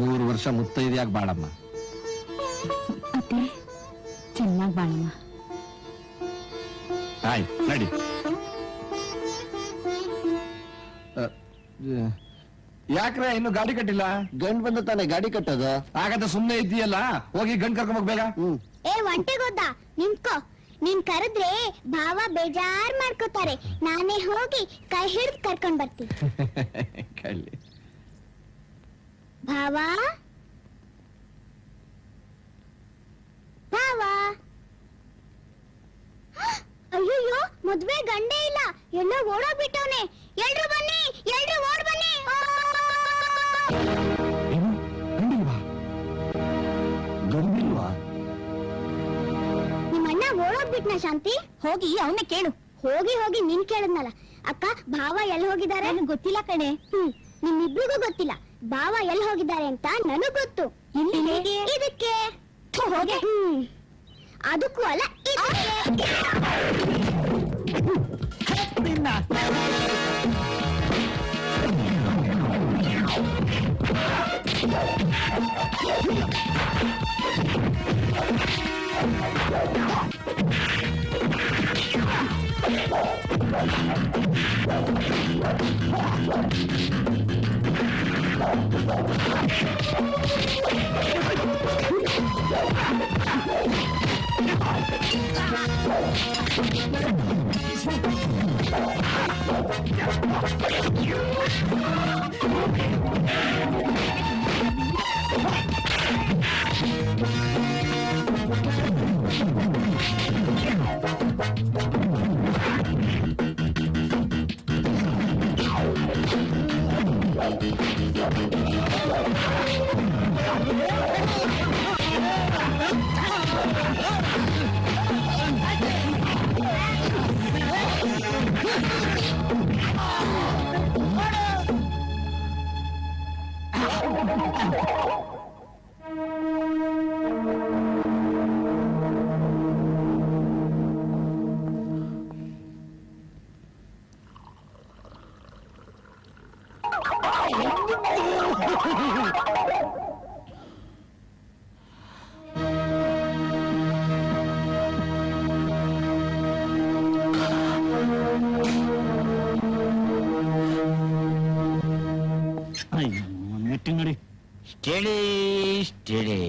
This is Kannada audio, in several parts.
3 ವರ್ಷ ಮುತ್ತೈದೆಯಾಗಿ ಬಾಳಮ್ಮ. ಅತ್ತೆ ಚೆನ್ನಾಗಿ ಬಾಳಮ್ಮ. ಆಯ್ತು ನಡಿ. ಯಾಕ್ರೆ ಇನ್ನು ಗಾಡಿ ಕಟ್ಟಿಲ್ಲ? ಗಂಡ್ ಬಂದ ತಾನೆ ಗಾಡಿ ಕಟ್ಟೋದು. ಹಾಗಾದ್ರೆ ಸುಮ್ನೆ ಇದ್ದೀಯಲ್ಲ, ಹೋಗಿ ಗಂಡ್ ಕರ್ಕೊಂಡ್ ಬೇಗ. ಏ ಒಂಟೆ ಗೊತ್ತಾ, ನಿಂತ್ಕೋ. ನೀನ್ ಕರೆದ್ರೆ ಭಾವ ಬೇಜಾರ್ ಮಾಡ್ಕೋತಾರೆ. ನಾನೇ ಹೋಗಿ ಕೈ ಹಿಡಿದು ಕರ್ಕೊಂಡ್ ಬರ್ತೀನಿ. ಕಳ್ಳಿ. ಭಾವ ಭಾವ. ಅಯ್ಯಯ್ಯೋ, ಮದ್ವೆ ಗಂಡೇ ಇಲ್ಲ, ಎಲ್ಲೋ ಓಡೋಗ್ಬಿಟ್ಟವನೆ. ಎಲ್ರು ಬನ್ನಿ, ಎಲ್ರು ಓಡ್ ಬನ್ನಿ. ಏನು ಗಂಡಿಲ್ವಾ? ಗಂಡಿಲ್ವಾ? ನಿಮ್ಮಣ್ಣ ಓಡೋಗ್ಬಿಟ್ನ ಶಾಂತಿ. ಹೋಗಿ ಅವನ್ನ ಕೇಳು. ಹೋಗಿ ಹೋಗಿ ನೀನ್ ಕೇಳದ್ನಲ್ಲ. ಅಕ್ಕ, ಭಾವ ಎಲ್ಲಿ ಹೋಗಿದ್ದಾರೆ? ನನಗೆ ಗೊತ್ತಿಲ್ಲ ಕಣೆ. ನಿಮ್ಮಿಬ್ರಿಗೂ ಗೊತ್ತಿಲ್ಲ. ಭಾವ ಎಲ್ಲಿ ಹೋಗಿದ್ದಾರೆ ಅಂತ ನನಗ್ ಗೊತ್ತು. ಇದಕ್ಕೆ ಹೋಗೆ. ಅದಕ್ಕೂ ಅಲ್ಲ, ನೋಡಿ. Study study.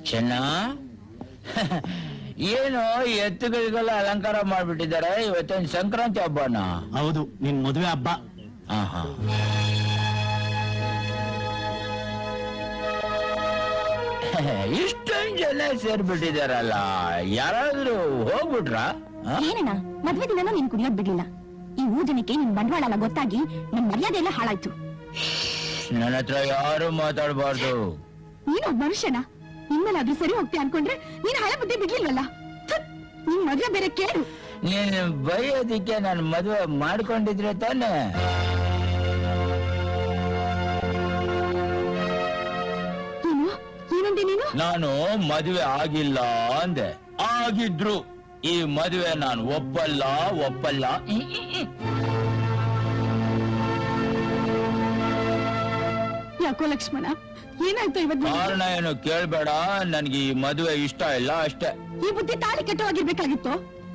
ಚೆನ್ನ ಏನು ಎತ್ತುಗಳಿಗೆಲ್ಲ ಅಲಂಕಾರ ಮಾಡ್ಬಿಟ್ಟಿದ್ದಾರೆ. ಇವತ್ತೇನು ಸಂಕ್ರಾಂತಿ ಹಬ್ಬನ? ಹೌದು, ನಿನ್ ಮದುವೆ ಹಬ್ಬ. ಇಷ್ಟೊಂದು ಜನ ಸೇರ್ಬಿಟ್ಟಿದಾರಲ್ಲ, ಯಾರಾದ್ರೂ ಹೋಗ್ಬಿಟ್ರ? ಏನಣ್ಣ, ಮದ್ವೆ ದಿನ ನೀನ್ ಕುಡಿಯೋದ್ ಬಿಡ್ಲಿಲ್ಲ. ಈ ಊರ್ ಜನಕ್ಕೆ ನಿನ್ ಬಂಡವಾಳ ಎಲ್ಲ ಗೊತ್ತಾಗಿ ನಮ್ ಮರ್ಯಾದೆ ಎಲ್ಲ ಹಾಳಾಯ್ತು. ನನ್ನ ಹತ್ರ ಯಾರು ಮಾತಾಡಬಾರ್ದು. ನೀನು ಮನುಷ್ಯನ, ನಿಮ್ಮಲ್ಲಾದ್ರೂ ಸರಿ ಹೋಗ್ತೀಯ ಅನ್ಕೊಂಡ್ರೆ ನೀನ್ ಹಳೆ ಬುದ್ಧಿ ಬಿಡ್ಲಿಲ್ವಲ್ಲ. ನಿನ್ ಮದ್ವೆ ಬೇರೆ ಕೇಳು. ನೀನ್ ಬೈಯೋದಿಕ್ಕೆ ನಾನು ಮದುವೆ ಮಾಡ್ಕೊಂಡಿದ್ರೆ ತಾನೆ. ಏನಂದೆ ನೀನು? ನಾನು ಮದುವೆ ಆಗಿಲ್ಲ ಅಂದೆ. ಆಗಿದ್ರು ಈ ಮದುವೆ ನಾನು ಒಪ್ಪಲ್ಲ. ಯಾಕೋ ಲಕ್ಷ್ಮಣ, ಏನಾಯ್ತು ಇವತ್ತು? ಕಾರಣ ಏನು ಕೇಳ್ಬೇಡ, ನನ್ಗೆ ಈ ಮದುವೆ ಇಷ್ಟ ಇಲ್ಲ ಅಷ್ಟೇ. ಈ ಬುದ್ಧಿ ತಾಳಿ ಕೆಟ್ಟವಾಗಿರ್ಬೇಕಾಗಿತ್ತು.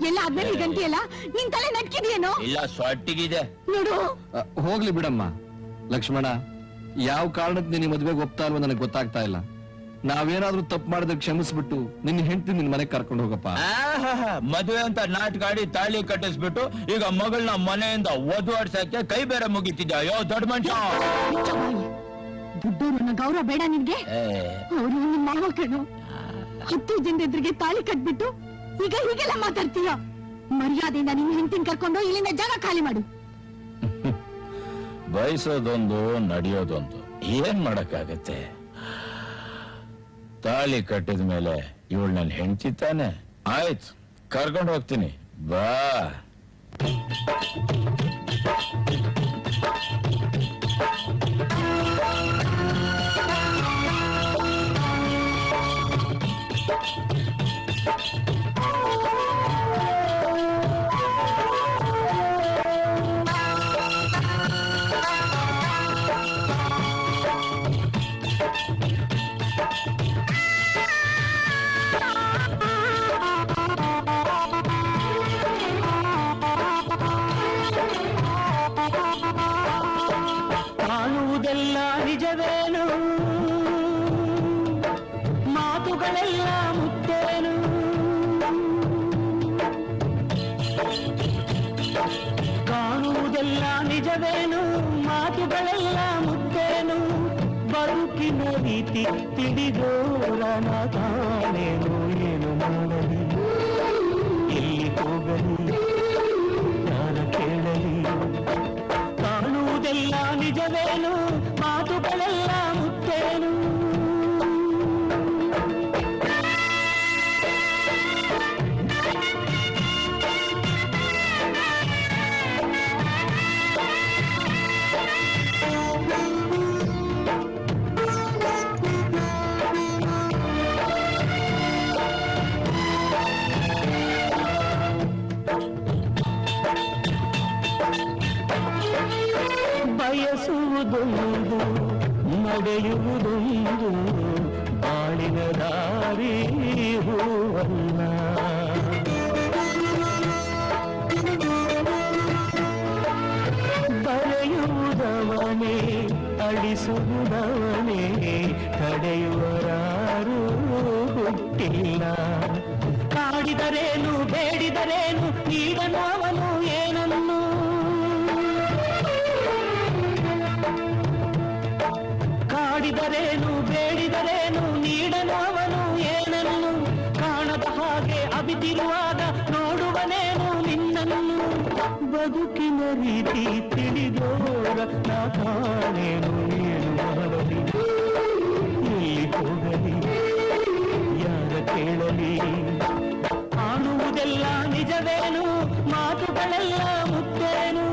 ಎಲ್ಲ ಆದ್ಮೇಲೆ ಈ ಗಂಟೆ ಎಲ್ಲ ನಿನ್ ತಲೆ ನಟ್ಕಿದೆಯೇನೋ? ಇಲ್ಲ, ಸೊಟ್ಟಿಗಿದೆ ನೋಡು. ಹೋಗ್ಲಿ ಬಿಡಮ್ಮ. ಲಕ್ಷ್ಮಣ, ಯಾವ ಕಾರಣಕ್ಕೆ ನೀನು ಮದ್ವೆಗೆ ಒಪ್ತಾ ಇಲ್ವೋ ನನಗೆ ಗೊತ್ತಾಗ್ತಾ ಇಲ್ಲ. ನಾವೇನಾದ್ರೂ ತಪ್ಪು ಮಾಡಿದ್ರೆ ಕ್ಷಮಿಸ್ಬಿಟ್ಟು ನಿನ್ನ ಹೆಂಡತಿ ನಿನ್ ಮನೆಗೆ ಕರ್ಕೊಂಡು ಹೋಗಪ್ಪ. ಮದುವೆ ಅಂತ ನಾಟ್ಗಾಡಿ ತಾಳಿ ಕಟ್ಟಿಸ್ಬಿಟ್ಟು ಈಗ ಮಗಳನ್ನ ಮನೆಯಿಂದ ಒದ್ವಾಡ್ಸಕ್ಕೆ ಕೈ ಬೇರೆ ಮುಗಿತಿದ್ಯಾ? ಅಯ್ಯೋ ದೊಡ್ಡ ಮನುಷ್ಯ. ದುಡ್ಡೋರನ್ನ ಗೌರವ ಬೇಡ ನಿನ್ಗೆ? ಅವರು ನಿನ್ ಮಾವ ಕಣು. 10 ಜನದ ಎದುರಿಗೆ ತಾಳಿ ಕಟ್ಬಿಟ್ಟು ಈಗ ಹೀಗೆಲ್ಲ ಮಾತಾಡ್ತೀಯ? ಮರ್ಯಾದೆಯಿಂದ ನಿನ್ ಹೆಂಡತಿನ ಕರ್ಕೊಂಡು ಇಲ್ಲಿಂದ ಜಾಗ ಖಾಲಿ ಮಾಡು. ಬಯಸೋದೊಂದು, ನಡೆಯೋದೊಂದು. ಏನ್ ಮಾಡಕ್ಕಾಗತ್ತೆ? ತಾಳಿ ಕಟ್ಟಿದ ಮೇಲೆ ಇವಳು ನನ್ನ ಹೆಂಡತಿ ತಾನೆ. ಆಯ್ತು, ಕರ್ಕೊಂಡು ಹೋಗ್ತೀನಿ, ಬಾ. ನಿಜವೇನು ಮಾತುಗಳೆಲ್ಲ ಮುತ್ತೇನು ಕಾಣುವುದೆಲ್ಲ ನಿಜವೇನು ಮಾತುಗಳೆಲ್ಲ ಮುತ್ತೇನು ಬದುಕಿನ ರೀತಿ ತಿಳಿದೋರನ ತಾನೇನು ಏನು ಮಾಡಲಿ ಎಲ್ಲಿ ಹೋಗಲಿ ಯಾರ ಕೇಳಲಿ ಕಾಣುವುದೆಲ್ಲ ನಿಜವೇನು ಮಾತುಗಳೆಲ್ಲ ಮುತ್ತೇನು ಬಯಸುವುದೊಂದು ನಡೆಯುವುದೊಂದು ಬಾಳಿನ ದಾರಿ ಹೂವಲ್ಲ ಬರೆಯುವುದವನೇ ಅಳಿಸುವುದವನೇ ತಡೆಯುವರಾರು ಹುಟ್ಟಿಲ್ಲ ಕಾಡಿದರೇನು ಬೇಡಿದರೇನು ನೀಡನು ಅವನು ಏನನ್ನು ಕಾಡಿದರೇನು ಬೇಡಿದರೇನು ನೀಡನು ಅವನು ಏನನ್ನು ಕಾಣದ ಹಾಗೆ ಅಬಿದಿರುವಾಗ ನೋಡುವನೇನು ನಿನ್ನನ್ನು ಬದುಕಿನ ರೀತಿ ತಿಳಿದೋರ ನಾ ಕಾಣೇನು ಏನು ಮಾಡಲಿ ಎಲ್ಲಿ ಹೋಗಲಿ ಯಾರ ಕೇಳಲಿ ಕಾಣುವುದೆಲ್ಲ ನಿಜವೇನು ಮಾತುಗಳೆಲ್ಲ ಮುತ್ತೇನು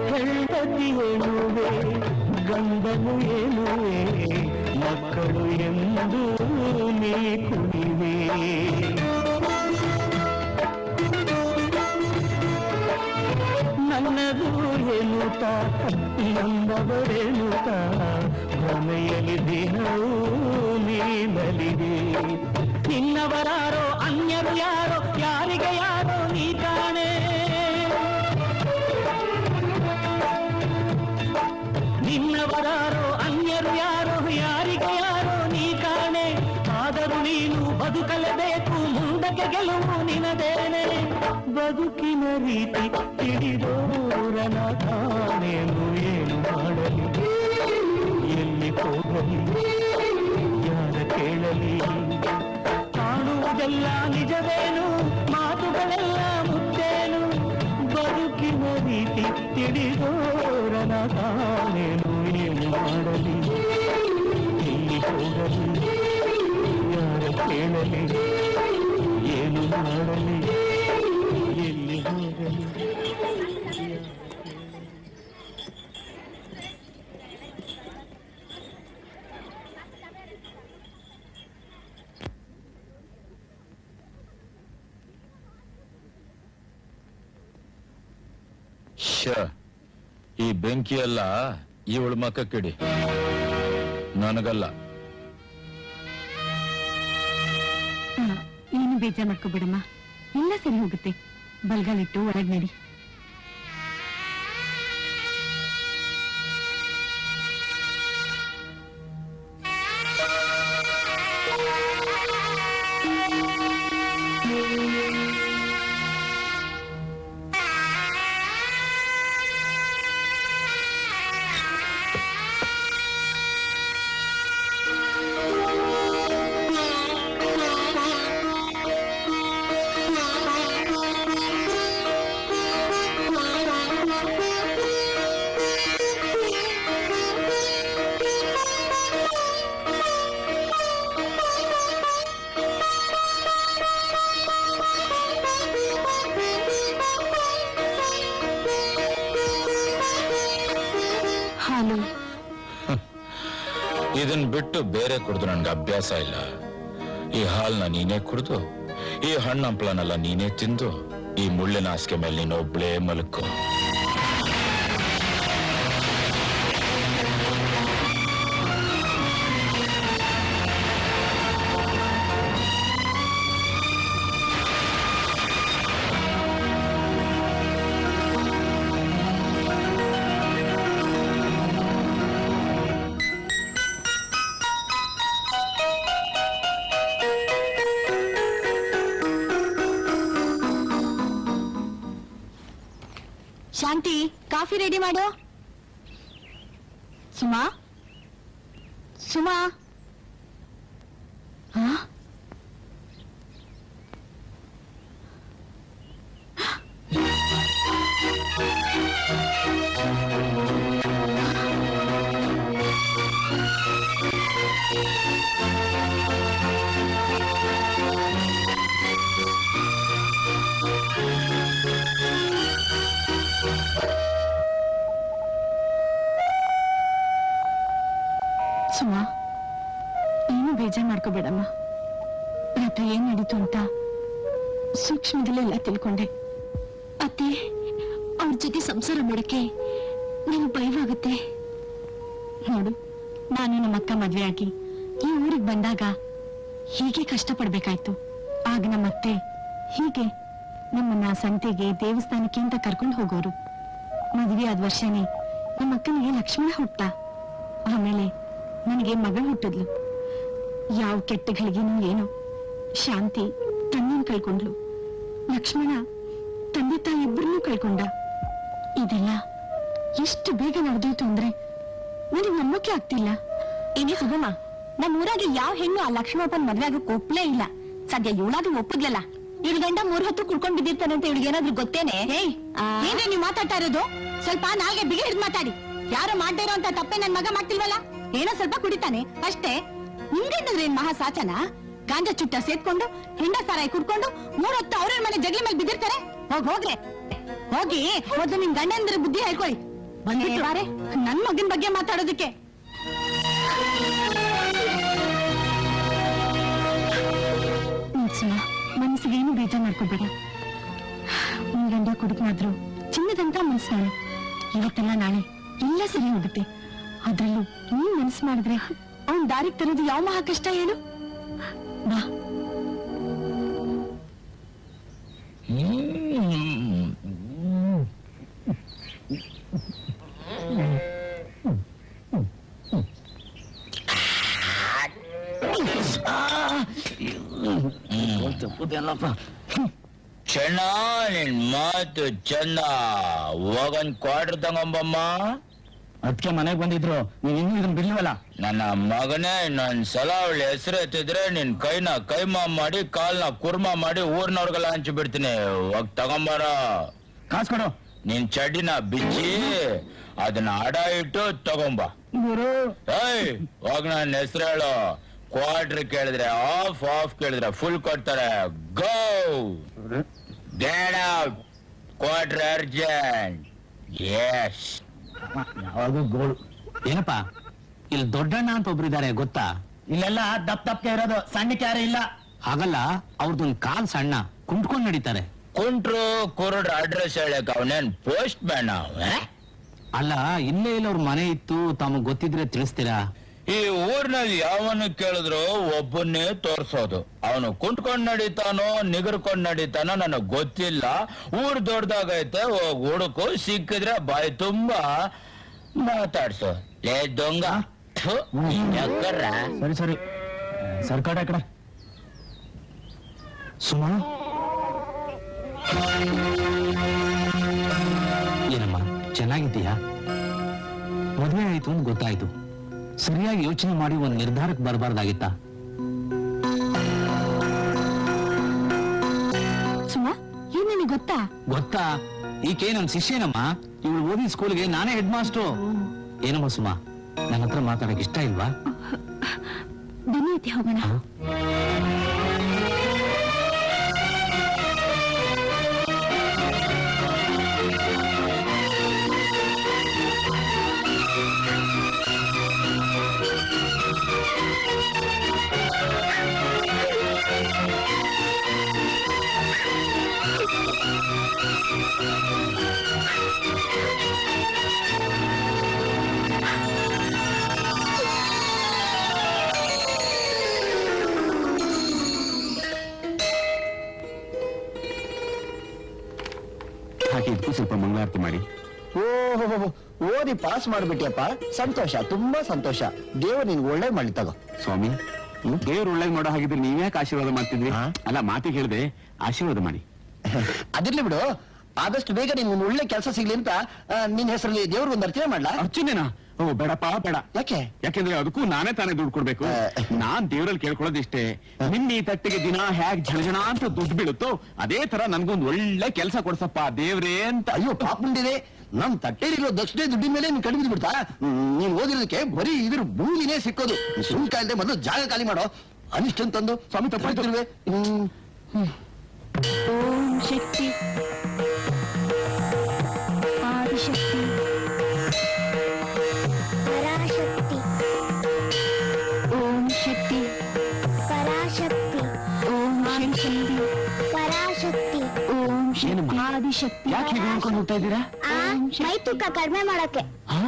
ಹೆಂಡತಿ ಎನ್ನುವೆ ಗಂಡನು ಎನ್ನುವೆ ಮಕ್ಕಳು ಎಂದು ನೀ ಕುಣಿವೆ ನನ್ನದು ಎನ್ನುತ್ತ ನಂಬವರೆನ್ನುತ್ತ ಭ್ರಮೆಯಲ್ಲಿ ದಿನವೂ ನೀ ನಲಿವೆ ನಿನ್ನವರಾರೋ ಅನ್ಯರು ಯಾರೋ ಯಾರಿಗೆ ಯಾರೋ ನೀ ಕಾಣೆ ನಿನ್ನವರಾರೋ ಅನ್ಯರು ಯಾರೋ ಯಾರಿಗೆ ಯಾರೋ ನೀ ಕಾಣೆ ಆದರೂ ನೀನು ಬದುಕಲೇಬೇಕು ಮುಂದಕ್ಕೆ ಗೆಲುವು ನಿನದೇನೆ ಬದುಕಿನ ರೀತಿ ತಿಳಿದೋರನ ಕಾಣೇನು ಏನು ಮಾಡಲಿ ಎಲ್ಲಿ ಹೋಗಲಿ ಯಾರ ಕೇಳಲಿ ಕಾಣುವುದೆಲ್ಲ ನಿಜವೇನು ಮಾತುಗಳೆಲ್ಲ ಮುತ್ತೇನು ಬದುಕಿನ ರೀತಿ ತಿಳಿದೋರನ ಕಾಣೇನು ಏನು ಮಾಡಲಿ ಎಲ್ಲಿ ಹೋಗಲಿ ಯಾರ ಕೇಳಲಿ ಏನು ಮಾಡಲಿ ಎಲ್ಲಿ ಹೋಗಲಿ ಈ ಬೆಂಕಿ ಎಲ್ಲ ಇವಳ ಮಕ್ಕಕ್ಕಿಡಿ ನನಗಲ್ಲ ಏನು ಬೇಜಾರ್ ಮಾಡ್ಕೋಬೇಡಮ್ಮ ಎಲ್ಲ ಸರಿ ಹೋಗುತ್ತೆ ಬಲ್ಗಾಲಿಟ್ಟು ಹೊರಗ್ ನಡಿ ಇದನ್ ಬಿಟ್ಟು ಬೇರೆ ಕುಡಿದು ನನ್ಗೆ ಅಭ್ಯಾಸ ಇಲ್ಲ. ಈ ಹಾಲ್ನ ನೀನೇ ಕುಡಿದು, ಈ ಹಣ್ಣು ಹಂಪ್ಲನೆಲ್ಲ ನೀನೇ ತಿಂದು, ಈ ಮುಳ್ಳಿನ ಹಾಸಿಗೆ ಮೇಲೆ ನೀನು ಒಬ್ಳೇ ಮಲ್ಕೋ. ಶಾಂತಿ, ಕಾಫಿ ರೆಡಿ ಮಾಡು. ಸುಮಾ, ಸುಮಾ. ಹಾ? ಸುಮಾ, ಏನು ಬೇಜಾರು ಮಾಡ್ಕೋಬೇಡಮ್ಮ. ರಾತ್ರಿ ಏನ್ ನಡೀತು ಅಂತ ಸೂಕ್ಷ್ಮದಲ್ಲೆಲ್ಲ ತಿಳ್ಕೊಂಡೆ. ಅತ್ತೆ, ಅವ್ರ ಜೊತೆ ಸಂಸಾರ ಮಾಡಕ್ಕೆ ನನಗೆ ಭಯವಾಗುತ್ತೆ. ನೋಡು, ನಾನು ನಮ್ಮ ಅಕ್ಕ ಮದ್ವೆ ಆಗಿ ಈ ಊರಿಗೆ ಬಂದಾಗ ಹೀಗೆ ಕಷ್ಟಪಡ್ಬೇಕಾಯ್ತು. ಆಗ ನಮ್ಮತ್ತೆ ಹೀಗೆ ನಮ್ಮನ್ನ ಸಂತೆಗೆ, ದೇವಸ್ಥಾನಕ್ಕೆ ಅಂತ ಕರ್ಕೊಂಡು ಹೋಗೋರು. ಮದುವೆ ಆದ ವರ್ಷನೇ ನಮ್ಮ ಅಕ್ಕನಿಗೆ ಲಕ್ಷ್ಮಣ ಹುಟ್ಟ. ಆಮೇಲೆ ನನಗೆ ಮಗಳು ಹುಟ್ಟಿದ್ಲು. ಯಾವ ಕೆಟ್ಟಗಳಿಗೇನೋ ಏನೋ ಶಾಂತಿ ತಂದೆನ ಕಳ್ಕೊಂಡ್ಲು. ಲಕ್ಷ್ಮಣ ತಂದೆ ತಾಯಿ ಇಬ್ಬರನ್ನೂ ಕಳ್ಕೊಂಡ. ಇದೆಲ್ಲ ಎಷ್ಟು ಬೇಗ ನಡೆದೋಯ್ತು ಅಂದ್ರೆ ನನಗೆ ನಂಬಕ್ಕೆ ಆಗ್ತಿಲ್ಲ. ಏನೇ ಸುಗಮ, ನಮ್ಮ ಊರಾಗೆ ಯಾವ ಹೆಣ್ಣು ಆ ಲಕ್ಷ್ಮಣಪ್ಪನ ಮದ್ವೆ ಆಗಕ್ಕೆ ಒಪ್ಲೇ ಇಲ್ಲ. ಸದ್ಯ ಇವಳಾದ್ರೂ ಒಪ್ಪದ್ಲಲ್ಲ. ಇವಳು ಗಂಡ 3 ಹೊತ್ತು ಕುಡ್ಕೊಂಡ್ ಬಿದ್ದಿರ್ತಾನೆ ಅಂತ ಇವಳಿಗೆ ಏನಾದ್ರೂ ಗೊತ್ತೇನೆ? ಏನೇ ನೀವು ಮಾತಾಡ್ತಾ ಇರೋದು? ಸ್ವಲ್ಪ ನಾಲ್ಗೆ ಬಿಗಿ ಹಿಡಿದು ಮಾತಾಡಿ. ಯಾರು ಮಾಡದೇ ಇರೋ ಅಂತ ತಪ್ಪೆ ನನ್ ಮಗ ಮಾಡ್ತಿಲ್ವಲ್ಲ? ಏನೋ ಸ್ವಲ್ಪ ಕುಡಿತಾನೆ ಅಷ್ಟೇ. ನಿಮ್ಗೇನಂದ್ರೇನ್ ಮಹಾ ಸಾಚನ? ಗಾಂಜಾ ಚುಟ್ಟ ಸೇತ್ಕೊಂಡು, ಹಿಂಡ ಸಾರಾಯಿ ಕುಡ್ಕೊಂಡು 3 ಹೊತ್ತು ಅವ್ರ ಮನೆ ಜಗ್ಲಿ ಮೇಲೆ ಬಿದ್ದಿರ್ತಾರೆ. ಹೋಗ್ರೆ ಹೋಗಿ ಮೊದ್ಲು ನಿಮ್ ಗಂಡಂದ್ರ ಬುದ್ಧಿ ಹೇಳ್ಕೊಳ್ಳಿ. ಬಾರೆ ನನ್ ಮಗನ್ ಬಗ್ಗೆ ಮಾತಾಡೋದಕ್ಕೆ. ಮನಸ್ಸಿಗೆ ಏನು ಬೇಜಾರು ಮಾಡ್ಕೋಬೇಡ. ನಿನ್ ಗಂಡ ಕುಡುಕನಾದ್ರು ಚಿನ್ನದಂತ ಮನ್ಸು ನಾನು. ಇವತ್ತೆಲ್ಲ ನಾಳೆ ಎಲ್ಲ ಸರಿ ಹೋಗುತ್ತೆ. ಅದ್ರಲ್ಲೂ ನೀನ್ ಮನ್ಸು ಮಾಡಿದ್ರೆ ಅವನ್ ದಾರಿಗೆ ತರೋದು ಯಾವ ಮಹಾ ಕಷ್ಟ ಹೇಳು. ಬಾ. ಚೆನ್ನ, ನಿನ್ ಮಾತು ಚಂದ. ಹೋಗನ್ ಕ್ವಾರ್ಟರ್ ತಗೊಂಬಮ್ಮ. ಅದಕ್ಕೆ ಮನೆಗೆ ಬಂದಿದ್ರು, ನೀವ್ ಇನ್ನೂ ಇದನ್ನ ಬಿಡ್ಲಿವಲ್ಲ. ನನ್ನ ಮಗನೇ, ಇನ್ನೊಂದ್ಸಲ ಅವಳ ಹೆಸರು ಎತ್ತಿದ್ರೆ ನಿನ್ ಕೈನ ಕೈಮಾ ಮಾಡಿ, ಕಾಲ್ನ ಕುರ್ಮಾ ಮಾಡಿ ಊರ್ನವ್ರಿಗೆಲ್ಲ ಹಂಚಿ ಬಿಡ್ತೀನಿ. ಹೋಗ್ ತಗೊಂಬಾರ. ಕಾಸು ಕೊಡು. ನಿನ್ ಚಡ್ಡಿನ ಬಿಚ್ಚಿ ಅದನ್ನ ಅಡ ಇಟ್ಟು ತಗೊಂಬ. ಏಯ್, ಹೋಗ್ ನನ್ನ ಹೆಸರು ಹೇಳು. ಕ್ವಾರ್ಟರ್ ಕೇಳಿದ್ರೆ ಆಫ್, ಆಫ್ ಕೇಳಿದ್ರೆ ಫುಲ್ ಕೊಡ್ತಾರೆ. Go get out. Quarter urgent. Yes. ಯಾವಾಗೂ ಗೋಳು. ಏನಪ್ಪ, ಇಲ್ಲಿ ದೊಡ್ಡಣ್ಣ ಅಂತ ಒಬ್ರು ಇದಾರೆ ಗೊತ್ತಾ? ಇಲ್ಲೆಲ್ಲ ದಪ್ಪಕ್ಕೆ ಇರೋದು, ಸಣ್ಣಕ್ಕೆ ಯಾರು ಇಲ್ಲ. ಹಾಗಲ್ಲ, ಅವ್ರದೊಂದ್ ಕಾಲ್ ಸಣ್ಣ, ಕುಂಟ್ಕೊಂಡ್ ನಡೀತಾರೆ. ಕುಂಟ್ರು ಕುರುಡ್ರ ಅಡ್ರೆಸ್ ಹೇಳಕ್ ಅವನೇನ್ ಪೋಸ್ಟ್ ಮ್ಯಾನ್? ಅಲ್ಲ, ಇಲ್ಲೇ ಇಲ್ಲ ಅವ್ರ ಮನೆ ಇತ್ತು, ತಮಗ್ ಗೊತ್ತಿದ್ರೆ ತಿಳಿಸ್ತೀರಾ? ಈ ಊರ್ನಲ್ಲಿ ಯಾವನು ಕೇಳಿದ್ರು ಒಬ್ಬನ್ನೇ ತೋರ್ಸೋದು. ಅವನು ಕುಂಟ್ಕೊಂಡ್ ನಡೀತಾನೋ ನಿಗರ್ಕೊಂಡ್ ನಡೀತಾನೋ ನನಗ್ ಗೊತ್ತಿಲ್ಲ. ಊರ್ ದೊಡ್ಡದಾಗೈತೆ, ಹೋಗ್ ಹುಡುಕು, ಸಿಕ್ಕಿದ್ರೆ ಬಾಯಿ ತುಂಬಾ ಮಾತಾಡ್ಸು. ಲೇ ದೊಂಗ. ಸರಿ ಸರಿ, ಸರ್ಕಾರ ಕಡೆ. ಸುಮಾ, ಏನಮ್ಮ ಚೆನ್ನಾಗಿದ್ದೀಯಾ? ಮದುವೆ ಆಯ್ತು ಅಂತ ಗೊತ್ತಾಯ್ತು, ಸರಿಯಾಗಿ ಯೋಚನೆ ಮಾಡಿ ಒಂದ್ ನಿರ್ಧಾರಕ್ಕೆ ಬರಬಾರ್ದಾಗಿತ್ತ? ಸುಮಾ, ಏನ್ ನಿನಗೆ ಗೊತ್ತಾ? ಗೊತ್ತಾ, ಈಕೆ ನನ್ ಶಿಷ್ಯನಮ್ಮ. ಇವಳು ಓದಿ ಸ್ಕೂಲ್ಗೆ ನಾನೇ ಹೆಡ್ ಮಾಸ್ಟ್ರು. ಏನಮ್ಮ ಸುಮಾ, ನನ್ನ ಹತ್ರ ಮಾತಾಡಕ್ ಇಷ್ಟ ಇಲ್ವಾ? ಬನ್ನಿ ಐತಿ ಹೋಗೋಣ. ಯಾಕೆ ಇದಕ್ಕೂ ಸ್ವಲ್ಪ ಮಂಗಳಾರತಿ ಮಾಡಿ. ಓಹೋ, ಓದಿ ಪಾಸ್ ಮಾಡ್ಬಿಟ್ಟಿಯಪ್ಪ, ಸಂತೋಷ, ತುಂಬಾ ಸಂತೋಷ. ದೇವರು ನಿನ್ಗೆ ಒಳ್ಳೆ ಮಾಡಿ ತಗೋ. ಸ್ವಾಮಿ, ದೇವ್ರು ಒಳ್ಳೇದ್ ಮಾಡೋ ಹಾಗಿದ್ರೆ ನೀವ್ಯಾಕೆ ಆಶೀರ್ವಾದ ಮಾಡ್ತಿದ್ರಿ? ಹಾ? ಅಲ್ಲ, ಮಾತಿಗೆ ಹೇಳ್ದೆ ಆಶೀರ್ವಾದ ಮಾಡಿ. ಅದಿರ್ಲಿ ಬಿಡು, ಆದಷ್ಟು ಬೇಗ ನಿನ್ಗೆ ಒಳ್ಳೆ ಕೆಲಸ ಸಿಗ್ಲಿ ಅಂತ ನಿನ್ ಹೆಸರಲ್ಲಿ ದೇವ್ರಿಗೆ ಒಂದು ಅರ್ಚನೆ ಮಾಡ್ಲಾ? ಅರ್ಚನೆನಾ? ಓ ಬೇಡಪ್ಪ ಬೇಡ. ಯಾಕೆ? ಯಾಕೆಂದ್ರೆ ಅದಕ್ಕೂ ನಾನೇ ತಾನೇ ದುಡ್ಡು ಕೊಡ್ಬೇಕು. ನಾನ್ ದೇವರಲ್ಲಿ ಕೇಳ್ಕೊಳ್ಳೋದಿಷ್ಟೇ, ನಿನ್ನ ಈ ತಟ್ಟೆಗೆ ದಿನ ಹೇಗ್ ಝಣझಣ ಅಂತ ದುಡ್ಡು ಬೀಳುತ್ತೋ ಅದೇ ತರ ನನ್ಗೊಂದು ಒಳ್ಳೆ ಕೆಲಸ ಕೊಡ್ಸಪ್ಪ ದೇವ್ರೇ ಅಂತ. ಅಯ್ಯೋ ಪಾಪುಂಡಿದೆ, ನಮ್ ತಟ್ಟೆಲಿರೋ ದಕ್ಷಿಣ ದುಡ್ಡಿನ ಮೇಲೆ ನೀನ್ ಕಡಿಮೆ ಬಿಡ್ತಾ? ನೀನ್ ಓದಿರೋದಕ್ಕೆ ಬರೀ ಇದ್ರ ಭೂಮಿನೇ ಸಿಕ್ಕೋದು. ಸುಳ್ಕ ಇಲ್ಲದೆ ಮೊದಲು ಜಾಗ ಖಾಲಿ ಮಾಡೋ. ಅನಿಷ್ಟಂತಂದು ಸ್ವಾಮಿ ತಪ್ಪಾಯ್ತಿರುವೆ. ಓಂ ಶಕ್ತಿ ಆದಿಶಕ್ತಿ ಪರಾಶಕ್ತಿ ಓಂ ಶಕ್ತಿ ಪರಾಶಕ್ತಿ ಓಂ ಶಕ್ತಿ ಪರಾಶಕ್ತಿ. ಓಂ ಏನಮ್ಮ? ಶಕ್ತಿ ಆದಿಶಕ್ತಿ ಯಾಕೆ ಹೀಗೆ ಹೇಳ್ಕೊಂಡು ಹೋಗ್ತಾ ಇದ್ದೀರಾ? ಆ ಮೈ ತೂಕ ಕಡಿಮೆ ಮಾಡಕ್ಕೆ. ಹಾ?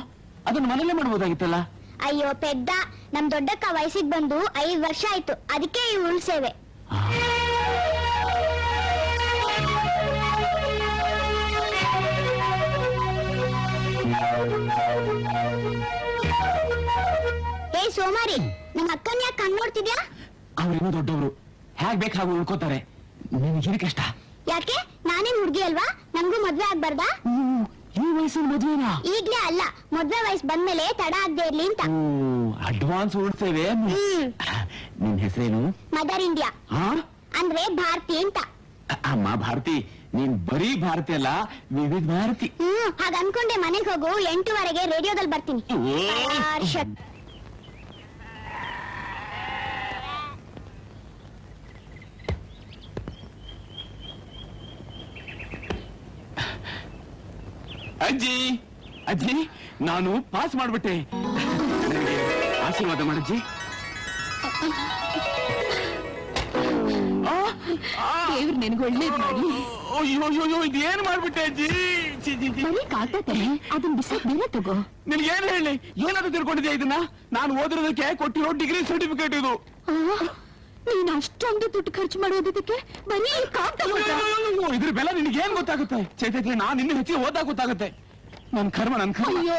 ಅದನ್ನ ಮನೇಲೆ ಮಾಡ್ಬೋದಾಗಿತ್ತಲ್ಲ. ಅಯ್ಯೋ ಪೆದ್ದ, ನಮ್ ದೊಡ್ಡಕ್ಕ ವಯಸ್ಸಿಗೆ ಬಂದು 5 ವರ್ಷ ಆಯ್ತು, ಅದಕ್ಕೆ ಈ ಉಳ್ಸೇವೆ. ಏ ಸೋಮಾರಿ, ನಮ್ಮ ಅಕ್ಕನ್ ಯಾಕೆ ಕಣ್ ನೋಡ್ತಿದ್ಯಾ? ಅವ್ರಿನ್ನೂ ದೊಡ್ಡವರು, ಹೇಗ್ ಬೇಕು ಹಾಗೆ ಉಳ್ಕೋತಾರೆ. ನಿನಗೆ ಕಷ್ಟ. ಯಾಕೆ? ನಾನೇನ್ ಹುಡ್ಗಿ ಅಲ್ವಾ? ನಂಗೂ ಮದ್ವೆ ಆಗ್ಬಾರ್ದಾ? ಈ ವಯಸ್ಸಲ್ಲಿ ಮದ್ವೆನಾ? ಈಗ್ಲೇ ಅಲ್ಲ, ಮದ್ವೆ ವಯಸ್ಸು ಬಂದ್ಮೇಲೆ ತಡ ಆಗದೆ ಇರ್ಲಿ ಅಂತ. ಅಡ್ವಾನ್ಸ್ ಉಡ್ತೇವೆ. ನಿನ್ ಹೆಸರೇನು? ಮದರ್ ಇಂಡಿಯಾ ಹಾ? ಅಂದ್ರೆ ಭಾರತಿ ಅಂತ. ಅಮ್ಮ ಭಾರತಿ, ನೀನ್ ಬರೀ ಭಾರತಿ ಅಲ್ಲ, ವಿವಿಧ ಭಾರತಿ. ಹಾಗ ಅನ್ಕೊಂಡೆ ಮನೆಗ್ ಹೋಗು, 8:15ಗೆ ರೇಡಿಯೋದಲ್ಲಿ ಬರ್ತೀನಿ. ಪರಾಶಕ್ತಿ. ಅಜ್ಜಿ ಅಜ್ಜಿ, ನಾನು ಪಾಸ್ ಮಾಡ್ಬಿಟ್ಟೆ. ನನಗೆ ಆಶೀರ್ವಾದ ಮಾಡಜ್ಜಿ. ದೇವ್ರು ನಿನಗೆ ಒಳ್ಳೇದ್ ಮಾಡಿ. ಅಯ್ಯೋ ಇದೇನ್ ಮಾಡ್ಬಿಟ್ಟೆ ಅಜ್ಜಿ? ಬರೀ ಕಾಗ್ದತೆ, ಅದನ್ನ ಬಿಸಾಕ್ ಬೇರೆ ತಗೋ. ನಿನ್ಗೇನ್ ಹೇಳಿ, ಏನಾದ್ರು ತಿಳ್ಕೊಂಡಿದ್ಯಾ ಇದನ್ನ? ನಾನು ಓದಿರೋದಕ್ಕೆ ಕೊಟ್ಟಿರೋ ಡಿಗ್ರಿ ಸರ್ಟಿಫಿಕೇಟ್ ಇದು. ನೀನ್ ಅಷ್ಟೊಂದು ದುಡ್ಡು ಖರ್ಚು ಮಾಡೋದಕ್ಕೆ ಬರೀ ಕಾಗ್ದ ಮಾತ್ರ. ಇದ್ರ ಬೆಲೆ ನಿನಗೇನ್ ಗೊತ್ತಾಗುತ್ತೆ? ಚೈತನ್ಯ, ನಾನ್ ಇನ್ನು ಹೆಚ್ಚಿಗೆ ಓದಾಗ ಗೊತ್ತಾಗುತ್ತೆ. ನನ್ ಕರ್ಮ. ಅಯ್ಯೋ,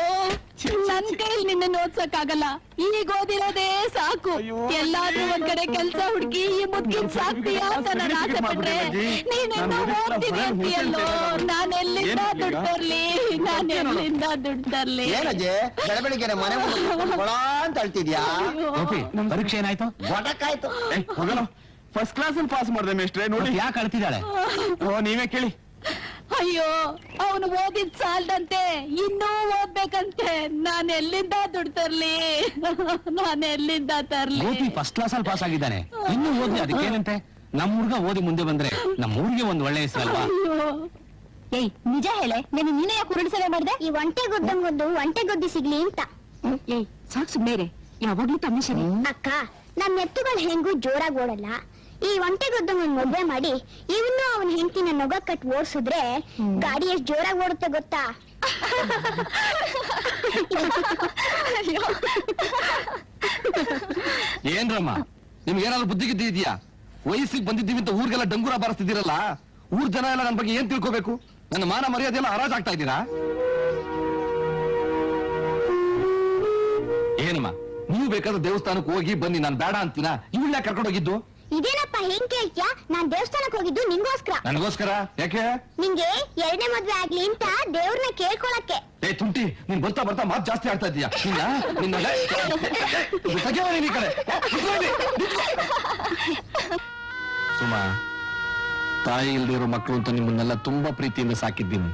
ನನ್ ಕೈಲಿ ನಿನ್ನ ಓದ್ಸಕ್ಕಾಗಲ್ಲ. ಈಗ ಓದಿರೋದೇ ಸಾಕು. ಅಯ್ಯೋ, ಎಲ್ಲಾದ್ರೂ ಒಂದ್ ಕಡೆ ಕೆಲ್ಸ ಹುಡುಕಿ ಈ ಮುದ್ಕಿನ್ ಸಾಕ್ತೀಯಾ ಅಂತ ನಾನು ಆಸೆ ಪಟ್ರೆ ನೀನಿನ್ನ ಓದ್ತೀನಿ ಅಂತೀಯಲ್ಲೋ. ನಾನೆಲ್ಲಿಂದ ದುಡ್ಡು ತರ್ಲಿ? ನಾನೆಲ್ಲಿಂದ ದುಡ್ಡು ತರ್ಲಿ? ಏನಜ್ಜೆ ಬೆಳಬೆಳಿಗ್ಗೆ ಮನೆ ಗೊಳ ಅಂತ ಅಳ್ತಿದ್ಯಾ? ಪರೀಕ್ಷೆ ಏನಾಯ್ತು? ಗೊಟಕ್ಕಾಯ್ತು. ಹೋಗಲ್ಲ, ಫಸ್ಟ್ ಕ್ಲಾಸ್ ಅಲ್ಲಿ ಪಾಸ್ ಮಾಡಿದೆ ಮೇಷ್ಟ್ರೆ. ನೋಡಿ ಯಾಕೆ ಅಳ್ತಿದ್ದಾಳೆ? ಓ, ನೀವೇ ಕೇಳಿ. ಅಯ್ಯೋ, ಅವನು ಓದಿದ್ ಸಾಲ್ದಂತೆ ಇನ್ನೂ ಓದ್ಬೇಕಂತೆ. ನಾನೆಲ್ಲಿಂದ ದುಡ್ಡು ತರ್ಲಿ? ನಾನೆಲ್ಲಿಂದ ತರ್ಲಿ? ಗೋಪಿ ಫಸ್ಟ್ ಕ್ಲಾಸ್ ಅಲ್ಲಿ ಪಾಸ್ ಆಗಿದ್ದಾನೆ, ಇನ್ನು ಓದಿ ಅದಕ್ಕೇನಂತೆ? ನಮ್ ಹುಡ್ಗ ಓದಿ ಮುಂದೆ ಬಂದ್ರೆ ನಮ್ ಊರಿಗೆ ಒಂದ್ ಒಳ್ಳೆ ಹೆಸರಲ್ವಾ? ಏಯ್, ನಿಜ ಹೇಳೆ, ನೀನೇ ಯಾಕೆ ಉರುಳು ಸೇವೆ ಮಾಡ್ದೆ? ಈ ಒಂಟೆ ಗೊದ್ದಂಗೊಂದು ಒಂಟೆ ಗೊದ್ದಿ ಸಿಗ್ಲಿ ಅಂತ. ಏಯ್, ಸಾಕು ಸುಮ್ಮನೆ, ಯಾವಾಗ್ಲೂ ತಮಾಷೆನೆ. ಅಕ್ಕ, ನಮ್ ಎತ್ತುಗಳು ಹೆಂಗೂ ಜೋರಾಗಿ ಓಡಲ್ಲ. ಈ ಒಂಟೆ ಗೊದ್ದಂಗೊಂದ್ ಮದ್ವೆ ಮಾಡಿ ಇವನು ಅವನ ಹೆಂಡತಿನ ನೊಗ ಕಟ್ ಓಡಿಸಿದ್ರೆ ಗಾಡಿ ಎಷ್ಟ್ ಜೋರಾಗಿ ಓಡುತ್ತೆ ಗೊತ್ತಾ? ಏನ್ರಮ್ಮ, ನಿಮ್ಗೇನಾದ್ರು ಬುದ್ಧಿ ಗಿದ್ದಿ ಇದೆಯಾ? ವಯಸ್ಸಿಗೆ ಬಂದಿದ್ದೀವಿ ಅಂತ ಊರಿಗೆಲ್ಲ ಡಂಗೂರ ಬಾರಿಸ್ತಿದ್ದೀರಲ್ಲ, ಊರ್ ಜನ ಎಲ್ಲ ನನ್ನ ಬಗ್ಗೆ ಏನ್ ತಿಳ್ಕೋಬೇಕು? ನನ್ನ ಮಾನ ಮರ್ಯಾದೆ ಎಲ್ಲ ಹರಾಜಾಗ್ತಾ ಇದ್ದೀರಾ? ಏನಮ್ಮ, ನೀವು ಬೇಕಾದ್ರೆ ದೇವಸ್ಥಾನಕ್ಕೆ ಹೋಗಿ ಬನ್ನಿ, ನಾನು ಬೇಡ ಅಂತೀನ? ಇವಳ್ಳ ಕರ್ಕೊಂಡು ಹೋಗಿದ್ದು? ಇದೇನಪ್ಪ ಹೆಂಗ್ ಕೇಳ್ತ್ಯಾ? ನಾನ್ ದೇವಸ್ಥಾನಕ್ಕೆ ಹೋಗಿದ್ದು ನಿಂಗೋಸ್ಕರ. ನನಗೋಸ್ಕರ? ಯಾಕೆ? ನಿಂಗೆ 2ನೇ ಮದ್ವೆ ಆಗ್ಲಿ ಅಂತ ದೇವ್ರನ್ನ ಕೇಳ್ಕೊಳಕ್ಕೆ. ಏ ತುಂಟಿ, ನೀನ್ ಬರ್ತಾ ಬರ್ತಾ ಮಾತು ಜಾಸ್ತಿ ಆಡ್ತಾ ಇದೀಯಾ. ಸುಮಾ, ತಾಯಿ ಇಲ್ದಿರೋ ಮಕ್ಕಳು ಅಂತ ನಿಮ್ಮನ್ನೆಲ್ಲ ತುಂಬಾ ಪ್ರೀತಿಯಿಂದ ಸಾಕಿದ್ದೀನಿ.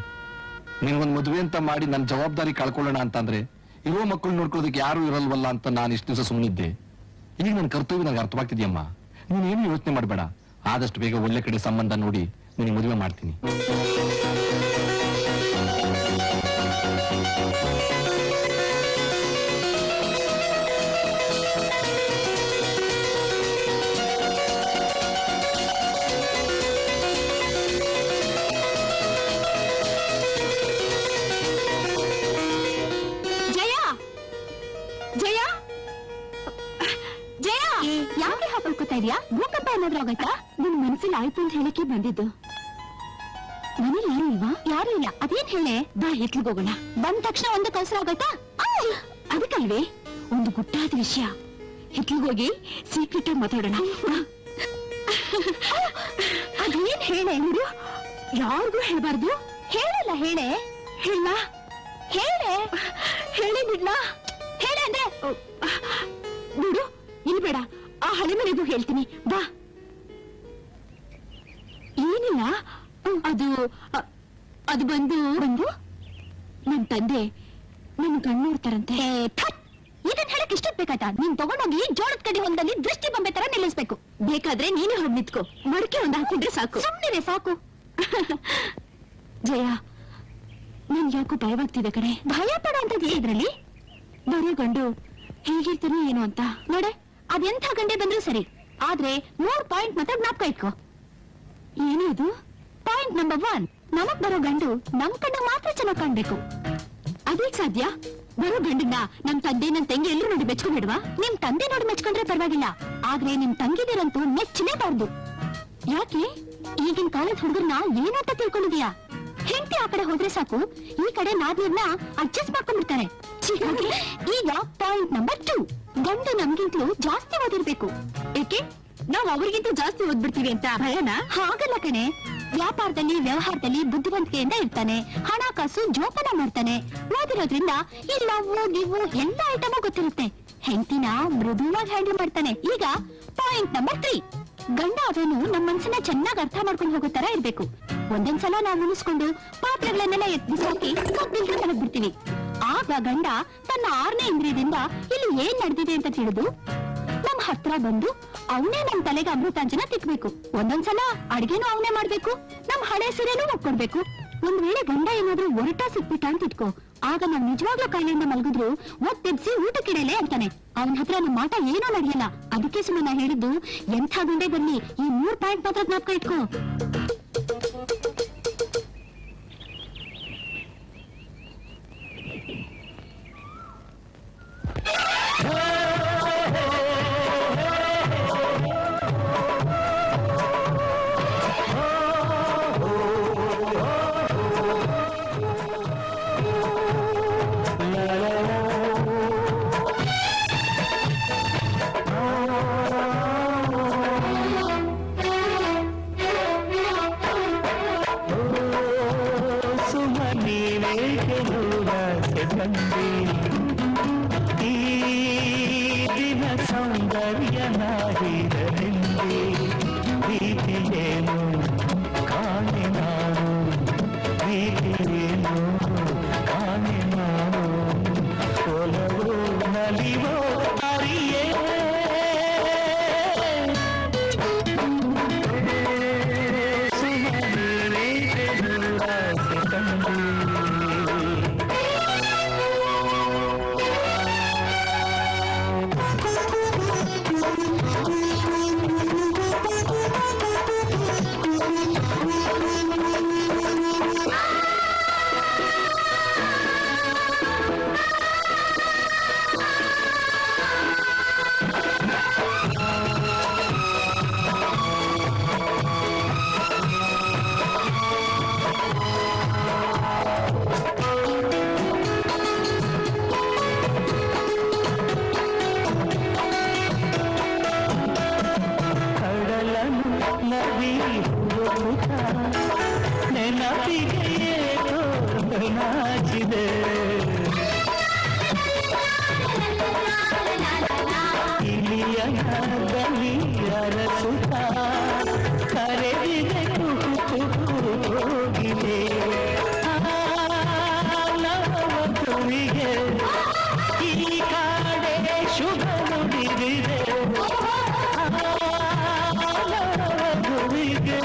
ನಿನ್ಗೊಂದ್ ಮದುವೆ ಅಂತ ಮಾಡಿ ನನ್ನ ಜವಾಬ್ದಾರಿ ಕಳ್ಕೊಳ್ಳೋಣ ಅಂತಂದ್ರೆ ಇರೋ ಮಕ್ಕಳು ನೋಡ್ಕೊಳ್ಳೋದಕ್ಕೆ ಯಾರು ಇರಲ್ವಲ್ಲ ಅಂತ ನಾನು ಇಷ್ಟು ದಿವಸ ಸುಮ್ಮನಿದ್ದೆ. ಈಗ ನನ್ನ ಕರ್ತವ್ಯ ನನಗೆ ಅರ್ಥವಾಗ್ತಿದ್ಯಮ್ಮ. ನೀನೇನು ಯೋಚನೆ ಮಾಡಬೇಡ, ಆದಷ್ಟು ಬೇಗ ಒಳ್ಳೆ ಕಡೆ ಸಂಬಂಧ ನೋಡಿ ನಿನಗೆ ಮದುವೆ ಮಾಡ್ತೀನಿ. ಜಯ, ಜಯ, ಜಯ, ಯಾಕೆ ಹಾಕೊಳ್ಕೊತಾ ಇದೀಯಾ? ಭೂಕಂಪ ಏನಾದ್ರೂ ಆಗೈತಾ? ನಿನ್ ಮನ್ಸಲ್ಲಿ ಆಯ್ತು ಅಂತ ಹೇಳಿಕೆ ಬಂದಿದ್ದು. ಮನೇಲಿ ಯಾರು ಇಲ್ವಾ? ಯಾರು ಇಲ್ಲ. ಅದೇನ್ ಹೇಳೆ? ಬಾ ಹಿತ್ಲಿಗೆ ಹೋಗೋಣ. ಬಂದ ತಕ್ಷಣ ಒಂದು ಕೌಸರ ಆಗೋಯ್ತಾ? ಅದಕ್ಕಲ್ವೇ ಒಂದು ಗುಟ್ಟಾದ ವಿಷಯ. ಹಿತ್ಲಿಗೆ ಹೋಗಿ ಸೀಕ್ರೆಟ್ ಆಗಿ ಮಾತಾಡೋಣ. ಅದೇನ್ ಹೇಳೆ ನೋಡು. ಯಾರಿಗೂ ಹೇಳ್ಬಾರ್ದು. ಹೇಳಲ್ಲ. ಹೇಳೆ. ಹೇಳ. ಹೇಳೆ. ಹೇಳಿ ಬಿಡ್ಲ. ಹೇಳೆ ಅಂದ್ರೆ ನೋಡು, ಇಲ್ಲಿ ಬೇಡ, ಆ ಹಳೆ ಮನೆಗೂ ಹೇಳ್ತೀನಿ. ಬಾ. ಏನಿಲ್ಲ, ಅದು ಬಂದು ನನ್ ತಂದೆ ನನ್ ಕಣ್ಣು ನೋಡ್ತಾರಂತೆ. ಇದನ್ ಹೇಳಕ್ ಇಷ್ಟೊತ್ ಬೇಕಾಯ್ತಾ? ನೀನ್ ತಗೊಂಡೋಗಿ ಜೋಳದ ಕಡ್ಡಿ ಹೊಲದಲ್ಲಿ ದೃಷ್ಟಿ ಬೊಂಬೆ ತರ ನಿಲ್ಲಿಸ್ಬೇಕು. ಬೇಕಾದ್ರೆ ನೀನೇ ಹೋಗಿ ನಿಂತ್ಕೋ. ಮಡಕೆ ಒಂದು ಹಾಕಿದ್ರೆ ಸಾಕು. ಸುಮ್ಮನೆ ಸಾಕು. ಜಯ, ನನ್ ಯಾಕೋ ಭಯವಾಗ್ತಿದೆ ಕಣೆ. ಭಯ ಪಡೋ ಅಂತದ್ ಇದ್ರಲ್ಲಿ ಬರೋ ಗಂಡು ಹೇಗಿರ್ತಾನೋ ಏನೋ ಅಂತ. ನೋಡೆ, ಅದೆಂಥ ಗಂಡೆ ಬಂದ್ರು ಸರಿ, ಆದ್ರೆ 3 ಪಾಯಿಂಟ್ ಮಾತ್ರ ಜ್ಞಾಪಕ ಇಟ್ಕೋ. ಏನು ಇದು? ಪಾಯಿಂಟ್ ನಂಬರ್ 1, ನಮಗ್ ಬರೋ ಗಂಡು ನಮ್ ಕಣ್ಣ ಮಾತ್ರ ಚೆನ್ನಾಗ್ ಕಾಣ್ಬೇಕು. ಅದೇಗ್ ಸಾಧ್ಯ? ಬರೋ ಗಂಡನ್ನ ನಮ್ ತಂದೆ ನನ್ ತಂಗಿ ಎಲ್ಲರೂ ನೋಡಿ ಮೆಚ್ಕೊಂಡ್ಬಿಡ್ವಾ? ನಿಮ್ ತಂದೆ ನೋಡಿ ಮೆಚ್ಕೊಂಡ್ರೆ ಪರವಾಗಿಲ್ಲ, ಆದ್ರೆ ನಿಮ್ ತಂಗಿದಿರಂತೂ ಮೆಚ್ಚಲೇಬಾರ್ದು. ಯಾಕೆ? ಈಗಿನ ಕಾಲದ ಹುಡುಗರ್ನ ಏನಂತ ತಿಳ್ಕೊಂಡಿದ್ಯಾ? ಹೆಂಡತಿ ಆ ಕಡೆ ಹೋದ್ರೆ ಸಾಕು, ಈ ಕಡೆ ನಾದಿಯನ್ನ ಅಡ್ಜಸ್ಟ್ ಮಾಡ್ಕೊಂಡ್ಬಿಡ್ತಾರೆ. ಈಗ ಪಾಯಿಂಟ್ ನಂಬರ್ 2, ಗಂಡು ನಮ್ಗಿಂತಲೂ ಜಾಸ್ತಿ ಓದಿರ್ಬೇಕು. ಏಕೆ? ನಾವ್ ಅವ್ರಿಗಿಂತ ಜಾಸ್ತಿ ಓದ್ಬಿಡ್ತೀವಿ ಅಂತ ಭಯನ? ಹಾಗಲ್ಲ ಕಣೆ. ವ್ಯಾಪಾರದಲ್ಲಿ ವ್ಯವಹಾರದಲ್ಲಿ ಬುದ್ಧಿವಂತಿಕೆಯಿಂದ ಇರ್ತಾನೆ, ಹಣಕಾಸು ಜೋಪಾನ ಮಾಡ್ತಾನೆ. ಓದಿರೋದ್ರಿಂದ ಇಲ್ಲ ನೀವು ಎಲ್ಲ ಐಟಮು ಗೊತ್ತಿರುತ್ತೆ. ಹೆಂಡತಿನ ಮೃದುವಾಗಿ ಹ್ಯಾಂಡಲ್ ಮಾಡ್ತಾನೆ. ಈಗ ಪಾಯಿಂಟ್ ನಂಬರ್ 3, ಗಂಡ ಅವನು ನಮ್ಮ ಮನ್ಸನ್ನ ಚೆನ್ನಾಗಿ ಅರ್ಥ ಮಾಡ್ಕೊಂಡು ಹೋಗೋ ತರ ಇರ್ಬೇಕು. ಒಂದೊಂದ್ಸಲ ನಾವು ಮುನಿಸ್ಕೊಂಡು ಪಾತ್ರೆಗಳನ್ನೆಲ್ಲ ಎತ್ತಿಸಾಕಿ ಕಬ್ಬಿಲ್ದ ತಲಗ್ಬಿಡ್ತೀವಿ. ಆಗ ಗಂಡ ತನ್ನ 6ನೇ ಇಂದ್ರಿಯದಿಂದ ಇಲ್ಲಿ ಏನ್ ನಡೆದಿದೆ ಅಂತ ತಿಳಿದು ನಮ್ ಹತ್ರ ಬಂದು ಅವನೇ ನಮ್ ತಲೆಗೆ ಅಮೃತಾಂಜನ ತಿಕ್ಬೇಕು. ಒಂದೊಂದ್ಸಲ ಅಡ್ಗೆನೂ ಅವನೇ ಮಾಡ್ಬೇಕು, ನಮ್ ಹಳೆ ಸೀರೆನೂ ಒಪ್ಕೊಡ್ಬೇಕು. ಒಂದ್ ವೇಳೆ ಗಂಡ ಏನಾದ್ರೂ ಒರಟ ಸಿಕ್ಬಿಟ್ಟ ಅಂತ ಇಟ್ಕೋ, ಆಗ ನಾವ್ ನಿಜವಾಗ್ಲೂ ಕಾಯಿಲೆಯಿಂದ ಮಲಗಿದ್ರು ಒತ್ತೆಬ್ಸಿ ಊಟಕ್ಕಿಡಲೆ ಅಂತಾನೆ. ಅವನ ಹತ್ರ ನಮ್ಮ ಮಾಟ ಏನೋ ನಡೆಯಲ್ಲ. ಅದಕ್ಕೆ ಸುಮ್ಮನೆ ಹೇಳಿದ್ದು, ಎಂಥ ಗಂಡೆ ಬರ್ಲಿ ಈ 3 ಪಾಯಿಂಟ್ ಮಾತ್ರ ಜ್ಞಾಪಕ ಇಟ್ಕೋ. ಈ ದಿನ ಸೌಂದರ್ಯ ನಾಡಿರಲಿಂದೆ ಪ್ರೀತಿಯೇನು ಕಾಣೆ ನಾನು, ಪ್ರೀತಿಯೇನು ಕಾಣೆ ನಾನು, ಒಲವೋ ನಲಿವೋ ಅರಿಯೇ ಸುಮನೆ ಆಸೆ ಕಂಡೆ. ನೆನಪಿಗೆ ನಾಚಿದೆ ಇಲಿಯ ಬಲಿ ಅರಸುತ್ತ ಕರೆದಿದೆ ಹೋಗಿದೆ ನವವಧುವಿಗೆ ಈ ಕಾಡೆ ಶುಭ ನುಡಿದಿದೆ. ನವವಧುವಿಗೆ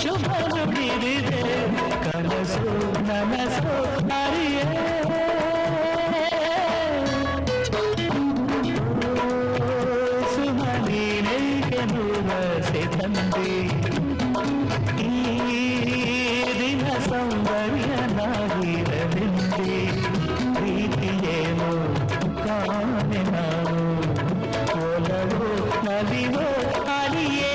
ಶುಭ ನುಡಿದಿದೆ, ಕನಸು ನನಸು ಅರಿಯೇ ಸುಮನೀನೇಗೆ ನೂರಸೆ ತಂದೆ. ಈ ದಿನ ಸೌಂದರ್ಯ ನಾಗಿರಲಿಂದೆ ಪ್ರೀತಿಯೇನು ಕಾಣೆ ನಾನು, ಒಲವೋ ನಲಿವೋ ಅರಿಯೇ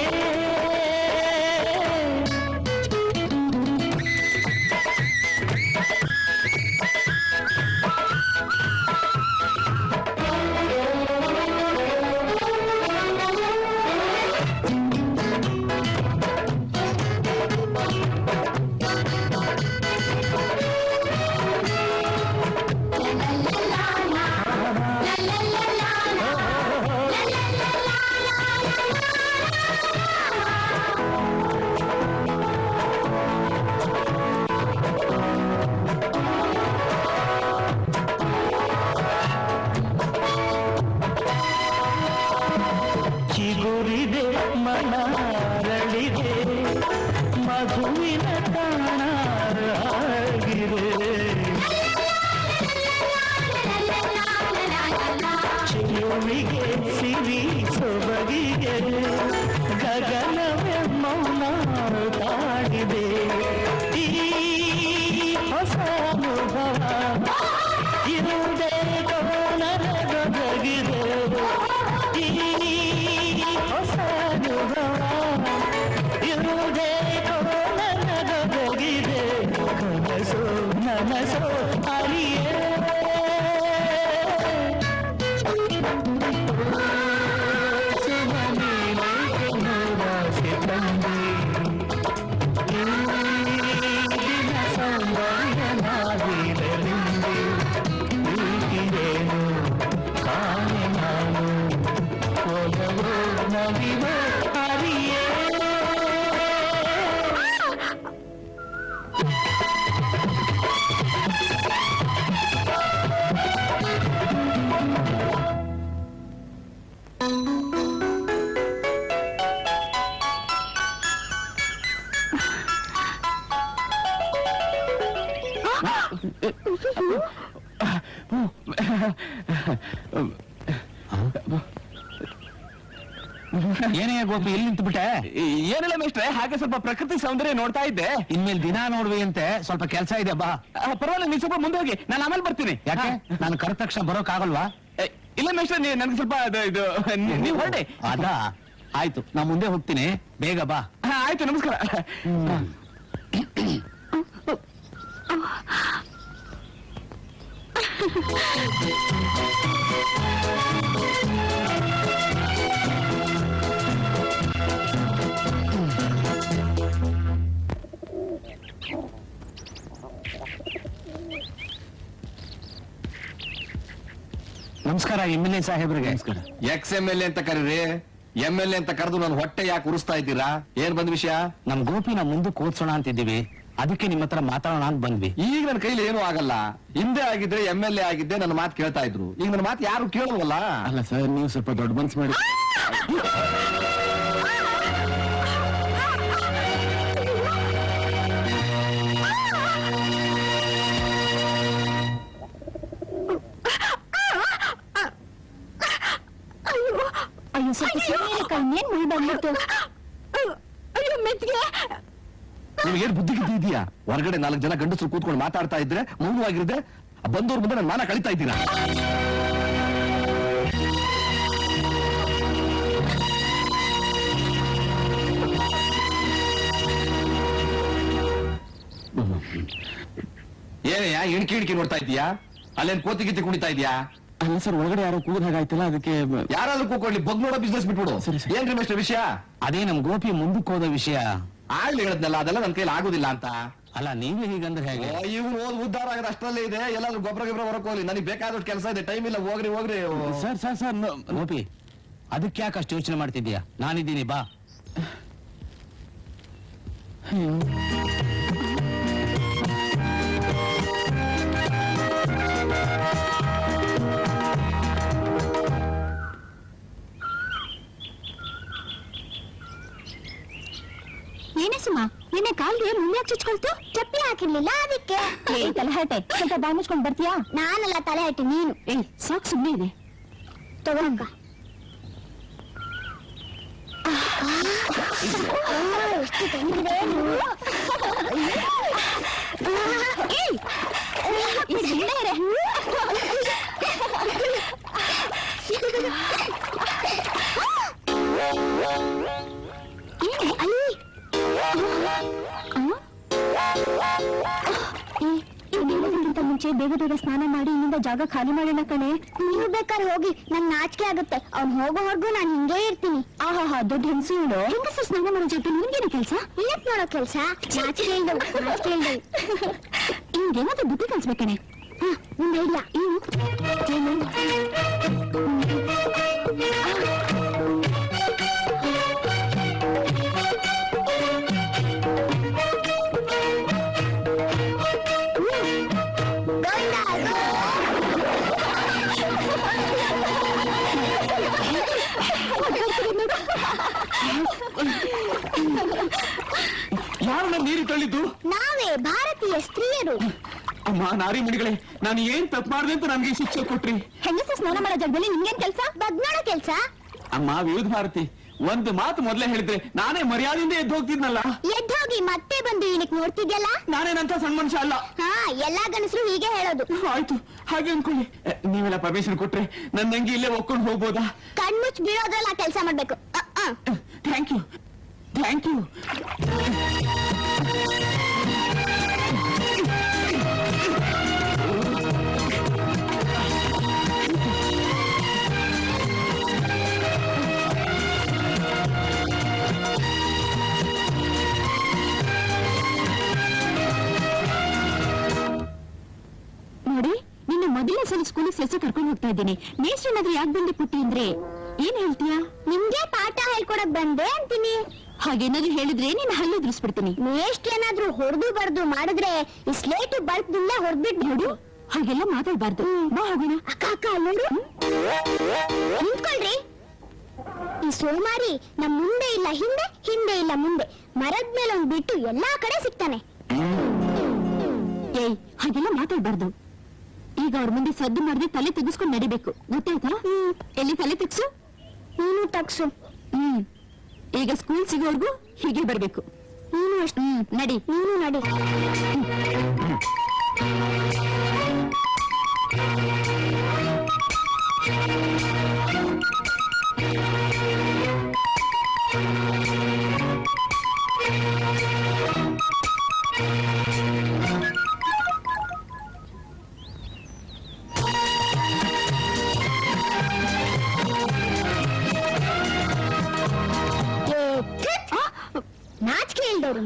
ಚಿಗುರಿದೆ ಮನರಳಿದೆ ಮಧುವಿನ ತಾಣಾರಾಗಿದೆ ಚೆಲುವಿಗೆ ಸಿರಿ ಸೊಬಗಿಗೆ ಗಗನವೇ ಮೌನ ತಾಡಿದೆ ಈ ಹೊಸ ಅನುಭವ ಇರುವುದೇ ನನಗೊದಗಿದೆ ಈ ಹೊಸ ಅನುಭವ ಇರುವುದೇ ನನಗೊದಗಿದೆ ಕನಸು ನನಸು ಅರಿಯೇ ಏನೇ ಗೋಪಿ ಇಲ್ಲಿ ನಿಂತು ಬಿಟ್ಟೆ? ಏನಿಲ್ಲ ಮೇಷ್ಟ್ರೆ, ಹಾಗೆ ಸ್ವಲ್ಪ ಪ್ರಕೃತಿ ಸೌಂದರ್ಯ ನೋಡ್ತಾ ಇದ್ದೆ. ಇನ್ಮೇಲೆ ದಿನ ನೋಡ್ವಿ ಅಂತೆ, ಸ್ವಲ್ಪ ಕೆಲಸ ಇದೆ ಬಾ. ಪರವಾಗಿಲ್ಲ, ನೀವು ಸ್ವಲ್ಪ ಮುಂದೆ ಹೋಗಿ, ನಾನು ಆಮೇಲೆ ಬರ್ತೀನಿ. ಯಾಕೆ ನಾನು ಕರೆದ ತಕ್ಷಣ ಬರೋಕ್ ಆಗಲ್ವಾ? ಇಲ್ಲ ಮೇಷ್ಟ್ರೆ, ನನ್ಗೆ ಸ್ವಲ್ಪ ಇದು ನೀವು ಹೊರಡಿ. ಅದಾ ಆಯ್ತು, ನಾ ಮುಂದೆ ಹೋಗ್ತೀನಿ, ಬೇಗ ಬಾ. ಆಯ್ತು, ನಮಸ್ಕಾರ. ನಮಸ್ಕಾರ MLA ಸಾಹೇಬ್ರಿಗೆ. XMLA ಅಂತ ಕರೀರಿ, MLA ಅಂತ ಕರೆದು ನನ್ನ ಹೊಟ್ಟೆ ಯಾಕೆ ಉರಿಸ್ತಾ ಇದ್ದೀರಾ? ಏನ್ ಬಂದ ವಿಷಯ? ನಮ್ ಗೋಪಿನ ಮುಂದಕ್ಕೆ ಓದ್ಸೋಣ ಅಂತಿದ್ದೀವಿ, ಅದಕ್ಕೆ ನಿಮ್ಮ ಹತ್ರ ಮಾತಾಡೋಣ ಅಂತ ಬಂದ್ವಿ. ಈಗ ನನ್ನ ಕೈಲಿ ಏನೂ ಆಗಲ್ಲ. ಹಿಂದೆ ಆಗಿದ್ರೆ MLA ಆಗಿದ್ದೆ, ನನ್ನ ಮಾತು ಕೇಳ್ತಾ ಇದ್ರು. ಈಗ ನನ್ನ ಮಾತು ಯಾರು ಕೇಳಲ್ವಲ್ಲ. ಅಲ್ಲ ಸರ್, ನೀವು ಸ್ವಲ್ಪ ದೊಡ್ಡ ಮನ್ಸು ಮಾಡಿ. ಅಯ್ಯೋ, ಸ್ವಲ್ಪ ಇನ್ನೇನ್ ಮೈ ಬಂದ್ಬಿಟ್ಟು. ಅಯ್ಯೋ ಮೆತ್ತಿಗೆ. ನಿಮ್ಗೇನ್ ಬುದ್ಧಿ ಇದೆಯಾ? ಹೊರಗಡೆ 4 ಜನ ಗಂಡಸರು ಕೂತ್ಕೊಂಡು ಮಾತಾಡ್ತಾ ಇದ್ರೆ ಮೌನವಾಗಿರದೆ ಬಂದವ್ರ ಮುಂದೆ ನನ್ನ ಮಾನ ಕಳೀತಾ ಇದ್ದೀರಾ? ಏನಯ್ಯ ಇಣಕಿ ಇಣಕಿ ನೋಡ್ತಾ ಇದೀಯಾ? ಅಲ್ಲೇನ್ ಕೋತಿ ಗಿತ್ತಿ ಕುಣಿತಾ ಇದೀಯಾ? ಅಲ್ಲ ಸರ್, ಒಳಗಡೆ ಯಾರೋ ಕೂದ ಹಾಗಾಯ್ತಲ್ಲ, ಅದಕ್ಕೆ. ಯಾರಾದ್ರೂ ಕೂತ್ಕೊಳ್ಳಿ, ಬಗ್ ನೋಡೋ ಬಿಸ್ನೆಸ್ ಬಿಟ್ಬಿಡು. ಏನ್ರಿ ಮೇಷ್ಟ್ರೆ ವಿಷಯ? ಅದೇ ನಮ್ ಗೋಪಿ ಮುಂದಕ್ಕೆ ಹೋದ ವಿಷಯ. ಆಗ್ಲಿ ಹೇಳದ್ನಲ್ಲ, ಅದೆಲ್ಲ ನನ್ನ ಕೈಲಿ ಆಗುದಿಲ್ಲ ಅಂತ. ಅಲ್ಲ ನೀವೇ ಹೀಗಂದ್ರೆ ಹೇಗೆ? ಇವ್ನು ಉದ್ಧಾರ ಆಗೋದು ಅಷ್ಟರಲ್ಲೇ ಇದೆ. ಎಲ್ಲಾದ್ರೂ ಗೊಬ್ಬರ ಹೊರಕ್ ಹೋಗ್ಲಿ, ನನಗೆ ಬೇಕಾದಷ್ಟು ಕೆಲಸ ಇದೆ, ಟೈಮ್ ಇಲ್ಲ. ಹೋಗ್ರಿ. ಸರ್ ಗೋಪಿ, ಅದಕ್ಕೆ ಯಾಕೆ ಅಷ್ಟು ಯೋಚನೆ ಮಾಡ್ತಿದ್ದೀಯಾ? ನಾನಿದ್ದೀನಿ, ಬಾ. ಏನೇ ಸುಮ, ನಿನ್ನೆ ಕಾಲ್ಗೆ ಮುಳ್ಳ್ಯಾಕ್ ಚುಚ್ಕೊಳ್ತು? ಚಪ್ಪಲಿ ಹಾಕಿರ್ಲಿಲ್ಲ ಅದಕ್ಕೆ. ತಲೆಹಟೆ, ಸ್ವಲ್ಪ ಬಾಯಿ ಮುಚ್ಕೊಂಡ್ ಬರ್ತೀಯಾ? ನಾನಲ್ಲ ತಲೆ ಹಟ್ಟಿ, ನೀನು. ಸಾಕು, ಸುಮ್ಮನೆ ಇದೆ. ತಗೊಂಕ ಎಷ್ಟು ತಂದಿದೆ. ಮುಂಚೆ ಬೇಗ ಬೇಗ ಸ್ನಾನ ಮಾಡಿ ಇಲ್ಲಿಂದ ಜಾಗ ಖಾಲಿ ಮಾಡೋಣ ಕಣೆ. ನೀವು ಬೇಕಾದ್ರೆ ಹೋಗಿ, ನಂಗೆ ನಾಚಿಕೆ ಆಗುತ್ತೆ. ಅವ್ನು ಹೋಗೋವರೆಗೂ ನಾನು ಹಿಂಗೇ ಇರ್ತೀನಿ. ಆಹಾ, ದೊಡ್ಡ ಹೆಂಗಸು ಇವಳು. ಹೆಂಗಸು ಸ್ನಾನ ಮಾಡೋ ಜೊತೆ ನಿಮ್ಗೇನು ಕೆಲಸ? ಇಲ್ಲಕ್ ನೋಡೋ ಕೆಲ್ಸ. ನಾಚಿಕೆ ಇಲ್ದವು. ಹಿಂಗೇನಾದ್ರೂ ಬುದ್ಧಿ ಕಲ್ಸ್ಬೇಕಣೆ. ಮುಂದೆ ಇಲ್ಲ. ನೋಡು. ಅಮ್ಮ ನಾರಿ ಮಣಿಗಳೇ, ನಾನು ಏನ್ ತಪ್ಪು ಮಾಡಿದೆ ಅಂತ ನನ್ಗೆ ಶಿಕ್ಷೆ ಕೊಟ್ರಿ. ಹೆಂಗಸ ಸ್ನಾನ ಮಾಡೋ ಜಾಗದಲ್ಲಿ ನಿಮ್ಗೇನ್ ಕೆಲ್ಸ? ಬಗ್ನಾಡೋ ಕೆಲ್ಸ. ಅಮ್ಮ ವಿವಿಧ ಭಾರತಿ, ಒಂದು ಮಾತು ಮೊದಲೇ ಹೇಳಿದ್ರೆ ನಾನೇ ಮರ್ಯಾದೆಯಿಂದ ಎದ್ದು ಹೋಗ್ತಿದ್ನಲ್ಲ. ಎದ್ದೋಗಿ ಮತ್ತೆ ಬಂದು ಇಲ್ಲಿಕ್ ನೋಡ್ತಿದ್ಯಲ್ಲ. ನಾನೇನಂತ ಸಣ್ಣ ಮನುಷ್ಯ ಅಲ್ಲ. ಹಾ, ಎಲ್ಲಾ ಗಂಡಸರು ಹೀಗೆ ಹೇಳೋದು. ಆಯ್ತು, ಹಾಗೆ ಅನ್ಕೊಳ್ಳಿ. ನೀವೆಲ್ಲ ಪರ್ಮಿಷನ್ ಕೊಟ್ರೆ ನನ್ನ ತಂಗಿ ಇಲ್ಲೇ ಒಕ್ಕೊಂಡು ಹೋಗ್ಬೋದಾ? ಕಣ್ಮುಚ್ಚ್ ಬೀಳೋದ್ರಲ್ಲ ಕೆಲ್ಸ ಮಾಡ್ಬೇಕು. Thank you, thank you. ನೋಡಿ, ನಿನ್ನ ಮೊದಲನೇ ಸಲ ಸ್ಕೂಲಿಗೆ ಸೆಲ್ಸ ಕರ್ಕೊಂಡು ಹೋಗ್ತಾ ಇದ್ದೀನಿ. ಮೇಷ್ಟ್ರನ್ನಾದ್ರೂ ಯಾಕೆ ಬಂದೆ ಪುಟ್ಟಿ ಅಂದ್ರೆ ಏನ್ ಹೇಳ್ತೀಯಾ? ನಿಮ್ಗೆ ಪಾಠ ಹೇಳ್ಕೊಡಕ್ ಬಂದೆ ಅಂತೀನಿ. ಹಾಗೇನಾದ್ರು ಹೇಳಿದ್ರೆ ನೀನ್ ಹಲ್ಲು ಉದುರಿಸ್ಬಿಡ್ತೀನಿ. ಮೇಷ್ಟ್ರು ಏನಾದ್ರೂ ಹೊಡೆದು ಬಡ್ದು ಮಾಡಿದ್ರೆ ಈ ಸ್ಲೇಟು ಬಲ್ಪ್ನಿಂದ ಹೊಡೆದ್ಬಿಟ್ಟು ನೋಡು, ಹಾಗೆಲ್ಲ ಮಾತಾಡ್ಬಾರ್ದು. ಬಾ ಹೋಗೋಣ. ಅಕ್ಕ ಅಕ್ಕ ನೋಡು, ನಿಂತ್ಕೊಳ್ರಿ. ಈ ಸೋಮಾರಿ ನಮ್ ಮುಂದೆ ಇಲ್ಲ ಹಿಂದೆ, ಹಿಂದೆ ಇಲ್ಲ ಮುಂದೆ, ಮರದ ಮೇಲೆ ಒಂದ್ ಬಿಟ್ಟು ಎಲ್ಲಾ ಕಡೆ ಸಿಗ್ತಾನೆ. ಏಯ್, ಹಾಗೆಲ್ಲ ಮಾತಾಡ್ಬಾರ್ದು. ಈಗ ಅವ್ರ ಮುಂದೆ ಸದ್ದು ಮಾಡದೆ ತಲೆ ತೆಗಿಸ್ಕೊಂಡು ನಡಿಬೇಕು, ಗೊತ್ತಾಯ್ತಾ? ಎಲ್ಲಿ ತಲೆ ತೆಗ್ಸು? ನೀನು ತಗ್ಸು. ಈಗ ಸ್ಕೂಲ್ ಸಿಗೋರ್ಗು ಹೀಗೆ ಬರ್ಬೇಕು. ನೀನು ಅಷ್ಟು ನಡಿ. ನೀನು ನಡಿ.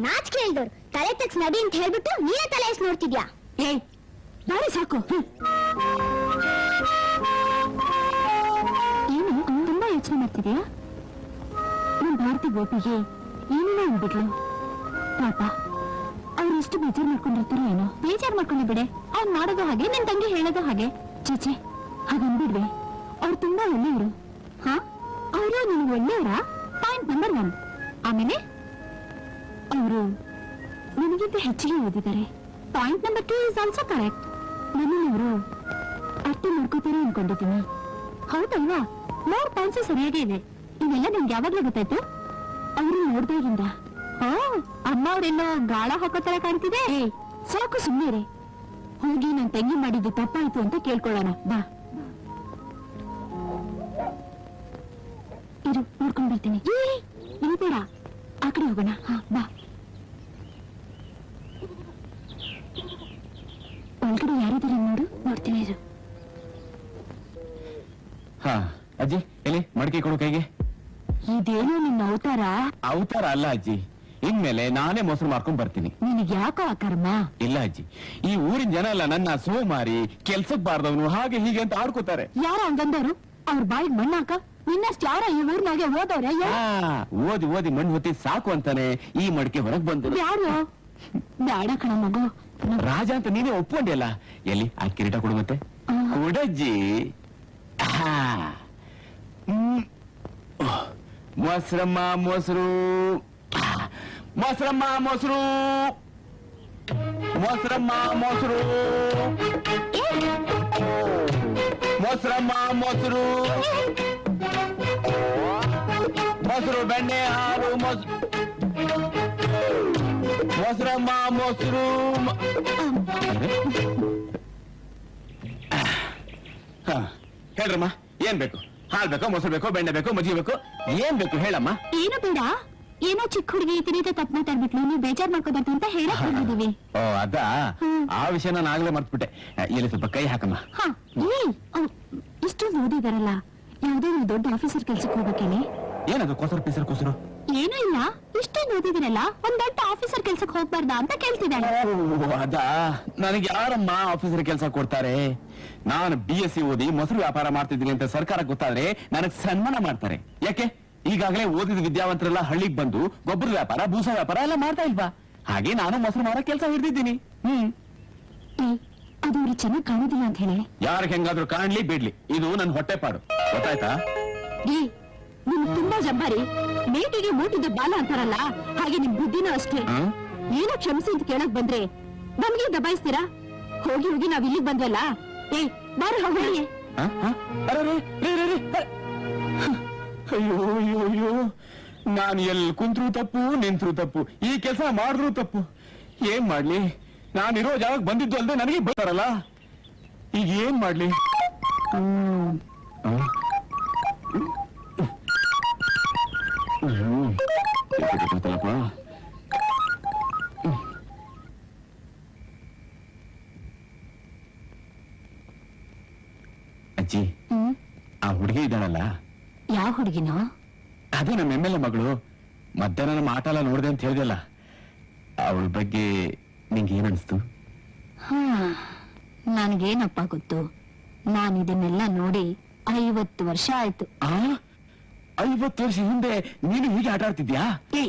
ನಾಚಿಕೆ ಇಲ್ದವ್ರು ತಲೆ ತೆಗ್ಸ್ ನಡಿ ಅಂತ ಹೇಳ್ಬಿಟ್ಟು ನೀನೇ ತಲೆ ಎಸ್ ನೋಡ್ತಿದ್ಯಾ? ಏಯ್, ಬಾರಿ ಸಾಕು. ಏನು ತುಂಬಾ ಯೋಚನೆ ಮಾಡ್ತಿದ್ಯಾ? ನಮ್ ಭಾರತಿ ಗೋಪಿಗೆ ಏನೇನೋ ಅಂದ್ಬಿಟ್ಲು. ಪಾಪ, ಅವ್ರು ಎಷ್ಟು ಬೇಜಾರ್ ಮಾಡ್ಕೊಂಡಿರ್ತಾರೋ ಏನೋ. ಬೇಜಾರ್ ಮಾಡ್ಕೊಂಡಿ ಬಿಡೆ, ಅವ್ನ್ ಮಾಡೋದು ಹಾಗೆ, ನಿನ್ ತಂಗಿ ಹೇಳೋದು ಹಾಗೆ. ಚೇಚೆ, ಹಾಗಂದ್ಬಿಡ್ವೆ. ಅವ್ರು ತುಂಬಾ ಒಳ್ಳೆಯವರು. ಹಾ, ಅವರು ನಿನ್ಗೆ ಒಳ್ಳೆಯವರಾ? Point number 1. ಆಮೇಲೆ ಅವರು ನನಗಿಂತ ಹೆಚ್ಚಿಗೆ ಓದಿದ್ದಾರೆ. Point number 2 is also correct. ನನ್ನವರು ಅರ್ಥ ಮಾಡ್ಕೋತಾರೆ ಅನ್ಕೊಂಡಿದ್ದೀನಿ. ಹೌದಲ್ವಾ? 3 ಪಾಯಿಂಟ್ಸ್ ಸರಿಯಾಗಿ ಇದೆ. ಇವೆಲ್ಲ ನಿಮ್ಗೆ ಯಾವಾಗ್ಲೂ ಗೊತ್ತಾಯ್ತು? ಅವರು ನೋಡ್ದಾಗಿಂದ. ಓ, ಅಮ್ಮ ಅವರೆಲ್ಲೋ ಗಾಳ ಹಾಕೋತರ ಕಾಣ್ತಿದೆ. ಸಾಕು, ಸುಮ್ಮನೆ ಹೋಗಿ ನನ್ ತಂಗಿ ಮಾಡಿದ್ದು ತಪ್ಪಾಯ್ತು ಅಂತ ಕೇಳ್ಕೊಳ್ಳೋಣ. ಬಾ, ಇರು, ನೋಡ್ಕೊಂಡ್ ಬರ್ತೀನಿ. ಇಲ್ಲಿ ಬೇಡ, ಆ ಕಡೆ ಹೋಗೋಣ. ಹಾ, ಬಾ. ಒಳಗಡೆ ಯಾರಿದ್ದಾರೆ ನೋಡು, ನೋಡ್ತೀನಿ ಇರು. ಹಾ ಅಜ್ಜಿ, ಎಲ್ಲಿ ಮಡಿಕೆ ಕೊಡು ಕೈಗೆ. ಇದೇನು ನಿನ್ನ ಅವತಾರ? ಅವತಾರ ಅಲ್ಲ ಅಜ್ಜಿ, ಇನ್ಮೇಲೆ ನಾನೇ ಮೊಸರು ಮಾಡ್ಕೊಂಡ್ ಬರ್ತೀನಿ. ನಿನಗೆ ಯಾಕೋ ಆ ಕರ್ಮ? ಇಲ್ಲ ಅಜ್ಜಿ, ಈ ಊರಿನ ಜನ ಎಲ್ಲ ನನ್ನ ಸೋಮಾರಿ, ಕೆಲ್ಸಕ್ ಬಾರ್ದವನು, ಹಾಗೆ ಹೀಗೆ ಅಂತ ಆಡ್ಕೋತಾರೆ. ಯಾರ ಹಂಗಂದವ್ರು? ಅವ್ರ ಬಾಯಿಗೆ ಮಣ್ಣಾಕ? ನಿನ್ನಷ್ಟು ಯಾರ ಈ ಊರ್ನಾಗೆ ಓದವ್ರೆ? ಓದಿ ಓದಿ ಮಣ್ಣು ಹೊತ್ತಿ ಸಾಕು ಅಂತಾನೆ ಈ ಮಡಿಕೆ ಹೊರಗ್ ಬಂದ್ರು. ಯಾರು? ಬೇಡ ಕಣ ಮಗು. ರಾಜ ಅಂತ ನೀನೇ ಒಪ್ಕೊಂಡಿಯಲ್ಲ. ಎಲ್ಲಿ ಆ ಕಿರೀಟ ಕೊಡು ಮತ್ತೆ. ಕೊಡಜ್ಜಿ. ಮೊಸರಮ್ಮ ಮೊಸರು, ಮೊಸರಮ್ಮ ಮೊಸರು, ಮೊಸರಮ್ಮ ಮೊಸರು, ಮೊಸರಮ್ಮ ಮೊಸರು, ಮೊಸರು ಬೆಣ್ಣೆ ಹಾಲು ಮೊಸರಮ್ಮ ಮೊಸರು. ಹೇಳ್ರಮ್ಮ, ಏನ್ ಬೇಕು? ಹಾಲ್ ಬೇಕೋ, ಮೊಸರು ಬೇಕೋ, ಬೆಣ್ಣೆ ಬೇಕೋ, ಮಜ್ಜಿಗೆ ಬೇಕೋ, ಏನ್ ಬೇಕು ಹೇಳಮ್ಮ. ಏನು ಬೇಡ, ಏನೋ ಚಿಕ್ಕ ಹುಡುಗಿ ತಿರಿದ ತಪ್ಪು ಮಾತಾಡ್ಬಿಟ್ಲು, ನೀವು ಬೇಜಾರ್ ಮಾಡ್ಕೋಬಾರ್ದು ಅಂತ ಹೇಳಕ್ ಬಂದಿದೀವಿ. ಓ ಅದ, ಆ ವಿಷಯ ನಾನು ಆಗ್ಲೇ ಮರ್ತ್ಬಿಟ್ಟೆ. ಇಲ್ಲಿ ಸ್ವಲ್ಪ ಕೈ ಹಾಕಮ್ಮ. ಇಷ್ಟೊಂದು ಓದಿದಾರಲ್ಲ, ಯಾವ್ದೋ ಒಂದು ದೊಡ್ಡ ಆಫೀಸರ್ ಕೆಲ್ಸಕ್ಕೆ ಹೋಗ್ಬೇಕೇನೆ. ಏನದು ಕೊಸರು ಪಿಸರು ಕೊಸರು? ಏನೂ ಇಲ್ಲ, ಇಷ್ಟೊಂದು ಓದಿದಿರಲ್ಲ, ಒಂದ್ ದೊಡ್ಡ ಆಫೀಸರ್ ಕೆಲ್ಸಕ್ಕೆ ಹೋಗ್ಬಾರ್ದಾ ಅಂತ ಕೇಳ್ತಿದ್ದಾಳೆ. ಅದ, ನನಗೆ ಯಾರಮ್ಮ ಆಫೀಸರ್ ಕೆಲಸ ಕೊಡ್ತಾರೆ? ನಾನು BSc ಓದಿ ಮೊಸರು ವ್ಯಾಪಾರ ಮಾಡ್ತಿದ್ದೀನಿ ಅಂತ ಸರ್ಕಾರ ಗೊತ್ತಾದ್ರೆ ನನಗ್ ಸನ್ಮಾನ ಮಾಡ್ತಾರೆ. ಯಾಕೆ? ಈಗಾಗಲೇ ಓದಿದ ವಿದ್ಯಾವಂತರೆಲ್ಲ ಹಳ್ಳಿಗೆ ಬಂದು ಗೊಬ್ಬರ ವ್ಯಾಪಾರ, ಬೂಸ ವ್ಯಾಪಾರ ಎಲ್ಲ ಮಾಡ್ತಾ ಇಲ್ವಾ? ಹಾಗೆ ನಾನು ಮೊಸರು ಮಾರೋ ಕೆಲಸ ಹಿಡಿದಿದ್ದೀನಿ. ಅದು ಅವ್ರಿಗೆ ಚೆನ್ನಾಗಿ ಕಾಣೋದಿಲ್ಲ ಅಂತ ಹೇಳಿ. ಯಾರಿಗೆ ಹೆಂಗಾದ್ರೂ ಕಾಣ್ಲಿ ಬಿಡ್ಲಿ, ಇದು ನನ್ ಹೊಟ್ಟೆ ಪಾಡು, ಗೊತ್ತಾಯ್ತಾ? ನಿಮ್ ತುಂಬಾ ಜಂಬಾರಿ. ಮೇಟಿಗೆ ಮೂಟಿದ ಬಾಲ ಅಂತಾರಲ್ಲ, ಹಾಗೆ ನಿಮ್ ಬುದ್ಧಿನೂ ಅಷ್ಟೇ. ಏನೋ ಕ್ಷಮಿಸಿ ಅಂತ ಕೇಳಕ್ ಬಂದ್ರೆ ನಮ್ಗೆ ದಬಾಯಿಸ್ತೀರಾ? ಹೋಗಿ ಹೋಗಿ ನಾವ್ ಇಲ್ಲಿಗೆ ಬಂದ್ವಲ್ಲ. ಏಯ್ ಬಾರ ಹೋಗಿ. ಆ? ಆ? ಅರೆ, ಅರೆ, ರೇ, ರೇ, ರೇ, ಅರೆ. ಅಯ್ಯೋ ಅಯ್ಯೋ ಅಯ್ಯೋ, ನಾನು ಎಲ್ಲಿ ಕುಂತ್ರು ತಪ್ಪು, ನಿಂತ್ರು ತಪ್ಪು, ಈ ಕೆಲಸ ಮಾಡಿದ್ರು ತಪ್ಪು. ಏನ್ ಮಾಡ್ಲಿ? ನಾನಿರೋ ಜಾಗಕ್ಕೆ ಬಂದಿದ್ದು ಅಲ್ಲದೆ ನನಗೆ ಬರ್ತಾರಲ್ಲ, ಈಗ ಏನ್ ಮಾಡ್ಲಿ? ಗೊತ್ತಲ್ಲಪ್ಪ. ಅಜ್ಜಿ, ಆ ಹುಡುಗಿ ಇದ್ದಾಳಲ್ಲ, ಯಾವ ಹುಡುಗಿನೋ? ಅದೇ ನಮ್ಮ ಎಮ್ಮೆಲ್ಲ ಮಗಳು. ಮಧ್ಯಾಹ್ನ ನಮ್ಮ ಆಟ ಎಲ್ಲ ನೋಡಿದೆ ಅಂತ ಹೇಳಿದೆಲ್ಲ, ಅವಳ ಬಗ್ಗೆ ನಿಂಗೆ ಏನ್ ಅನ್ಸ್ತು? ನನ್ಗೇನಪ್ಪ ಗೊತ್ತು. ನಾನು ಇದನ್ನೆಲ್ಲ ನೋಡಿ 50 ವರ್ಷ ಆಯ್ತು. 50 ವರ್ಷ ಹಿಂದೆ ನೀನು ಹೀಗೆ ಆಟ ಆಡ್ತಿದ್ಯಾ? ಏ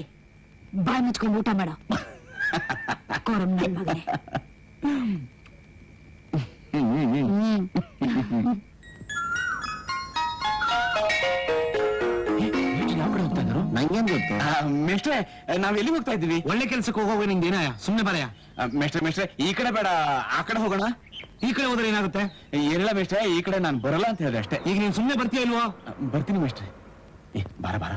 ಬಾಯ್ ಮುಚ್ಕೊಂಡು ಊಟ ಮಾಡ. ಕೋರಂ ನನ್ ಮಗನೇ. ಯಾವ ಕಡೆ ಹೋಗ್ತಾ ಇದ್ರು? ನಂಗೇನ್ ಗೊತ್ತು? ಮೇಷ್ಟ್ರೆ, ನಾವ್ ಎಲ್ಲಿ ಹೋಗ್ತಾ ಇದ್ದೀವಿ? ಒಳ್ಳೆ ಕೆಲ್ಸಕ್ಕೆ ಹೋಗೋವಾಗ ನಿಂಗೆ ಏನಾಯ? ಸುಮ್ನೆ ಬರಯ. ಮೇಷ್ಟ್ರೆ, ಈ ಕಡೆ ಬೇಡ, ಆ ಕಡೆ ಹೋಗೋಣ. ಈ ಕಡೆ ಹೋದ್ರೆ ಏನಾಗುತ್ತೆ? ಏನಿಲ್ಲ ಮೇಷ್ಟ್ರೆ, ಈ ಕಡೆ ನಾನು ಬರಲ್ಲ ಅಂತ ಹೇಳಿದೆ ಅಷ್ಟೇ. ಈಗ ನೀನ್ ಸುಮ್ನೆ ಬರ್ತೀಯ ಇಲ್ವೋ? ಬರ್ತೀನಿ ಮೇಷ್ಟ್ರೆ. ಬಾರ ಬಾರ.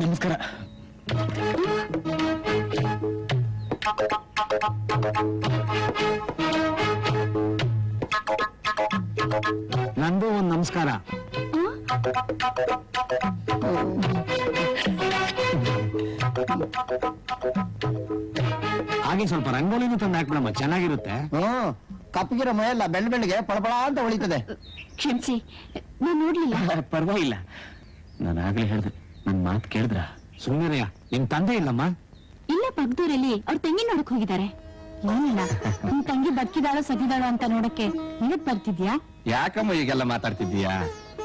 ನಮಸ್ಕಾರ. ನಂದು ಒಂದ್ ನಮಸ್ಕಾರ. ಹಾಗೆ ಸ್ವಲ್ಪ ರಂಗೋಲಿನೂ ತಂದು ಹಾಕ್ಬಿಡಮ್ಮ, ಚೆನ್ನಾಗಿರುತ್ತೆ. ಕಪ್ಪಗಿರೋ ಮೈಯಲ್ಲ ಬೆಳ್ಳಿಗೆ ಪಳಪಳ ಅಂತ ಹೊಳಿತದೆ. ಕ್ಷಮಿಸಿ, ನಾನ್ ನೋಡ್ಲಿಲ್ಲ. ಪರವಾಗಿಲ್ಲ, ನಾನು ಆಗ್ಲೇ ಹೇಳ್ದೆ, ನನ್ ಮಾತು ಕೇಳಿದ್ರ? ಸುಮ್ಮನೆಯ, ನಿಮ್ ತಂದೆ ಇಲ್ಲಮ್ಮ? ಇಲ್ಲ, ಪಕ್ಕದೂರಲ್ಲಿ ಅವ್ರ ತಂಗಿ ನೋಡಕ್ ಹೋಗಿದ್ದಾರೆ. ಏನಿಲ್ಲ, ನಿಮ್ ತಂಗಿ ಬದುಕಿದಾಳೋ ಸದಿದಾಳೋ ಅಂತ ನೋಡಕ್ಕೆ ನೀವತ್ ಬರ್ತಿದ್ಯಾ? ಯಾಕಮ್ಮ ಈಗೆಲ್ಲ ಮಾತಾಡ್ತಿದ್ದೀಯಾ?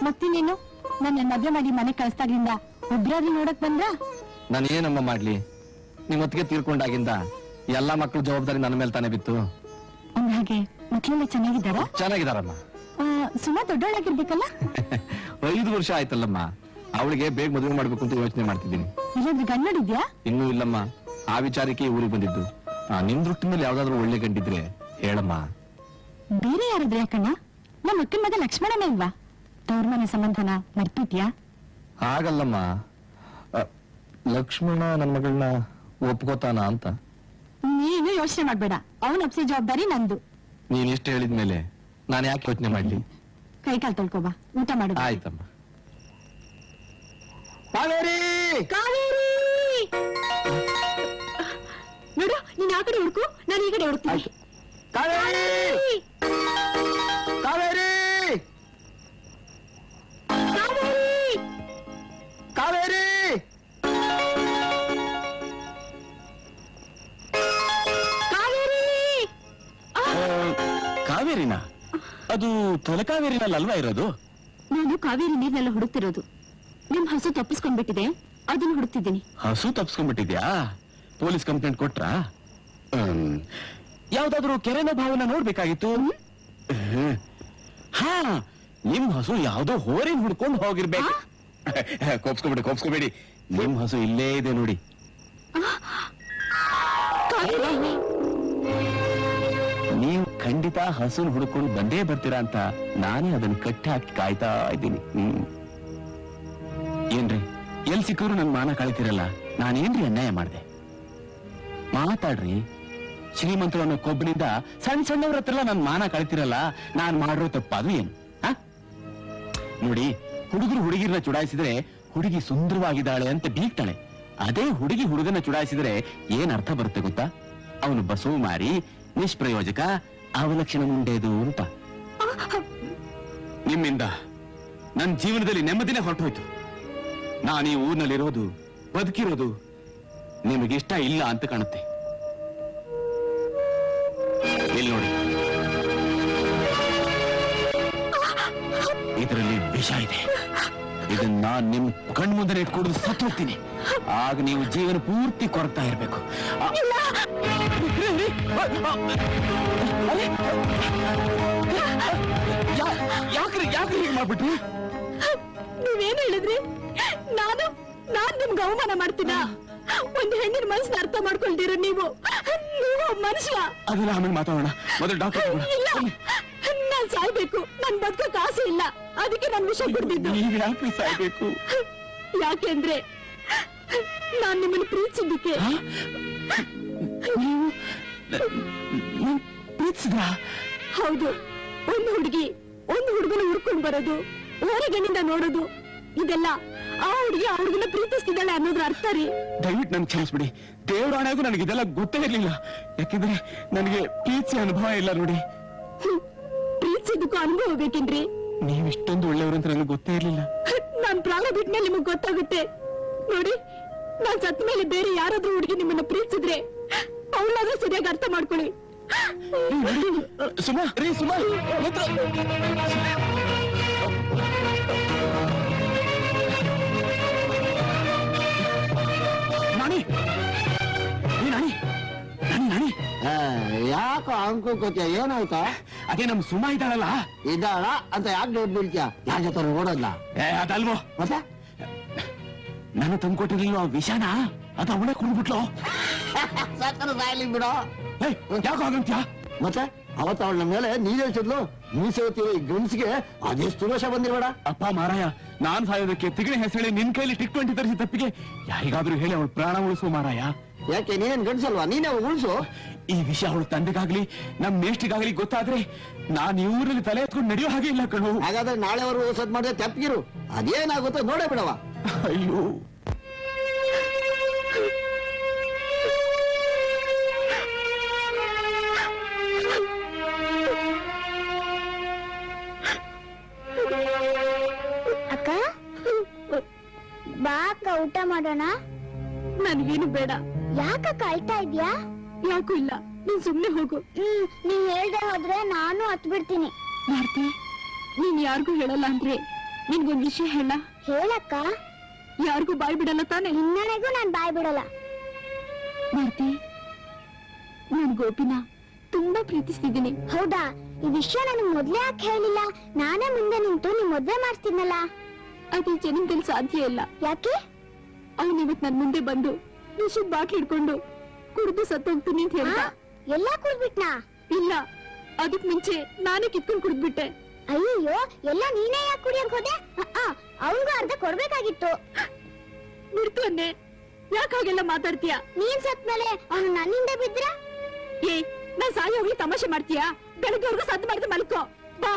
ಮತ್ತಿನ್ನೇನು, ನನ್ನ ಮದ್ವೆ ಮಾಡಿ ಮನೆ ಕಳಿಸ್ದಾಗ್ಲಿಂದ ಒಬ್ರಾದ್ರೂ ನೋಡಕ್ ಬಂದ್ರ? ನಾನು ಏನಮ್ಮ ಮಾಡ್ಲಿ? ನಿಮ್ ಹೊತ್ತಿಗೆ ತೀರ್ಕೊಂಡಾಗಿಂದ ಎಲ್ಲಾ ಮಕ್ಳು ಜವಾಬ್ದಾರಿ ನನ್ನ ಮೇಲೆ ತಾನೇ ಬಿತ್ತು. ಅಂದ್ಹಾಗೆ ಮಕ್ಳೆಲ್ಲ ಚೆನ್ನಾಗಿದ್ದಾರ? ಚೆನ್ನಾಗಿದಾರಮ್ಮ. ಸುಮಾ ದೊಡ್ಡವಳಾಗಿರ್ಬೇಕಲ್ಲ? 5 ವರ್ಷ ಆಯ್ತಲ್ಲಮ್ಮ. ಅವಳಿಗೆ ಬೇಗ ಮದುವೆ ಮಾಡ್ಬೇಕು ಅಂತ ಯೋಚನೆ ಮಾಡ್ತಿದ್ದೀನಿ. ಇಲ್ಲಾಂದ್ರೆ ಗಂಡ್ ನೋಡಿದ್ಯಾ? ಇನ್ನೂ ಇಲ್ಲಮ್ಮ, ಆ ವಿಚಾರಕ್ಕೆ ಊರಿಗೆ ಬಂದಿದ್ದು. ನಿಮ್ ದೃಷ್ಟಿ ಮೇಲೆ ಯಾವ್ದಾದ್ರು ಒಳ್ಳೆ ಗಂಡಿದ್ರೆ ಹೇಳಮ್ಮ. ಬೇರೆ ಯಾರಾದ್ರೆ ಯಾಕಣ್ಣ? ನಮ್ಮ ಅಕ್ಕನ ಮಗ ಲಕ್ಷ್ಮಣನೇ ಇಲ್ವಾ? ತವ್ರ ಮನೆ ಸಂಬಂಧನ ಮರ್ತಿದ್ಯಾ? ಹಾಗಲ್ಲಮ್ಮ, ಲಕ್ಷ್ಮಣ ನನ್ನ ಮಗಳನ್ನ ಒಪ್ಕೋತಾನ ಅಂತ. ನೀನು ಯೋಚನೆ ಮಾಡ್ಬೇಡ, ಅವನ ಒಪ್ಸೋ ಜವಾಬ್ದಾರಿ ನಂದು. ನೀನ್ ಇಷ್ಟ ಹೇಳಿದ್ಮೇಲೆ ನಾನು ಯಾಕೆ ಯೋಚನೆ ಮಾಡ್ಲಿ? ಕೈ ಕಾಲ್ ತೊಳ್ಕೊಬಾ, ಊಟ ಮಾಡು. ಆಯ್ತಮ್ಮ. ಕಾವೇರಿ! ಕಾವೇರಿ! ನೋಡು, ನೀನ್ ಆ ಕಡೆ ಹುಡುಕು, ನಾನು ಈ ಕಡೆ ಹುಡುಕ್ತೀನಿ. ಕಾವೇರಿ! ಕಾವೇರಿ! ಕಾವೇರಿ! ಕಾವೇರಿನ? ಅದು ತಲಕಾವೇರಿನಲ್ಲಿ ಅಲ್ವಾ ಇರೋದು? ನಾನು ಕಾವೇರಿ ನೀರ್ನೆಲ್ಲ ಹುಡುಕ್ತಿರೋದು. ನಿಮ್ ಹಸು ತಪ್ಪಿಸ್ಕೊಂಡ್ಬಿಟ್ಟಿದೆ, ಅದನ್ನ ಹುಡುಕ್ತಿದ್ದೀನಿ. ಹಸು ತಪ್ಸ್ಕೊಂಡ್ಬಿಟ್ಟಿದ್ಯಾ? Police complaint ಕೊಟ್ರಾ? ಯಾವ್ದಾದ್ರು ಕೆರೆನ ಭಾವನ ನೋಡ್ಬೇಕಾಗಿತ್ತು. ಹಾ, ನಿಮ್ ಹಸು ಯಾವ್ದೋ ಹೋರಿನ ಹುಡ್ಕೊಂಡು ಹೋಗಿರ್ಬೇಕು. ಕೋಪ್ಸ್ಕೊಬೇಡಿ, ನಿಮ್ ಹಸು ಇಲ್ಲೇ ಇದೆ ನೋಡಿ. ನೀವು ಖಂಡಿತ ಹಸುನ್ ಹುಡ್ಕೊಂಡು ಬಂದೇ ಬರ್ತೀರಾ ಅಂತ ನಾನೇ ಅದನ್ನ ಕಟ್ಟಿ ಹಾಕಿ ಕಾಯ್ತಾ ಇದ್ದೀನಿ. ಏನ್ರಿ, ಎಲ್ ಸಿಕ್ಕರು ನನ್ ಮಾನ ಕಳಿತಿರಲ್ಲ, ನಾನೇನ್ರಿ ಅನ್ಯಾಯ ಮಾಡ್ದೆ? ಮಾತಾಡ್ರಿ. ಶ್ರೀಮಂತರು ಅನ್ನೋ ಕೊಬ್ಬನಿಂದ ಸಣ್ಣ ಸಣ್ಣವ್ರ ಹತ್ರ ನನ್ ಮಾನ ಕಳಿತಿರಲ್ಲ, ನಾನ್ ಮಾಡಿರೋ ತಪ್ಪಾದು ಏನು? ನೋಡಿ, ಹುಡುಗರು ಹುಡುಗಿರನ್ನ ಚುಡಾಯಿಸಿದ್ರೆ ಹುಡುಗಿ ಸುಂದರವಾಗಿದ್ದಾಳೆ ಅಂತ ಬೀಗ್ತಾಳೆ. ಅದೇ ಹುಡುಗಿ ಹುಡುಗನ ಚುಡಾಯಿಸಿದ್ರೆ ಏನ್ ಅರ್ಥ ಬರುತ್ತೆ ಗೊತ್ತಾ? ಅವನು ಬಸವು ಮಾರಿ, ನಿಷ್ಪ್ರಯೋಜಕ, ಅವಲಕ್ಷಣ ಮುಂಡೇದು ಅಂತ. ನಿಮ್ಮಿಂದ ನನ್ನ ಜೀವನದಲ್ಲಿ ನೆಮ್ಮದಿನೇ ಹೊರಟೋಯ್ತು. ನಾನು ಈ ಊರಿನಲ್ಲಿರೋದು, ಬದುಕಿರೋದು ನಿಮಗಿಷ್ಟ ಇಲ್ಲ ಅಂತ ಕಾಣುತ್ತೆ. ಇಲ್ಲಿ ನೋಡಿ, ಇದರಲ್ಲಿ ವಿಷ ಇದೆ. ಇದನ್ನ ನಿಮ್ ಕಣ್ಮುಂದೆ ಇಟ್ಕೊಂಡು ಸತ್ತು ಹೋಗ್ತೀನಿ. ಆಗ ನೀವು ಜೀವನ ಪೂರ್ತಿ ಕೊರಗ್ತಾ ಇರ್ಬೇಕು. ಯಾಕ್ರಿ ಯಾಕ್ರಿ ಹೀಗೆ ಮಾಡ್ಬಿಟ್ರಿ? ನೀವೇನು ಹೇಳಿದ್ರಿ? ನಾನ್ ನಿಮ್ಗೆ ಅವಮಾನ ಮಾಡ್ತೀನ? ಒಂದು ಹೆಣ್ಣಿನ ಮನಸ್ಸನ್ನ ಅರ್ಥ ಮಾಡ್ಕೊಳ್ತೀರ ನೀವು ಮನುಷ್ಯ. ಅದೆಲ್ಲ ಆಮೇಲೆ ಮಾತಾಡೋಣ, ಮೊದಲು ಡಾಕ್ಟರ್ ಇಲ್ಲ, ನಾನ್ ಸಾಯ್ಬೇಕು, ನನ್ ಬದುಕಕ್ಕೆ ಆಸೆ ಇಲ್ಲ, ಅದಕ್ಕೆ ನನ್ ವಿಷ ಕುಡ್ದಿದ್ದು. ನೀವ್ ಯಾಕೆ ಸಾಯ್ಬೇಕು? ಯಾಕೆಂದ್ರೆ ನಾನ್ ನಿಮ್ಮನ್ನು ಪ್ರೀತಿಸಿದ್ದಕ್ಕೆ. ನೀವು ಪ್ರೀತಿಸಿದ್ರ? ಹೌದು. ಒಂದು ಹುಡುಗನ ಹುಡ್ಕೊಂಡ್ ಬರೋದು, ಹೊರಗಣ್ಣಿಂದ ನೋಡೋದು, ಇದೆಲ್ಲ ಆ ಹುಡುಗಿ ಆ ಹುಡುಗನ ಪ್ರೀತಿಸ್ತಿದ್ದಾಳೆ ಅನ್ನೋದ್ರ ಅರ್ಥ ರೀ. ದಯವಿಟ್ಟು ನನ್ಗೆ ಕ್ಷಮಿಸ್ಬಿಡಿ. ದೇವರಾಣೆಗೂ ನನಗೆ ಇದೆಲ್ಲ ಗೊತ್ತೇ ಇರ್ಲಿಲ್ಲ. ಯಾಕೆಂದ್ರೆ ನನಗೆ ಪ್ರೀತಿ ಅನುಭವ ಇಲ್ಲ ನೋಡಿ. ಪ್ರೀತಿಸಿದ್ದಕ್ಕೂ ಅನುಭವ ಬೇಕೇನ್ರಿ? ನೀವ್ ಇಷ್ಟೊಂದು ಒಳ್ಳೆಯವರು ಅಂತ ನನಗೆ ಗೊತ್ತೇ ಇರ್ಲಿಲ್ಲ. ನಾನ್ ಪ್ರಾಣ ಬಿಟ್ಮೇಲೆ ನಿಮಗ್ ಗೊತ್ತಾಗುತ್ತೆ ನೋಡಿ. ನಾನ್ ಸತ್ತ ಮೇಲೆ ಬೇರೆ ಯಾರಾದ್ರೂ ಹುಡುಗಿ ನಿಮ್ಮನ್ನ ಪ್ರೀತಿಸಿದ್ರೆ ಅವಳಾದ್ರೂ ಸರಿಯಾಗಿ ಅರ್ಥ ಮಾಡ್ಕೊಳ್ಳಿ. ಸುಮಾ ರೀ, ಸುಮಾ ನಾನಿ ನಾನಿ ನಾನಿ ನಾನಿ ಯಾಕೋ ಅನ್ಕೋಕೋತಿಯ? ಏನಾಯ್ತಾ? ಅದೇ ನಮ್ ಸುಮಾ ಇದ್ದಾಳಲ್ಲ, ಇದ್ದಾಳ ಅಂತ ಯಾಕೆ ದೊಡ್ಡ ಬೀಳ್ತೀಯ? ಯಾರ ಜೊತೆ ಓಡೋದ್ಲ? ಅದಲ್ವೋ, ಮತ್ತೆ ನಾನು ತಂದ್ಕೊಟ್ಟಿರ್ಲಿಲ್ಲ ಆ ವಿಷಾನ, ಅದು ಅವಳೇ ಕುಡ್ಬಿಟ್ಲು. ಸಕ್ಕರ ಸಾಯ್ಲಿ ಬಿಡೋ. ಯಾಕೋ ಹಾಗಂತ್ಯಾ? ಮತ್ತೆ ಅವತ್ತ ಅವಳ ಮೇಲೆ ನೀನ್ ಹೇಳ್ತಿದ್ಲು, ಮೀಸೆ ಹೊತ್ತಿರೋ ಈ ಗಂಡ್ಸಿಗೆ ಅದೆಷ್ಟು ರೋಷ ಬಂದಿರ್ಬೇಡ. ಅಪ್ಪ ಮಾರಾಯ, ನಾನ್ ಸಾಯೋದಕ್ಕೆ ತಿಗಣೆ ಹೆಸಳಿ ನಿನ್ ಕೈಲಿ ಟಿಕ್-20 ತರಿಸಿ ತಪ್ಪಿಗೆ ಯಾರಿಗಾದ್ರೂ ಹೇಳಿ ಅವಳು ಪ್ರಾಣ ಉಳಿಸುವ ಮಾರಾಯ. ಯಾಕೆ ನೀನೇನ್ ಗಂಡ್ಸಲ್ವಾ? ನೀನೇ ಉಳಿಸು. ಈ ವಿಷಯ ಅವಳು ತಂದೆಗಾಗ್ಲಿ ನಮ್ ಮೇಷ್ಟಿಗಾಗ್ಲಿ ಗೊತ್ತಾದ್ರೆ ನಾನ್ ಇವ್ರಲ್ಲಿ ತಲೆ ಎತ್ಕೊಂಡು ನಡೆಯೋ ಹಾಗೆ ಇಲ್ಲ ಕಣು. ಹಾಗಾದ್ರೆ ನಾಳೆವರೆಗೂ ಸದ್ ಮಾಡಿದ್ರೆ ತಪ್ಪಿರು, ಅದೇನಾಗುತ್ತೋ ನೋಡೇ ಬಿಡವ. ಅಯ್ಯೋ, ಅಕ್ಕ ಬಾ ಅಕ್ಕ, ಊಟ ಮಾಡೋಣ. ನನ್ಗೇನು ಬೇಡ. ಯಾಕಕ್ಕ ಅಳ್ತಾ ಇದ್ಯಾ? ಯಾಕೂ ಇಲ್ಲ, ನೀನ್ ಸುಮ್ನೆ ಹೋಗು. ನೀವ್ ಹೇಳ್ದೆ ಹೋದ್ರೆ ನಾನು ಹತ್ ಬಿಡ್ತೀನಿ. ಭಾರತಿ, ನೀನ್ ಯಾರಿಗೂ ಹೇಳಲ್ಲ ಅಂದ್ರೆ ನಿನ್ಗೊಂದ್ ವಿಷಯ ಹೇಳ. ಹೇಳಕ್ಕ. ಯಾರಿಗೂ ಬಾಯ್ ಬಿಡಲ್ಲ ತಾನೆ? ನಿನ್ನನೆಗೂ ನಾನ್ ಬಾಯ್ ಬಿಡಲ್ಲ. ಭಾರತಿ, ನಾನ್ ಗೋಪಿನ ತುಂಬಾ ಪ್ರೀತಿಸ್ತಿದ್ದೀನಿ. ಹೌದಾ? ಈ ವಿಷಯ ನನಗ್ ಮೊದ್ಲೇ ಯಾಕೆ ಹೇಳಿಲ್ಲ? ನಾನೇ ಮುಂದೆ ನಿಂತು ನಿಮ್ ಮದ್ವೆ ಮಾಡ್ತಿದ್ನಲ್ಲ. ಅದು ಈ ಜನ್ಮದಲ್ಲಿ ಸಾಧ್ಯ ಇಲ್ಲ. ಯಾಕೆ? ಅವ್ನು ಇವತ್ ನನ್ ಮುಂದೆ ಬಂದು ವಿಷದ್ ಬಾಟ್ಲ್ ಹಿಡ್ಕೊಂಡು ಕುಡ್ದು ಸತ್ತೋಗ್ತೀನಿ ಅಂತ ಹೇಳ್ದ. ಎಲ್ಲ ಕುಡ್ಬಿಟ್ನಾ? ಇಲ್ಲ, ಅದಕ್ ಮುಂಚೆ ನಾನೇ ಕಿತ್ಕೊಂಡ್ ಕುಡ್ದ್ಬಿಟ್ಟೆ. ಅಯ್ಯೋ, ಎಲ್ಲ ನೀನೇ ಯಾಕೆ ಕುಡಿಯಕ್ ಹೋದೆ? ಅವನ್ಗೂ ಅರ್ಧ ಕೊಡ್ಬೇಕಾಗಿತ್ತು. ಬಿಡ್ತು ಅನ್ನೆ, ಯಾಕೆ ಹಾಗೆಲ್ಲ ಮಾತಾಡ್ತೀಯ? ನೀನ್ ಸತ್ಮೇಲೆ ಅವನು ನನ್ನಿಂದ ಬಿದ್ರ? ಏ, ನಾನ್ ಸಾಯ ಹೋಗಿ ತಮಾಷೆ ಮಾಡ್ತೀಯಾ? ಬೆಳಗ್ಗೆವರೆಗೂ ಸದ್ದು ಮಾಡಿದ್ರೆ ಮಲ್ಕೋ ಬಾ.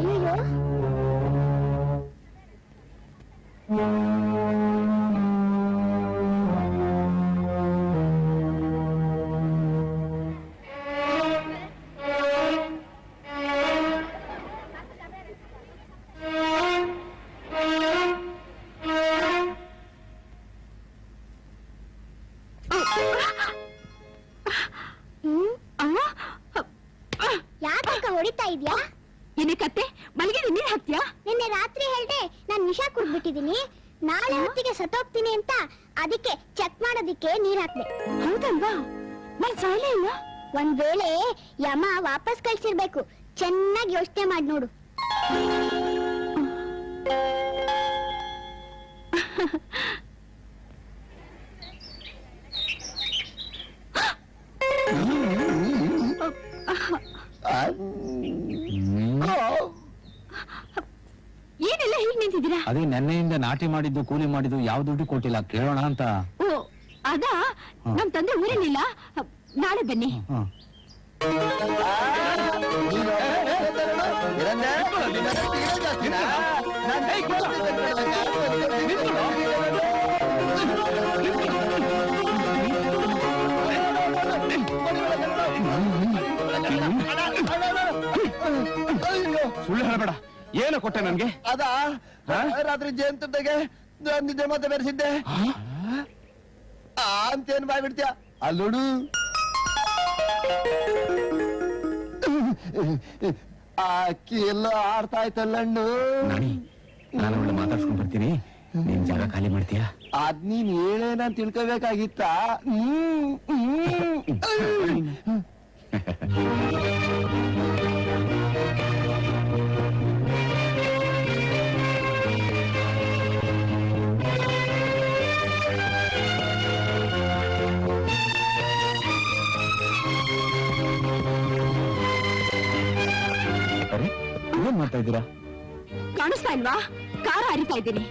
ಅಯ್ಯೋ, ಯಾಕಕ್ಕ ಹೊಡಿತಾ ಇದ್ಯಾ? ಏನೇ ಕತ್ತೆ, ಮಲ್ಗೆ ನೀರ್ ಹಾಕ್ತೀಯಾ? ನಿನ್ನೆ ರಾತ್ರಿ ಹೇಳ್ದೆ ನಾನ್ ವಿಷ ಕುಡ್ಬಿಟ್ಟಿದೀನಿ, ನಾಳೆ ಹೊತ್ತಿಗೆ ಸತ್ತೋಗ್ತೀನಿ ಅಂತ. ಅದಕ್ಕೆ ಚೆಕ್ ಮಾಡೋದಿಕ್ಕೆ ನೀರ್ ಹಾಕ್ದೆ. ಹೌದಲ್ವಾ? ನಾನ್ ಸಾಯ್ಲೇ ಇಲ್ಲ. ಒಂದ್ ವೇಳೆ ಯಮ ವಾಪಸ್ ಕಳ್ಸಿರ್ಬೇಕು. ಚೆನ್ನಾಗಿ ಯೋಚನೆ ಮಾಡಿ ನೋಡು. ಏನೆಲ್ಲ ಹೀಗ್ ನಿಂತಿದ್ದೀರಾ? ಅದೇ ನೆನ್ನೆಯಿಂದ ನಾಟಿ ಮಾಡಿದ್ದು ಕೂಲಿ ಮಾಡಿದ್ದು ಯಾವ ದುಡ್ಡು ಕೊಟ್ಟಿಲ್ಲ, ಕೇಳೋಣ ಅಂತ. ಓ, ಅದಾ? ನಮ್ ತಂದೆ ಊರಲ್ಲಿಲ್ಲ, ನಾಳೆ ಬನ್ನಿ. ಸುಳ್ಳು ಹೇಳಬೇಡ, ಏನು ಕೊಟ್ಟೆ ನನ್ಗೆ? ಅದಾ ಹಾ? ರಾತ್ರಿ ಜೇನುತುಪ್ಪಗೆ ನಿದ್ದೆ ಮತ್ತೆ ಬೆರೆಸಿದ್ದೆ ಅಂತೇನ್ ಬಾಯ್ಬಿಡ್ತೀಯ ಅಲ್ಲೋಡು ಆ ಅಕ್ಕಿ ಎಲ್ಲ ಆಡ್ತಾ ಇತ್ತಲ್ಲಣ್ಣು ನಾನಿ ನಾನು ಅವಳು ಮಾತಾಡ್ಸ್ಕೊಂಡ್ ಬರ್ತೀನಿ, ನಿನ್ ಜಾಗ ಖಾಲಿ ಮಾಡ್ತೀಯಾ? ಅದ್ ನೀನ್ ಹೇಳೇನಂತ ತಿಳ್ಕೋಬೇಕಾಗಿತ್ತ ಅರೆ ಏನ್ ಮಾಡ್ತಾ ಇದ್ದೀರಾ? ಕಾಣಿಸ್ತಾ ಇಲ್ವಾ? ಕಾರ ಹರಿತಾ ಇದ್ದೀನಿ.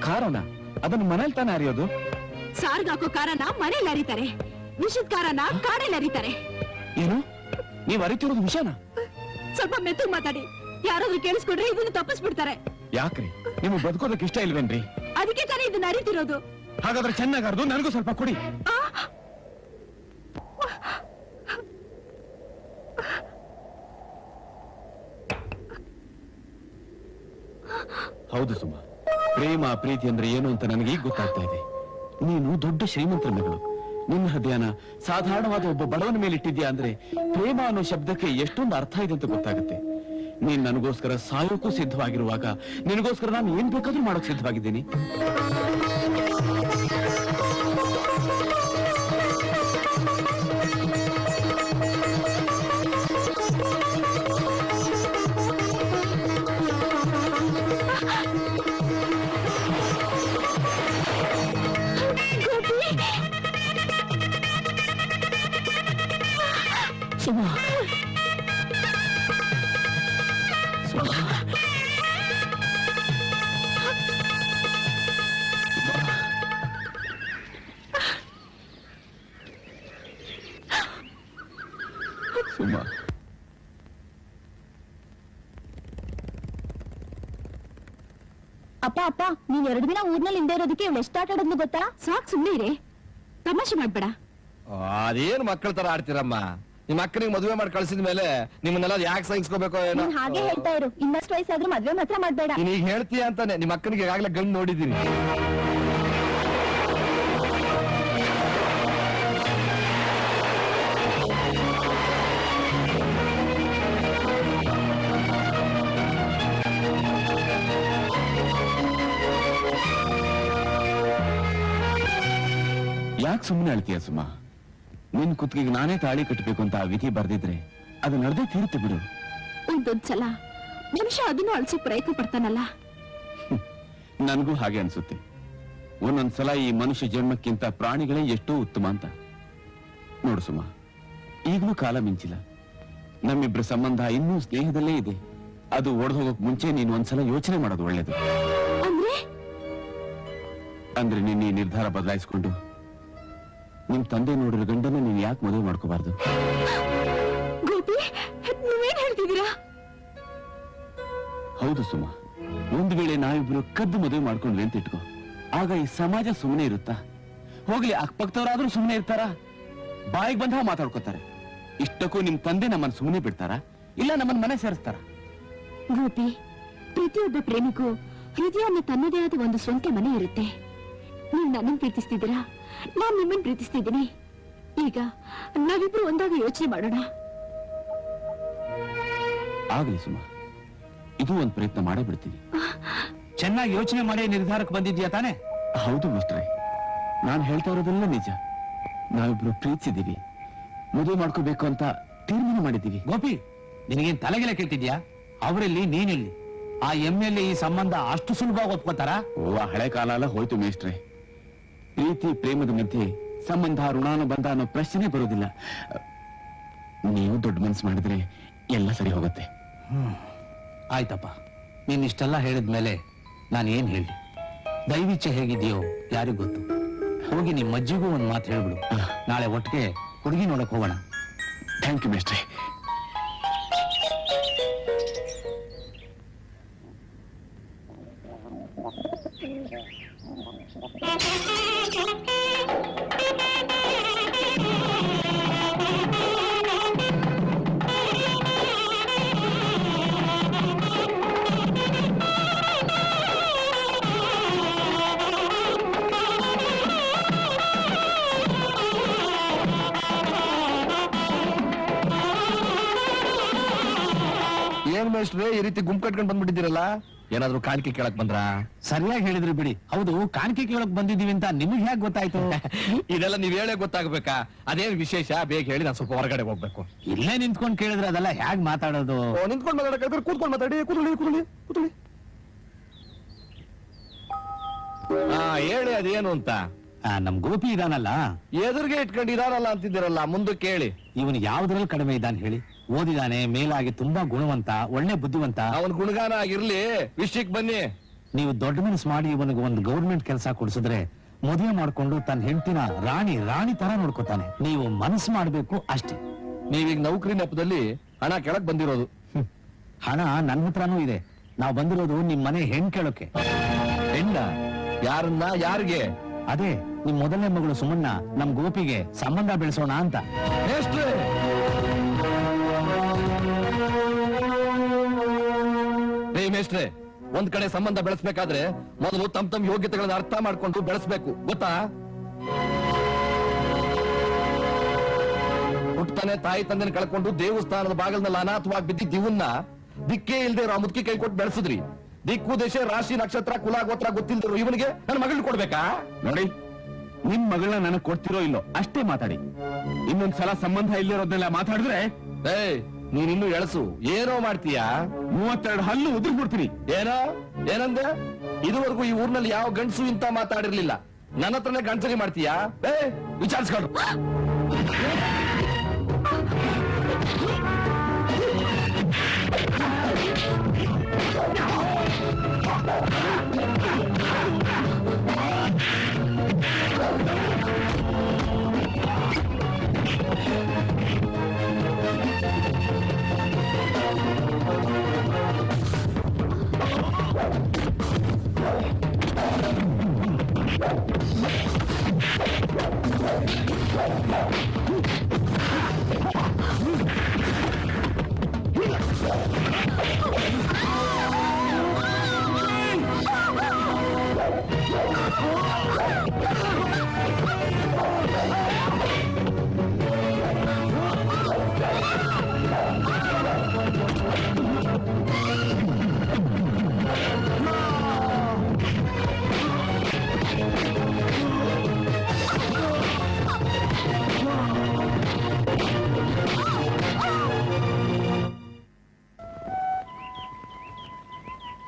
ಕಾರಣ ಅದನ್ನ ಮನೇಲಿ ತಾನೇ ಅರಿಯೋದು. ಸಾರ್ಗಾಕೋ ಕಾರನ ಮನೇಲಿ ಹರಿತಾರೆ, ವಿಷದ ಕಾರನ ಕಾಡಲ್ಲಿ ಹರಿತಾರೆ. ಏನು ನೀವ್ ಅರಿತಿರೋದು ವಿಷಯನ? ಸ್ವಲ್ಪ ಮೆತ್ತು ಮಾತಾಡಿ, ಯಾರಾದ್ರೂ ಕೇಳಿಸ್ಕೊಂಡ್ರೆ ಇದನ್ನು ತಪ್ಪಿಸ್ಬಿಡ್ತಾರೆ. ಯಾಕ್ರಿ ನಿಮ್ಗೆ ಬದುಕೋದಕ್ಕೆ ಇಷ್ಟ ಇಲ್ವೇನ್ರಿ? ಅದಕ್ಕೆ ತಾನೇ ಇದನ್ನ ಅರಿತಿರೋದು. ಹಾಗಾದ್ರೆ ಚೆನ್ನಾಗಿ ಅರ್ದು ನನಗೂ ಸ್ವಲ್ಪ ಕೊಡಿ. ಆ? ಹೌದು ಸುಮ, ಪ್ರೇಮ ಪ್ರೀತಿ ಅಂದ್ರೆ ಏನು ಅಂತ ನನಗೆ ಈಗ ಗೊತ್ತಾಗ್ತಾ ಇದೆ. ನೀನು ದೊಡ್ಡ ಶ್ರೀಮಂತರ ಮಗಳು, ನಿನ್ನ ಹೃದಯನ ಸಾಧಾರಣವಾದ ಒಬ್ಬ ಬಡವನ ಮೇಲೆ ಇಟ್ಟಿದ್ಯಾ ಅಂದ್ರೆ ಪ್ರೇಮ ಅನ್ನೋ ಶಬ್ದಕ್ಕೆ ಎಷ್ಟೊಂದು ಅರ್ಥ ಇದೆ ಅಂತ ಗೊತ್ತಾಗುತ್ತೆ. ನೀನ್ ನನಗೋಸ್ಕರ ಸಾಯೋಕ್ಕೂ ಸಿದ್ಧವಾಗಿರುವಾಗ ನಿನಗೋಸ್ಕರ ನಾನು ಏನ್ ಬೇಕಾದ್ರೂ ಮಾಡೋಕ್ ಸಿದ್ಧವಾಗಿದ್ದೀನಿ. ಸುಮ ಸುಮ ಅಪ್ಪ ಅಪ್ಪ, ನೀನ್ 2 ದಿನ ಊರ್ನಲ್ಲಿ ಹಿಂದೆ ಇರೋದಕ್ಕೆ ಇವಳು ಎಷ್ಟು ಆಟ ಆಡೋದ್ನು ಗೊತ್ತಾ? ಸಾಕ್ ಸುಮ್ನೆ ಇರಿ, ತಮಾಷೆ ಮಾಡ್ಬೇಡ. ಅದೇನು ಮಕ್ಕಳ ತರ ಆಡ್ತೀರಮ್ಮ? ನಿಮ್ ಅಕ್ಕನಿಗೆ ಮದುವೆ ಮಾಡಿ ಕಳ್ಸಿದ ಮೇಲೆ ನಿಮ್ಮನ್ನೆಲ್ಲ ಯಾಕೆ ಸಹಿಸ್ಕೋಬೇಕೋ ಏನೋ. ನೀನ್ ಹಾಗೆ ಹೇಳ್ತಾ ಇರು, ಇನ್ನಷ್ಟು ವಯಸ್ಸಾದ್ರೂ ಮದ್ವೆ ಮಾತ್ರ ಮಾಡ್ಬೇಡ. ನೀನ್ ಈಗ ಹೇಳ್ತೀಯ ಅಂತಾನೆ ನಿಮ್ ಅಕ್ಕನಿಗೆ ಈಗಾಗಲೇ ಗಂಡು ನೋಡಿದ್ದೀನಿ. ಯಾಕೆ ಸುಮ್ಮನೆ ಅಳ್ತೀಯ ಸುಮ? ನಿನ್ ಕುತ್ತಿಗೆಗೆ ನಾನೇ ತಾಳಿ ಕಟ್ಟಬೇಕು ಅಂತ ಆ ವಿಧಿ ಬರ್ದಿದ್ರೆ ಅದು ನಡೆದೇ ತೀರುತ್ತೆ ಬಿಡು. ಒಂದೊಂದ್ಸಲ ಮನುಷ್ಯ ಅದನ್ನು ಅಳ್ಸೋ ಪ್ರಯತ್ನ ಪಡ್ತಾನಲ್ಲ. ನನಗೂ ಹಾಗೆ ಅನ್ಸುತ್ತೆ. ಒಂದೊಂದ್ಸಲ ಈ ಮನುಷ್ಯ ಜನ್ಮಕ್ಕಿಂತ ಪ್ರಾಣಿಗಳೇ ಎಷ್ಟೋ ಉತ್ತಮ ಅಂತ. ನೋಡು ಸುಮ, ಈಗಲೂ ಕಾಲ ಮಿಂಚಿಲ್ಲ. ನಮ್ಮಿಬ್ರ ಸಂಬಂಧ ಇನ್ನೂ ಸ್ನೇಹದಲ್ಲೇ ಇದೆ. ಅದು ಒಡೆದು ಹೋಗೋಕ್ ಮುಂಚೆ ನೀನು ಒಂದ್ಸಲ ಯೋಚನೆ ಮಾಡೋದು ಒಳ್ಳೇದು. ಅಂದ್ರೆ ನಿನ್ನ ಈ ನಿರ್ಧಾರ ಬದಲಾಯಿಸ್ಕೊಂಡು ನಿಮ್ ತಂದೆ ನೋಡಿರೋ ಗಂಡನ ನೀನ್ ಯಾಕೆ ಮದುವೆ ಮಾಡ್ಕೋಬಾರ್ದು? ಗೋಪಿ, ನೀವೇನ್ ಹೇಳ್ತಿದ್ದೀರಾ? ಹೌದು ಸುಮ, ಒಂದು ವೇಳೆ ನಾವಿಬ್ರು ಕದ್ದು ಮದುವೆ ಮಾಡ್ಕೊಂಡ್ವಿ ಅಂತ ಇಟ್ಕೋ, ಆಗ ಈ ಸಮಾಜ ಸುಮ್ಮನೆ ಇರುತ್ತಾ? ಹೋಗ್ಲಿ, ಅಕ್ಕಪಕ್ಕದವರಾದ್ರೂ ಸುಮ್ಮನೆ ಇರ್ತಾರ? ಬಾಯಿಗೆ ಬಂದ ಮಾತಾಡ್ಕೋತಾರೆ. ಇಷ್ಟಕ್ಕೂ ನಿಮ್ ತಂದೆ ನಮ್ಮನ್ನ ಸುಮ್ಮನೆ ಬಿಡ್ತಾರ? ಇಲ್ಲ ನಮ್ಮನ್ನ ಮನೆ ಸೇರಿಸ್ತಾರ? ಗೋಪಿ, ಪ್ರತಿಯೊಬ್ಬ ಪ್ರೇಮಿಗೂ ಹೃದಯ ತನ್ನದೇ ಆದ ಒಂದು ಸ್ವಂತ ಮನೆ ಇರುತ್ತೆ. ನೀವು ನನ್ನನ್ನು ಪ್ರೀತಿಸ್ತಿದ್ದೀರಾ, ನಾನ್ ನಿಮ್ಮನ್ನು ಪ್ರೀತಿಸ್ತಿದ್ದೀನಿ. ಈಗ ನಾವಿಬ್ರು ಒಂದಾಗ ಯೋಚನೆ ಮಾಡೋಣ. ಆಗ್ಲಿ ಸುಮ, ಇದು ಒಂದ್ ಪ್ರಯತ್ನ ಮಾಡೇ ಬಿಡ್ತೀನಿ. ಚೆನ್ನಾಗಿ ಯೋಚನೆ ಮಾಡಿ ನಿರ್ಧಾರಕ್ಕೆ ಬಂದಿದ್ಯಾ ತಾನೆ? ಹೌದು ಮಿಸ್ಟ್ರೆ, ನಾನು ಹೇಳ್ತಾ ಇರೋದೆಲ್ಲ ನಿಜ. ನಾವಿಬ್ರು ಪ್ರೀತಿಸಿದೀವಿ, ಮದುವೆ ಮಾಡ್ಕೋಬೇಕು ಅಂತ ತೀರ್ಮಾನ ಮಾಡಿದ್ದೀವಿ. ಗೋಪಿ, ನಿನಗೇನ್ ತಲೆಗೆಲೆ ಕೆಟ್ಟಿದ್ಯಾ? ಅವರಲ್ಲಿ ನೀನಿಲ್ಲಿ. ಆ ಎಮ್ಮೆಲ್ಲಿ ಈ ಸಂಬಂಧ ಅಷ್ಟು ಸುಲಭವಾಗಿ ಒಪ್ಕೋತಾರ? ಓ, ಆ ಹಳೆ ಕಾಲ ಎಲ್ಲ ಹೋಯ್ತು ಮೇಷ್ಟ್ರೆ. ಪ್ರೀತಿ ಪ್ರೇಮದ ಮಧ್ಯೆ ಸಂಬಂಧ ಋಣಾನುಬಂಧ ಅನ್ನೋ ಪ್ರಶ್ನೆ ಬರೋದಿಲ್ಲ. ನೀವು ದೊಡ್ಡ ಮನ್ಸು ಮಾಡಿದ್ರೆ ಎಲ್ಲ ಸರಿ ಹೋಗುತ್ತೆ. ಆಯ್ತಪ್ಪ, ನೀನ್ ಇಷ್ಟೆಲ್ಲ ಹೇಳಿದ್ಮೇಲೆ ನಾನು ಏನ್ ಹೇಳಿ? ದೈವಿಚ್ಛೆ ಹೇಗಿದೆಯೋ ಯಾರಿಗೂ ಗೊತ್ತು. ಹೋಗಿ ನಿಮ್ಮ ಅಜ್ಜಿಗೂ ಒಂದ್ ಮಾತು ಹೇಳ್ಬಿಡು. ನಾಳೆ ಒಟ್ಟಿಗೆ ಹುಡುಗಿ ನೋಡಕ್ ಹೋಗೋಣ. ಥ್ಯಾಂಕ್ ಯು ಮೇಷ್ಟ್ರೆ. ಏನ್ ಮೇಷ್ಟ್ರೆ ಈ ರೀತಿ ಗುಂಪು ಕಟ್ಕೊಂಡ್ ಬಂದ್ಬಿಟ್ಟಿದ್ದೀರಲ್ಲ, ಏನಾದ್ರೂ ಕಾಣಿಕೆ ಕೇಳಕ್ ಬಂದ್ರಾ? ಸರಿಯಾಗಿ ಹೇಳಿದ್ರಿ ಬಿಡಿ. ಹೌದು, ಕಾಣಿಕೆ ಕೇಳಕ್ ಬಂದಿದೀವಿ ಅಂತ ನಿಮಗೆ ಹೇಗೆ ಗೊತ್ತಾಯ್ತು? ಇದೆಲ್ಲ ನೀವ್ ಹೇಳೇ ಗೊತ್ತಾಗ್ಬೇಕಾ? ಅದೇನ್ ವಿಶೇಷ, ಬೇಗ ಹೇಳಿ, ನಾನು ಸ್ವಲ್ಪ ಹೊರಗಡೆ ಹೋಗ್ಬೇಕು. ಇಲ್ಲೇ ನಿಂತ್ಕೊಂಡು ಕೇಳಿದ್ರೆ ಅದೆಲ್ಲ ಹೇಗ್ ಮಾತಾಡೋದು? ನಿಂತ್ಕೊಂಡು ಮಾತಾಡಕ್ಕಾದ್ರೆ ಕೂತ್ಕೊಂಡು ಮಾತಾಡಿ. ಕೂತ್ಕೊಳ್ಳಿ. ಹಾ, ಹೇಳಿ ಅದೇನು ಅಂತ. ನಮ್ ಗೋಪಿ ಇದಾನಲ್ಲ, ಎದುರಿಗೆ ಇಟ್ಕೊಂಡಿದಾರಲ್ಲ ಅಂತಿದ್ದೀರಲ್ಲ, ಮುಂದಕ್ಕೆ ಹೇಳಿ. ಇವನು ಯಾವ್ದ್ರಲ್ಲಿ ಕಡಿಮೆ ಇದ್ದಾನೆ ಹೇಳಿ? ಓದಿದಾನೆ, ಮೇಲಾಗಿ ತುಂಬಾ ಗುಣವಂತ, ಒಳ್ಳೆ ಬುದ್ಧಿವಂತ. ಅವನ್ ಗುಣಗಾನ ಆಗಿರ್ಲಿ, ವಿಷಯಕ್ಕೆ ಬನ್ನಿ. ನೀವು ದೊಡ್ಡ ಮನಸ್ಸು ಮಾಡಿ ಇವನಿಗೆ ಒಂದು ಗೌರ್ಮೆಂಟ್ ಕೆಲಸ ಕೊಡಿಸಿದ್ರೆ ಮದುವೆ ಮಾಡ್ಕೊಂಡು ತನ್ನ ಹೆಂಡತಿನ ರಾಣಿ ತರ ನೋಡ್ಕೊತಾನೆ. ನೀವು ಮನಸ್ಸು ಮಾಡ್ಬೇಕು ಅಷ್ಟೇ. ನೀವೀಗ ನೌಕರಿ ನೆಪದಲ್ಲಿ ಹಣ ಕೆಳಕ್ ಬಂದಿರೋದು. ಹಣ ನನ್ನ ಹತ್ರನೂ ಇದೆ. ನಾವು ಬಂದಿರೋದು ನಿಮ್ ಮನೆ ಹೆಣ್ ಕೇಳೋಕೆ. ಹೆಣ್ಣ? ಯಾರನ್ನ? ಯಾರಿಗೆ? ಅದೇ ನಿಮ್ ಮೊದಲನೇ ಮಗಳು ಸುಮಣ್ಣ ನಮ್ ಗೋಪಿಗೆ ಸಂಬಂಧ ಬೆಳೆಸೋಣ ಅಂತ. ಮೇಷ್ಟ್ರೆ, ಮೇಷ್ಟ್ರೆ, ಒಂದ್ ಕಡೆ ಸಂಬಂಧ ಬೆಳೆಸ್ಬೇಕಾದ್ರೆ ಮೊದಲು ತಮ್ಮ ಯೋಗ್ಯತೆಗಳನ್ನ ಅರ್ಥ ಮಾಡ್ಕೊಂಡು ಬೆಳೆಸ್ಬೇಕು, ಗೊತ್ತಾ? ಹುಟ್ಟತಾನೆ ತಾಯಿ ತಂದೆನ ಕಳ್ಕೊಂಡು ದೇವಸ್ಥಾನದ ಬಾಗಿಲಲ್ಲಿ ಅನಾಥವಾಗಿ ಬಿದ್ದಿದ್ದ ಇವನ್ನ ದಿಕ್ಕೇ ಇಲ್ದೇ ಇರೋ ಮುದುಕಿ ಕೈ ಕೊಟ್ಟು ಬೆಳೆಸಿದ್ರಿ. ದಿಕ್ಕು ದೇಶ ರಾಶಿ ನಕ್ಷತ್ರ ಕುಲ ಗೋತ್ರ ಗೊತ್ತಿಲ್ದಿರೋ ಇವನಿಗೆ ನನ್ನ ಮಗಳನ್ನ ಕೊಡ್ಬೇಕಾ? ನೋಡಿ, ನಿಮ್ ಮಗಳನ್ನ ನನಗ್ ಕೊಡ್ತಿರೋ ಇಲ್ಲೋ ಅಷ್ಟೇ ಮಾತಾಡಿ. ಇನ್ನೊಂದ್ಸಲ ಸಂಬಂಧ ಇಲ್ಲಿರೋದನ್ನೆಲ್ಲ ಮಾತಾಡಿದ್ರೆ ನೀನಿನ್ನು ಎಳಸು. ಏನೋ ಮಾಡ್ತೀಯಾ? 32 ಹಲ್ಲು ಉದುರ್ಬಿಡ್ತೀನಿ. ಏನಂದೆ? ಇದುವರೆಗೂ ಈ ಊರ್ನಲ್ಲಿ ಯಾವ ಗಂಡಸು ಇಂತ ಮಾತಾಡಿರ್ಲಿಲ್ಲ. ನನ್ನ ಹತ್ರನೇ ಗಂಡಸರಿ ಮಾಡ್ತೀಯಾ? ವಿಚಾರಿಸ್ಕೊಂಡು.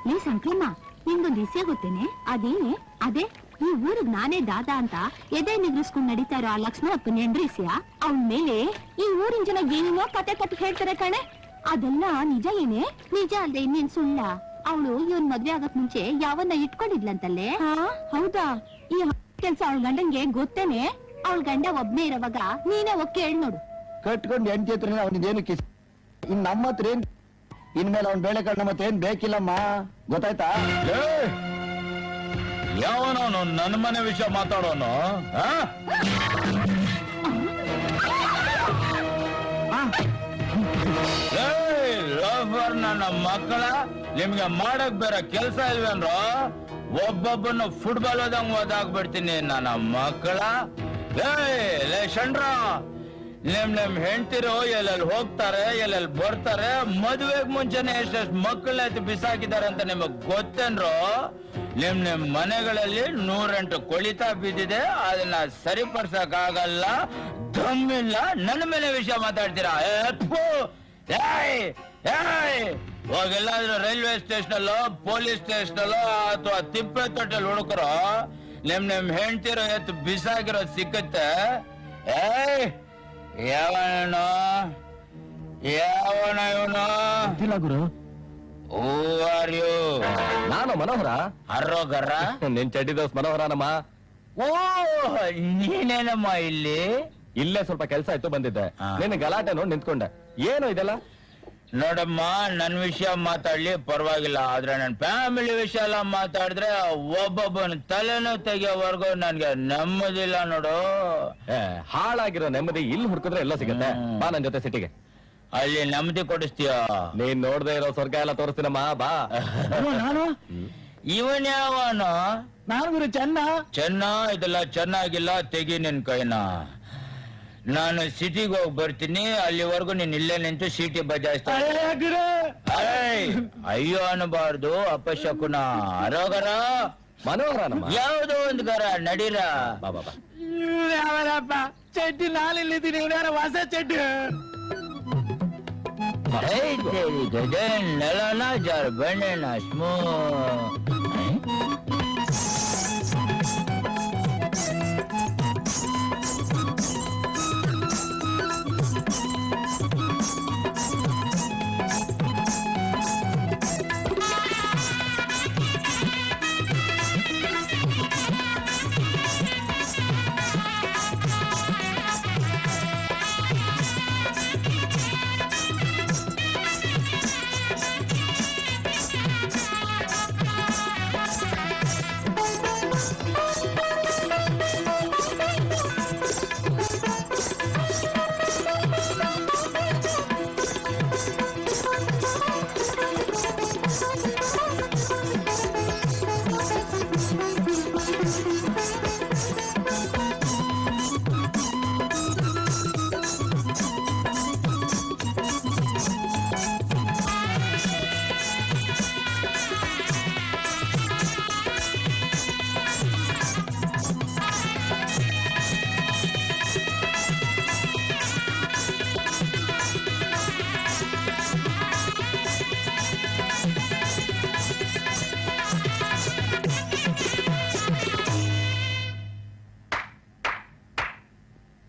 ನೀ ಸಂಕ್ರಮ, ನಿಮ್ಗೊಂದು ವಿಷಯ ಗೊತ್ತೇನೆ? ಅದೇನೆ? ಅದೇ ಈ ಊರಿಗೆ ನಾನೇ ದಾದ ಅಂತ ಎದೆ ನಿಗ್ರಿಸ್ಕೊಂಡ್ ನಡೀತಾ ಇರೋ ಆ ಲಕ್ಷ್ಮಣಪ್ಪನ ಹೆಂಡ್ರಿಸ್ಯ. ಅವನ್ ಮೇಲೆ ಈ ಊರಿನ ಜನ ಏನೇನೋ ಕತೆ ಕಟ್ಟು ಹೇಳ್ತಾರೆ ಕಣೆ. ಅದೆಲ್ಲ ನಿಜ ಏನೇ? ನಿಜ ಅಲ್ದೆ ಇನ್ನೇನ್ ಸುಳ್ಳ? ಅವಳು ಇವನ್ ಮದ್ವೆ ಆಗಕ್ ಮುಂಚೆ ಯಾವನ್ನ ಇಟ್ಕೊಂಡಿದ್ಲಂತಲ್ಲೇ? ಹೌದಾ? ಈ ಕೆಲ್ಸ ಅವಳ ಗಂಡಂಗೆ ಗೊತ್ತೇನೆ? ಅವಳ ಗಂಡ ಒಬ್ನೇ ಇರೋವಾಗ ನೀನೇ ಒಕ್ಕೆ ಹೇಳ್ ನೋಡು. ಕಟ್ಕೊಂಡು ಹೆಂಡತಿ ಹತ್ರ ಅವನಿದೇನು ಕಿಸ್. ಇನ್ ನಮ್ಮ ಹತ್ರ ಏನ್? ಇನ್ಮೇಲೆ ಅವ್ನ ಬೇಳೆ ಕಣ್ಣ ಮತ್ತೇನ್ ಬೇಕಿಲ್ಲಮ್ಮ, ಗೊತ್ತಾಯ್ತಾ? ಯಾವನವನು ನನ್ನ ಮನೆ ವಿಷಯ ಮಾತಾಡೋನು? ನನ್ನ ಮಕ್ಕಳ, ನಿಮ್ಗೆ ಮಾಡಕ್ ಬೇರೆ ಕೆಲ್ಸ ಇಲ್ವೇನ್ರೋ? ಒಬ್ಬೊಬ್ಬನ ಫುಟ್ಬಾಲ್ ಓದಂಗ್ ಓದಾಗ್ಬಿಡ್ತೀನಿ ನನ್ನ ಮಕ್ಕಳ. ಲೇ ಶಂಡ್ರ, ನಿಮ್ ಹೆಂಡ್ತಿರು ಎಲ್ಲೆಲ್ಲಿ ಹೋಗ್ತಾರೆ, ಎಲ್ಲೆಲ್ಲಿ ಬರ್ತಾರೆ, ಮದುವೆಗ್ ಮುಂಚೆನೆ ಎಷ್ಟೆಷ್ಟು ಮಕ್ಕಳನ್ನ ಬಿಸಾಕಿದ್ದಾರೆ ಅಂತ ನಿಮಗ್ ಗೊತ್ತೇನ್ರೋ? ನಿಮ್ ಮನೆಗಳಲ್ಲಿ 108 ಕೊಳಿತಾ ಬಿದ್ದಿದೆ, ಅದನ್ನ ಸರಿಪಡ್ಸಕ್ ಆಗಲ್ಲ, ದಮ್ಮಿಲ್ಲ. ನನ್ನ ಮೇಲೆ ವಿಷಯ ಮಾತಾಡ್ತೀರಾ? ಹೋಗೆಲ್ಲಾದ್ರೂ ರೈಲ್ವೆ ಸ್ಟೇಷನ್ ಅಲ್ಲೋ, ಪೊಲೀಸ್ ಸ್ಟೇಷನ್ ಅಲ್ಲೋ ಅಥವಾ ತಿಪ್ಪೆ ತೊಟ್ಟೆಲ್ ಹುಡುಕರೋ ನಿಮ್ ಹೆಂಡ್ತಿರೋ ಎತ್ತು ಬಿಸಾಕಿರೋ ಸಿಕ್ಕತ್ತೆ. ಯಾವನು ಇವನು? ಗುರು, ನಾನು ಮನೋಹರ. ಅರ್ರೋಗರ ನಿನ್ ಚಡ್ಡಿ ದೋಸ್ ಮನೋಹರನಮ್ಮ. ಓ, ನೀನೇನಮ್ಮ ಇಲ್ಲಿ? ಇಲ್ಲೇ ಸ್ವಲ್ಪ ಕೆಲ್ಸ ಇತ್ತು, ಬಂದಿದ್ದೆ. ಹಾ. ನಿನ್ನ ಗಲಾಟೆ ನೋಡಿ ನಿಂತ್ಕೊಂಡೆ. ಏನು ಇದೆಲ್ಲ? ನೋಡಮ್ಮ, ನನ್ ವಿಷಯ ಮಾತಾಡ್ಲಿ ಪರವಾಗಿಲ್ಲ, ಆದ್ರೆ ನನ್ ಫ್ಯಾಮಿಲಿ ವಿಷಯ ಎಲ್ಲ ಮಾತಾಡಿದ್ರೆ ಒಬ್ಬೊಬ್ಬನ ತಲೆನೂ ತೆಗಿಯೋವರೆಗೂ ನನ್ಗೆ ನೆಮ್ಮದಿಲ್ಲ ನೋಡು. ಹಾಳಾಗಿರೋ ನೆಮ್ಮದಿ ಇಲ್ಲಿ ಹುಡುಕಿದ್ರೆ ಎಲ್ಲ ಸಿಗುತ್ತೆ. ಬಾ ನನ್ ಜೊತೆ ಸಿಟಿಗೆ. ಅಲ್ಲಿ ನೆಮ್ಮದಿ ಕೊಡಿಸ್ತೀಯ? ನೀನ್ ನೋಡ್ದೆ ಇರೋ ಸ್ವರ್ಗ ಎಲ್ಲ ತೋರಿಸ್ತೀನಮ್ಮ, ಬಾ. ನಾನು ಇವನ್ ಯಾವನು? ನಾನು ಚೆನ್ನ. ಚೆನ್ನ? ಇದೆಲ್ಲ ಚೆನ್ನಾಗಿಲ್ಲ, ತೆಗಿ ನಿನ್ ಕೈನ. ನಾನು ಸಿಟಿಗೆ ಹೋಗಿ ಬರ್ತೀನಿ, ಅಲ್ಲಿವರೆಗೂ ನೀನ್ ಇಲ್ಲೇ ನಿಂತು ಸೀಟಿ ಬಜಾಯಿಸ್ತಾ ಅಯ್ಯೋ ಅನ್ನಬಾರ್ದು, ಅಪಶಕುನ. ಅರೋಗರ ಮನೋಹರನಮ್ಮ ಯಾವ್ದೋ ಒಂದು ಗರ ನಡೀರ. ಬಾಬಾ ಚಡ್ಡಿ ನಾನಿಲ್ಲಿದ್ದೀನಿ, ಇವನ್ಯಾರ ಹೊಸ ಚಡ್ಡಿ. ಗಜನ್ ನೆಲನ ಜಾರ್ ಬಣ್ಣನ ಸ್ಮೂ.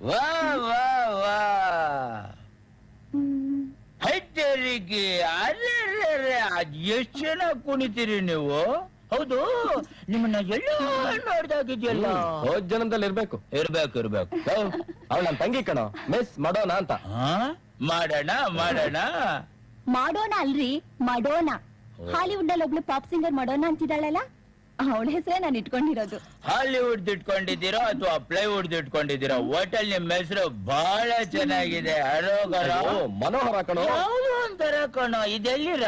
ವಾ ವಾ ವಾ ಹೈಟರಿಗೆ ಅರೆ ಅದ್ ಎಷ್ಟು ಚೆನ್ನಾಗಿ ಕುಣಿತೀರಿ ನೀವು. ಹೌದು, ನಿಮ್ಮನ್ನ ಎಲ್ಲೋ ನೋಡ್ದಾಗಿದ್ಯಲ್ಲ. ಹೋದ್ ಜನ್ಮದಲ್ಲಿ ಇರ್ಬೇಕು. ಇರ್ಬೇಕು. ಅವಳ ನನ್ ತಂಗಿ ಕಣೋ, ಮಿಸ್ ಮಾಡೋಣ ಅಂತ. ಮಾಡೋಣ ಮಾಡೋಣ ಅಲ್ರಿ, ಮಡೋಣ. ಹಾಲಿವುಡ್ ಅಲ್ಲಿ ಒಬ್ಳು ಪಾಪ್ ಸಿಂಗರ್ ಮಡೋಣ ಅಂತಿದ್ದಾಳಲ್ಲ, ಅವಳ ಹೆಸರೇ ನಾನು ಇಟ್ಕೊಂಡಿರೋದು. ಹಾಲಿವುಡ್ ಇಟ್ಕೊಂಡಿದ್ದೀರಾ ಅಥವಾ ಪ್ಲೈವುಡ್ ಇಟ್ಕೊಂಡಿದ್ದೀರಾ? ಹೋಟೆಲ್ ನಿಮ್ಮ ಹೆಸರು ಬಹಳ ಚೆನ್ನಾಗಿದೆ. ಅರೋಗರ ಮನೋಹರ ಕಣೋ. ಯಾವ್ದು ಒಂಥರ ಕಣೋ. ಇದೆಲ್ಲಿರ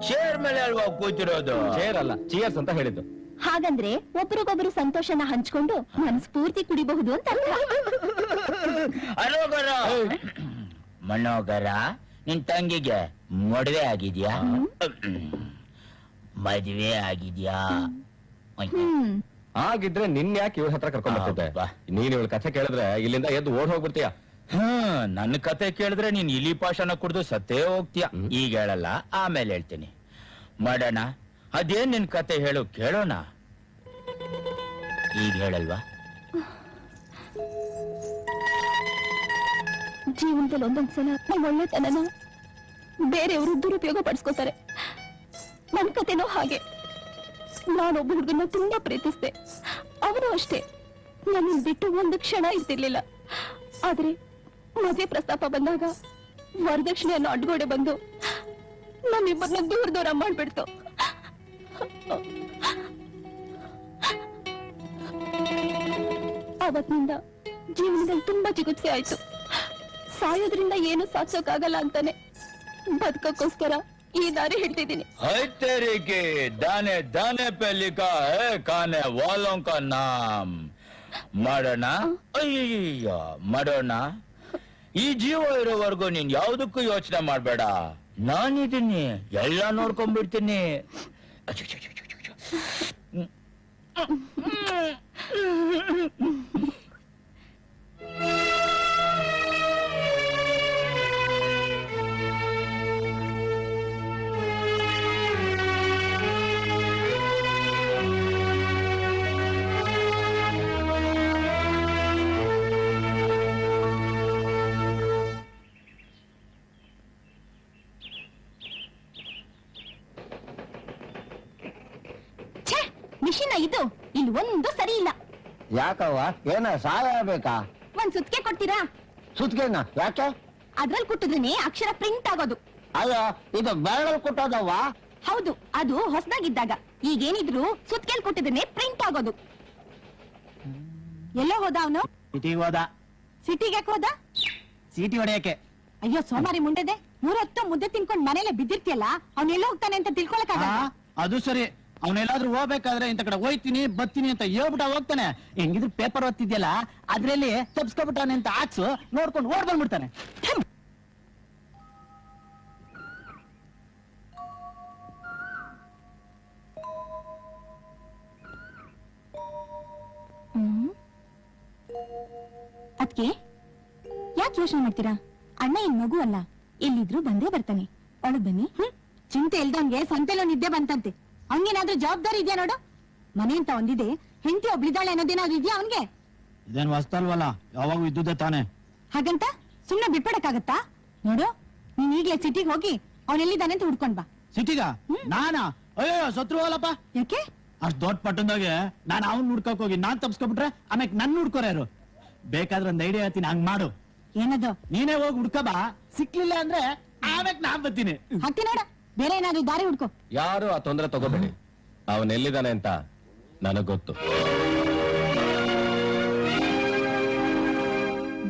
ಚೇರ್ ಮೇಲೆ ಅಲ್ವಾ ಕೂತಿರೋದು? ಚೇರ್ ಅಲ್ಲ, ಚಿಯರ್ಸ್ ಅಂತ ಹೇಳಿದ್ದು. ಹಾಗಂದ್ರೆ ಒಬ್ರಿಗೊಬ್ರು ಸಂತೋಷನ ಹಂಚ್ಕೊಂಡು ಮನಸ್ಫೂರ್ತಿ ಕುಡಿಬಹುದು ಅಂತ ಅರ್ಥ. ಅರೋಗರ ಮನೋಗರ, ನಿನ್ ತಂಗಿಗೆ ಮದುವೆ ಆಗಿದ್ಯಾ? ಮದುವೆ ಆಗಿದ್ಯಾ? ಆಗಿದ್ರೆ ನಿನ್ ಯಾಕೆ ಇವ್ರ ಹತ್ರ ಕರ್ಕೊಂಡ್ ಬರ್ತಿದ್ದೆ? ಅಬ್ಬಾ. ನೀನ್ ಇವಳ ಕಥೆ ಕೇಳಿದ್ರೆ ಇಲ್ಲಿಂದ ಎದ್ದು ಓಡ್ ಹೋಗ್ಬಿಡ್ತೀಯ. ನನ್ನ ಕತೆ ಕೇಳಿದ್ರೆ ನೀನ್ ಇಲಿ ಪಾಶನ ಕುಡ್ದು ಸತ್ತೇ ಹೋಗ್ತೀಯ. ಈಗ ಹೇಳಲ್ಲ, ಆಮೇಲೆ ಹೇಳ್ತೀನಿ. ಮಾಡೋಣ. ಅದೇನ್ ನಿನ್ ಕತೆ ಹೇಳು, ಕೇಳೋಣ. ಈಗ ಹೇಳಲ್ವಾ? ಜೀವನದಲ್ಲಿ ಒಂದೊಂದ್ಸಲ ನಮ್ಮ ಒಳ್ಳೆತನನ ಬೇರೆಯವರು ದುರುಪಯೋಗ ಪಡಿಸ್ಕೋತಾರೆ. ನನ್ ಕತೆನೂ ಹಾಗೆ. ನಾನೊಬ್ಬ ಹುಡುಗನ ತುಂಬಾ ಪ್ರೀತಿಸಿದೆ, ಅವನು ಅಷ್ಟೇ. ನನ್ನ ಬಿಟ್ಟು ಒಂದು ಕ್ಷಣ ಇರ್ತಿರ್ಲಿಲ್ಲ. ಆದ್ರೆ ಮದುವೆ ಪ್ರಸ್ತಾಪ ಬಂದಾಗ ವರದಕ್ಷಿಣೆಯನ್ನು ಅಡ್ಗೋಡೆ ಬಂದು ನಮ್ಮಿಬ್ಬರನ್ನ ದೂರ ಮಾಡ್ಬಿಡ್ತು. ಅವತ್ತಿನಿಂದ ಜೀವನದಲ್ಲಿ ತುಂಬಾ ಜಿಗುಪ್ಸೆ ಆಯ್ತು. ಸಾಯೋದ್ರಿಂದ ಏನು ಸಾಧಿಸೋಕ್ಕಾಗಲ್ಲ ಅಂತಾನೆ ಬದುಕೋಕ್ಕೋಸ್ಕರ ಈ ದಾರಿ ಹಿಡ್ತಿದ್ದೀನಿ. ಹೈತೇರಿಕೆ ದಾನೆ ದಾನೆ ಪೆ ಲಿಖಾ ಹೈ ಕಾನೆ ವಾಲೋಂ ಕಾ ನಾಮ್. ಮಾಡೋಣ. ಅಯ್ಯಯ್ಯ, ಮಾಡೋಣ. ಈ ಜೀವ ಇರೋವರೆಗೂ ನೀನ್ ಯಾವ್ದಕ್ಕೂ ಯೋಚನೆ ಮಾಡ್ಬೇಡ. ನಾನಿದ್ದೀನಿ, ಎಲ್ಲ ನೋಡ್ಕೊಂಡ್ಬಿಡ್ತೀನಿ. ಮಿಷಿನ ಇದು ಇಲ್ಲಿ ಒಂದು ಸರಿ ಇಲ್ಲ. ಯಾಕವ್ವ, ಏನ ಸಹಾಯ ಬೇಕಾ? ಒಂದ್ ಸುತ್ತಿಗೆ ಕೊಡ್ತೀರಾ? ಸುತ್ಗೆನ ಯಾಕೆ? ಅದ್ರಲ್ಲಿ ಕುಟ್ಟಿದ್ರೆ ಅಕ್ಷರ ಪ್ರಿಂಟ್ ಆಗೋದು. ಅಯ್ಯೋ, ಇದು ಬೆರಳಲ್ಲಿ ಕುಟ್ಟೋದವ್ವ. ಹೌದು, ಅದು ಹೊಸದಾಗಿದ್ದಾಗ. ಈಗೇನಿದ್ರು ಸುತ್ತಿಗೆಲ್ ಕೊಟ್ಟಿದ್ರೆ ಪ್ರಿಂಟ್ ಆಗೋದು. ಎಲ್ಲೋ ಹೋದ ಅವನು? ಸಿಟಿಗೆ ಹೋದ. ಸಿಟಿಗೆ ಯಾಕೆ ಹೋದ? ಸೀಟಿ ಹೊಡೆಯಕ್ಕೆ. ಅಯ್ಯೋ ಸೋಮಾರಿ ಮುಂಡೆದೆ, 3 ಹೊತ್ತು ಮುದ್ದೆ ತಿನ್ಕೊಂಡ್ ಮನೇಲೆ ಬಿದ್ದಿರ್ತಿಯಲ್ಲ, ಅವ್ನೆಲ್ಲ ಹೋಗ್ತಾನೆ ಅಂತ ತಿಳ್ಕೊಳಕ್ಕಾಗಲ್ಲ. ಅದು ಸರಿ, ಅವನೆಲ್ಲಾದ್ರೂ ಹೋಗ್ಬೇಕಾದ್ರೆ ಇಂತ ಕಡೆ ಹೋಯ್ತೀನಿ ಬರ್ತೀನಿ ಅಂತ ಹೇಳ್ಬಿಟ್ಟ ಹೋಗ್ತಾನೆ. ಹೆಂಗಿದ್ರು ಪೇಪರ್ ಓದ್ತಿದ್ಯಲ್ಲ ಅದ್ರಲ್ಲಿ ತಪ್ಸ್ಕೊಬಿಟ್ಟಾನೆ ಅಂತ ಹಾಕ್ಸು ನೋಡ್ಕೊಂಡು ಓಡ್ ಬಂದ್ಬಿಡ್ತಾನೆ. ಅದ್ಕೆ ಯಾಕೆ ಯೋಚನೆ ಮಾಡ್ತೀರಾ? ಅಣ್ಣ ಏನ್ ಮಗು ಅಲ್ಲ, ಎಲ್ಲಿದ್ರು ಬಂದೇ ಬರ್ತಾನೆ. ಒಳಗ್ ಬನ್ನಿ. ಚಿಂತೆ ಇಲ್ದಂಗೆ ಸಂತೆಲೋ ನಿದ್ದೆ ಬಂತಂತೆ. ಹಂಗೇನಾದ್ರೂ ಜವಾಬ್ದಾರಿ ಇದೆಯಾ ನೋಡು. ಮನೆ ಅಂತ ಒಂದಿದೆ, ಹೆಂಡತಿ ಒಬ್ಳಿದಾಳೆ ಅನ್ನೋದೇನಾದ್ರು ಇದೆಯಾ ಅವನ್ಗೆ? ಇದೇನ್ ವಸ್ತಲ್ವಲ್ಲ, ಯಾವಾಗೂ ಇದ್ದುದೇ ತಾನೆ. ಹಾಗಂತ ಸುಮ್ನೆ ಬಿಟ್ಬಿಡಕ್ಕಾಗತ್ತಾ? ನೋಡು, ನೀನ್ ಈಗ್ಲೇ ಸಿಟಿಗೆ ಹೋಗಿ ಅವನೆಲ್ಲಿದ್ದಾನೆ ಅಂತ ಹುಡ್ಕೊಂಡ್ ಬಾ. ಸಿಟಿಗ ನಾನಾ? ಅಯ್ಯೋ ಸತ್ರು ಹೋಗಲ್ಲಪ್ಪ. ಯಾಕೆ? ಅಷ್ಟ್ ದೊಡ್ಡ ಪಟ್ಟಣದಾಗೆ ನಾನು ಅವ್ನ್ ಹುಡ್ಕಕ್ ಹೋಗಿ ನಾನ್ ತಪ್ಸ್ಕೊಬಿಟ್ರೆ ಆಮೇಲೆ ನನ್ ಹುಡ್ಕೋರ ಯಾರು? ಬೇಕಾದ್ರೆ ಒಂದ್ ಐಡಿಯಾ ಹೇಳ್ತೀನಿ, ಹಂಗ್ ಮಾಡು. ಏನದು? ನೀನೇ ಹೋಗಿ ಹುಡ್ಕಬಾ, ಸಿಕ್ಲಿಲ್ಲ ಅಂದ್ರೆ ಆಮೇಲೆ ನಾನ್ ಬರ್ತೀನಿ. ಹಾಕ್ತಿ ನೋಡ, ಬೇರೆ ಏನಾದ್ರು ದಾರಿ ಹುಡ್ಕೋ. ಯಾರು ಆ ತೊಂದರೆ ತಗೋಬೇಡಿ. ಅವನ್ ಎಲ್ಲಿದ್ದಾನೆ ಅಂತ ನನಗ್ ಗೊತ್ತು.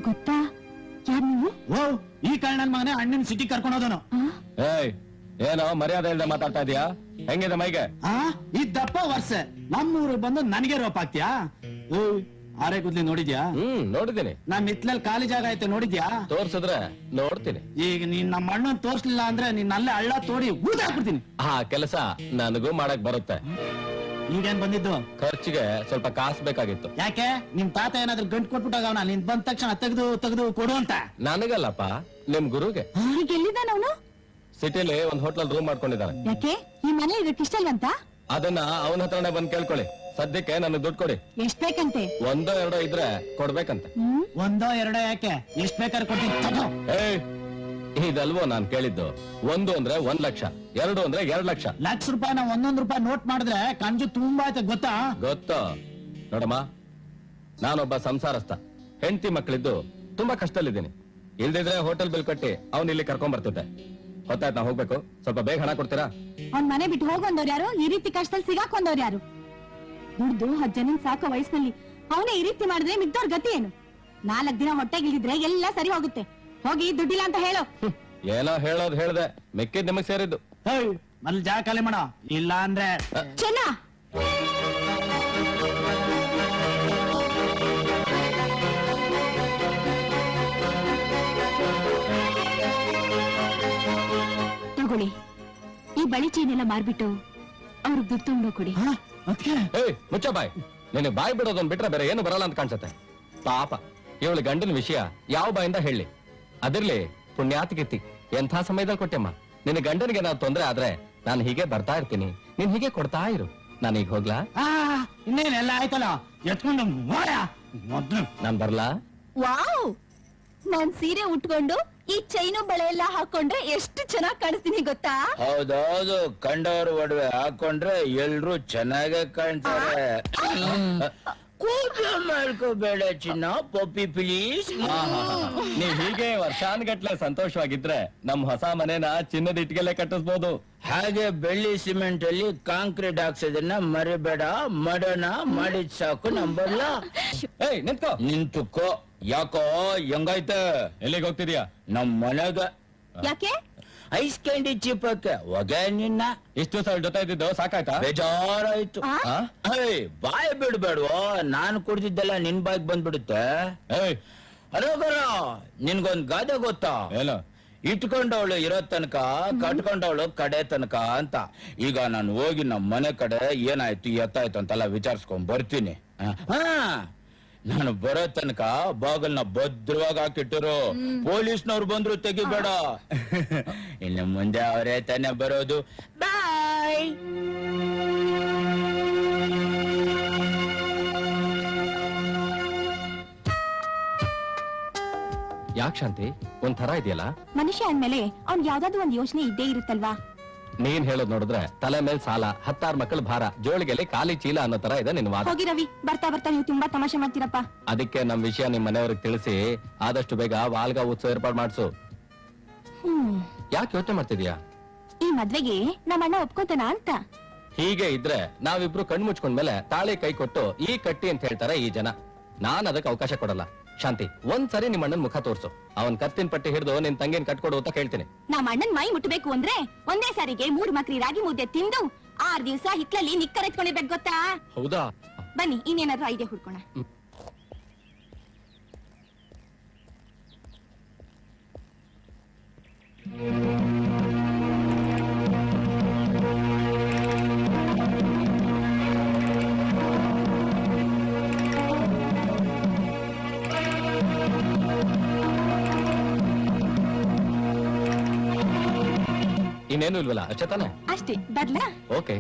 ಗೊತ್ತಾ ಯಾರು ನೀವು? ಓ, ಈ ಕಾರಣ ಮಗನೇ ಅಣ್ಣನ್ ಸಿಟಿ ಕರ್ಕೊಂಡು ಹೋದನು. ಏಯ್, ಏನೋ ಮರ್ಯಾದೆ ಇಲ್ದೆ ಮಾತಾಡ್ತಾ ಇದೀಯಾ? ಹೆಂಗಿದೆ ಮೈಗೆ? ಇದ್ದಪ್ಪ ವರ್ಷ ನಮ್ಮೂರಿಗೆ ಬಂದು ನನಗೆ ರೋಪ್ ಹಾಕ್ತಿಯಾ? ಆರೆ ಕುದ್ಲಿ ನೋಡಿದ್ಯಾ? ನೋಡಿದ್ದೀನಿ. ನಾನ್ ನಿತ್ಲಲ್ಲಿ ಖಾಲಿ ಜಾಗ ಐತೆ ನೋಡಿದ್ಯಾ? ತೋರ್ಸಿದ್ರೆ ನೋಡ್ತೀನಿ. ಈಗ ನೀನ್ ನಮ್ಮ ಅಣ್ಣನ್ ತೋರ್ಸ್ಲಿಲ್ಲ ಅಂದ್ರೆ ನೀನ್ ಅಲ್ಲೇ ಹಳ್ಳ ತೋಡಿ ಊಟ ಹಾಕ್ಬಿಡ್ತೀನಿ. ಆ ಕೆಲಸ ನನಗೂ ಮಾಡಕ್ ಬರುತ್ತೆ. ಈಗೇನ್ ಬಂದಿದ್ದು? ಖರ್ಚಿಗೆ ಸ್ವಲ್ಪ ಕಾಸು ಬೇಕಾಗಿತ್ತು. ಯಾಕೆ ನಿಮ್ ತಾತ ಏನಾದ್ರು ಗಂಟು ಕೊಟ್ಬಿಟ್ಟಾಗ ಅವನ ನೀನ್ ಬಂದ ತಕ್ಷಣ ತೆಗೆದು ಕೊಡು ಅಂತ? ನನಗಲ್ಲಪ್ಪ, ನಿಮ್ ಗುರುಗೆ. ಈಗ ಎಲ್ಲಿದ್ದಾನ ಅವನು? ಸಿಟಿಲಿ ಒಂದ್ ಹೋಟ್ಲಲ್ಲಿ ರೂಮ್ ಮಾಡ್ಕೊಂಡಿದ್ದಾನೆ. ಯಾಕೆ? ಈ ಮನೆ ಇದಕ್ಕೆ ಇಷ್ಟ ಇಲ್ವಂತ? ಅದನ್ನ ಅವನ ಹತ್ರನೇ ಬಂದ್ ಕೇಳ್ಕೊಳ್ಳಿ. ಸದ್ಯಕ್ಕೆ ನನಗೆ ದುಡ್ಡು ಕೊಡಿ. ಎಷ್ಟ್ ಬೇಕಂತೆ? ಒಂದೋ ಎರಡೋ ಇದ್ರೆ ಕೊಡ್ಬೇಕಂತೆ. ಒಂದೋ ಎರಡೋ ಯಾಕೆ, ಎಷ್ಟ್ ಬೇಕಾದ್ರೆ ಕೊಡ್ತೀನಿ ತಗೋ. ಏಯ್, ಇದಲ್ವೋ ನಾನ್ ಕೇಳಿದ್ದು. 1 ಅಂದ್ರೆ 1 ಲಕ್ಷ, 2 ಅಂದ್ರೆ 2 ಲಕ್ಷ. ಲಕ್ಷ ರೂಪಾಯಿನ 1 ರೂಪಾಯಿ ನೋಟ್ ಮಾಡಿದ್ರೆ ಕಂಜು ತುಂಬಾ ಆಯ್ತು ಗೊತ್ತಾ? ಗೊತ್ತು ನೋಡಮ್ಮ, ನಾನೊಬ್ಬ ಸಂಸಾರಸ್ಥ, ಹೆಂಡತಿ ಮಕ್ಕಳಿದ್ದು ತುಂಬಾ ಕಷ್ಟದಲ್ಲಿದ್ದೀನಿ. ಇಲ್ದಿದ್ರೆ ಹೋಟೆಲ್ ಬಿಲ್ ಕಟ್ಟಿ ಅವ್ನ ಇಲ್ಲಿ ಕರ್ಕೊಂಡ್ ಬರ್ತಿದ್ದೆ. ಗೊತ್ತಾಯ್ತು, ನಾ ಹೋಗ್ಬೇಕು. ಸ್ವಲ್ಪ ಬೇಗ ಹಣ ಕೊಡ್ತೀರಾ? ಅವ್ನ್ ಮನೆ ಬಿಟ್ಟು ಹೋಗೊಂದವ್ರು ಯಾರು? ಈ ರೀತಿ ಕಷ್ಟದಲ್ಲಿ ಸಿಗಾಕೊಂಡವ್ರು ಯಾರು? ದುಡ್ದು 10 ಜನ ಸಾಕೋ ವಯಸ್ಸಿನಲ್ಲಿ ಅವನೇ ಈ ರೀತಿ ಮಾಡಿದ್ರೆ ಮಿಗ್ದವ್ರ ಗತಿ ಏನು? 4 ದಿನ ಹೊಟ್ಟೆಗಿಳಿದ್ರೆ ಎಲ್ಲ ಸರಿ ಹೋಗುತ್ತೆ. ಹೋಗಿ ದುಡ್ಡಿಲ್ಲ ಅಂತ ಹೇಳು. ಏನೋ ಹೇಳೋದು ಹೇಳ್ದೆ, ಮಿಕ್ಕಿದ್ ನಿಮಗ್ ಸೇರಿದ್ದು. ಮೊದ್ಲು ಜಾಗ ಖಾಲಿ ಮಾಡ, ಇಲ್ಲ ಅಂದ್ರೆ ಚೆನ್ನ. ತಗೊಳ್ಳಿ, ಈ ಬಳಿ ಚೈನೆಲ್ಲ ಮಾರ್ಬಿಟ್ಟು ಅವ್ರಿಗೆ ದುಡ್ಡು ತಗೊಂಡೋ ಕೊಡಿ. ಏಯ್ ಮುಚ್ಚ ಬಾಯ್. ನಿನಗೆ ಬಾಯ್ ಬಿಡೋದನ್ ಬಿಟ್ರೆ ಬೇರೆ ಏನು ಬರಲ್ಲ ಅಂತ ಕಾಣಿಸುತ್ತೆ. ಪಾಪ ಇವಳು ಗಂಡನ ವಿಷಯ ಯಾವ ಬಾಯಿಂದ ಹೇಳಿ? ಅದಿರ್ಲಿ ಪುಣ್ಯಾತಿಗಿತ್ತಿ, ಎಂಥ ಸಮಯದಲ್ಲಿ ಕೊಟ್ಟೆಮ್ಮ. ನಿನ್ನ ಗಂಡನಿಗೆ ಏನಾದ್ರು ತೊಂದ್ರೆ ಆದ್ರೆ ನಾನು ಹೀಗೆ ಬರ್ತಾ ಇರ್ತೀನಿ, ನೀನ್ ಹೀಗೆ ಕೊಡ್ತಾ ಇರು. ನಾನೀಗ ಹೋಗ್ಲಾ? ಇನ್ನೇನೆಲ್ಲ ಆಯ್ತಲ್ಲ, ಎತ್ಕೊಂಡು ಮೊದ್ಲು ನಾನ್ ಬರ್ಲಾ? ವಾವ್, ನಾನ್ ಸೀರೆ ಉಟ್ಕೊಂಡು ಈ ಚೈನು ಬಳೆ ಎಲ್ಲ ಹಾಕೊಂಡ್ರೆ ಎಷ್ಟು ಚೆನ್ನಾಗಿ ಕಾಣಿಸ್ತೀನಿ ಗೊತ್ತಾ? ಹೌದೌದು, ಕಂಡವರು ಒಡವೆ ಹಾಕೊಂಡ್ರೆ ಎಲ್ರು ಚೆನ್ನಾಗೇ ಕಾಣ್ತಾರೆ. ಕೋಪ ಮಾಡ್ಕೋಬೇಡ ಚಿನ್ನ, ಪಪ್ಪಿ ಪ್ಲೀಸ್. ನೀವ್ ಹೀಗೆ ವರ್ಷಾನ್ಗಟ್ಲೆ ಸಂತೋಷವಾಗಿದ್ರೆ ನಮ್ ಹೊಸ ಮನೇನ ಚಿನ್ನದ ಇಟ್ಗೆಲೆ ಕಟ್ಟಿಸ್ಬೋದು. ಹಾಗೆ ಬೆಳ್ಳಿ ಸಿಮೆಂಟ್ ಅಲ್ಲಿ ಕಾಂಕ್ರೀಟ್ ಹಾಕ್ಸೋದನ್ನ ಮರಿಬೇಡ. ಮಾಡೋಣ, ಮಾಡಿದ್ ಸಾಕು, ನಂಬಲ್ಲ. ಏಯ್ ನಿಂತ್ಕೋ. ನಿಂತುಕೋ. ಯಾಕೋ ಹೆಂಗೈತೆ? ಎಲ್ಲಿಗೆ ಹೋಗ್ತಿದ್ಯಾ? ನಮ್ ಮನೆಗ ಯಾಕೆ? ಐಸ್ ಕ್ಯಾಂಡಿ ಚಿಪ್ಪಕ್ಕೆ ಹೊಗೆ ನಿನ್ನ. ಇಷ್ಟು ದಿವಸ ಜೊತೆ ಇದ್ದಿದ್ದು ಸಾಕಾಯ್ತಾ? ಬೇಜಾರಾಯ್ತು. ಆ? ಏಯ್, ಬಾಯ್ ಬಿಡ್ಬೇಡ್ವೋ, ನಾನು ಕುಡ್ದಿದ್ದೆಲ್ಲ ನಿನ್ ಬಾಯ್ಗ್ ಬಂದ್ಬಿಡುತ್ತೆ. ಏಯ್ ಅರೋಗರ, ನಿನ್ಗೊಂದ್ ಗಾದೆ ಗೊತ್ತಾ? ಏನು? ಇಟ್ಕೊಂಡವಳು ಇರೋ ತನಕ, ಕಟ್ಕೊಂಡವಳು ಕಡೆ ತನಕ ಅಂತ. ಈಗ ನಾನು ಹೋಗಿ ನಮ್ಮ ಮನೆ ಕಡೆ ಏನಾಯ್ತು ಎತ್ತಾಯ್ತು ಅಂತೆಲ್ಲ ವಿಚಾರಿಸ್ಕೊಂಡ್ ಬರ್ತೀನಿ. ಹಾ, ನಾನು ಬರೋ ತನಕ ಬಾಗಲ್ನ ಭದ್ರವಾಗಿ ಹಾಕಿಟ್ಟರು. ಪೊಲೀಸ್ನವ್ರು ಬಂದ್ರು ತೆಗಿಬೇಡ. ಇನ್ನು ಮುಂದೆ ಅವರೇ ತಾನೇ ಬರೋದು. ಬಾಯ್. ಯಾಕೆ ಶಾಂತಿ ಒಂಥರ ಇದೆಯಲ್ಲ? ಮನುಷ್ಯ ಅಂದ್ಮೇಲೆ ಅವ್ನ್ ಯಾವ್ದಾದ್ರು ಒಂದ್ ಯೋಚನೆ ಇದ್ದೇ ಇರುತ್ತಲ್ವಾ? ನೀನ್ ಹೇಳೋದ್ ನೋಡಿದ್ರೆ ತಲೆ ಮೇಲೆ ಸಾಲ, 10 ಮಕ್ಕಳ ಭಾರ, ಜೋಳಿಗೆಲಿ ಖಾಲಿ ಚೀಲ ಅನ್ನೋ ತರ ಇದೆ ನಿನ್ ವಾದ. ಹೋಗಿ ರವಿ, ಬರ್ತಾ ಬರ್ತಾ ನೀವು ತುಂಬಾ ತಮಾಷೆ ಮಾಡ್ತೀರಪ್ಪ. ಅದಕ್ಕೆ ನಮ್ ವಿಷಯ ನಿಮ್ ಮನೆಯವ್ರಿಗೆ ತಿಳಿಸಿ ಆದಷ್ಟು ಬೇಗ ವಾಲ್ಗ ಉತ್ಸವ ಏರ್ಪಾಡು ಮಾಡ್ಸು. ಯಾಕೆ ಯೋಚನೆ ಮಾಡ್ತಿದ್ಯಾ? ಈ ಮದ್ವೆಗೆ ನಮ್ಮಣ್ಣ ಒಪ್ಕೋತಾನ ಅಂತ. ಹೀಗೆ ಇದ್ರೆ ನಾವಿಬ್ರು ಕಣ್ ಮುಚ್ಕೊಂಡ್ಮೇಲೆ ತಾಳಿ ಕೈ ಕೊಟ್ಟು ಈ ಕಟ್ಟಿ ಅಂತ ಹೇಳ್ತಾರೆ ಈ ಜನ. ನಾನ್ ಅದಕ್ಕೆ ಅವಕಾಶ ಕೊಡಲ್ಲ. ಶಾಂತಿ, ಒಂದ್ಸರಿ ನಿಮ್ಮ ಅಣ್ಣನ್ ಮುಖ ತೋರ್ಸು. ಅವನ್ ಕತ್ತಿನ ಪಟ್ಟಿ ಹಿಡಿದು ನಿನ್ ತಂಗಿನ ಕಟ್ಕೊಡು ಅಂತ ಕೇಳ್ತೀನಿ. ನಮ್ಮ ಅಣ್ಣನ್ ಮೈ ಮುಟ್ಟಬೇಕು ಅಂದ್ರೆ ಒಂದೇ ಸಾರಿಗೆ 3 ಮಕ್ರಿ ರಾಗಿ ಮುದ್ದೆ ತಿಂದು 6 ದಿವಸ ಹಿತ್ಲಲ್ಲಿ ನಿಕ್ಕರ್ ಎತ್ಕೊಂಡಿರ್ಬೇಕು ಗೊತ್ತಾ? ಹೌದಾ? ಬನ್ನಿ ಇನ್ನೇನಾದ್ರೂ ಐಡಿಯಾ ಹುಡ್ಕೋಣ. ಇನ್ನೇನು ಇಲ್ವಲ್ಲ, ಅಷ್ಟೇ ತಾನೆ? ಅಷ್ಟೇ, ಬರ್ಲಾ? ಓಕೆ.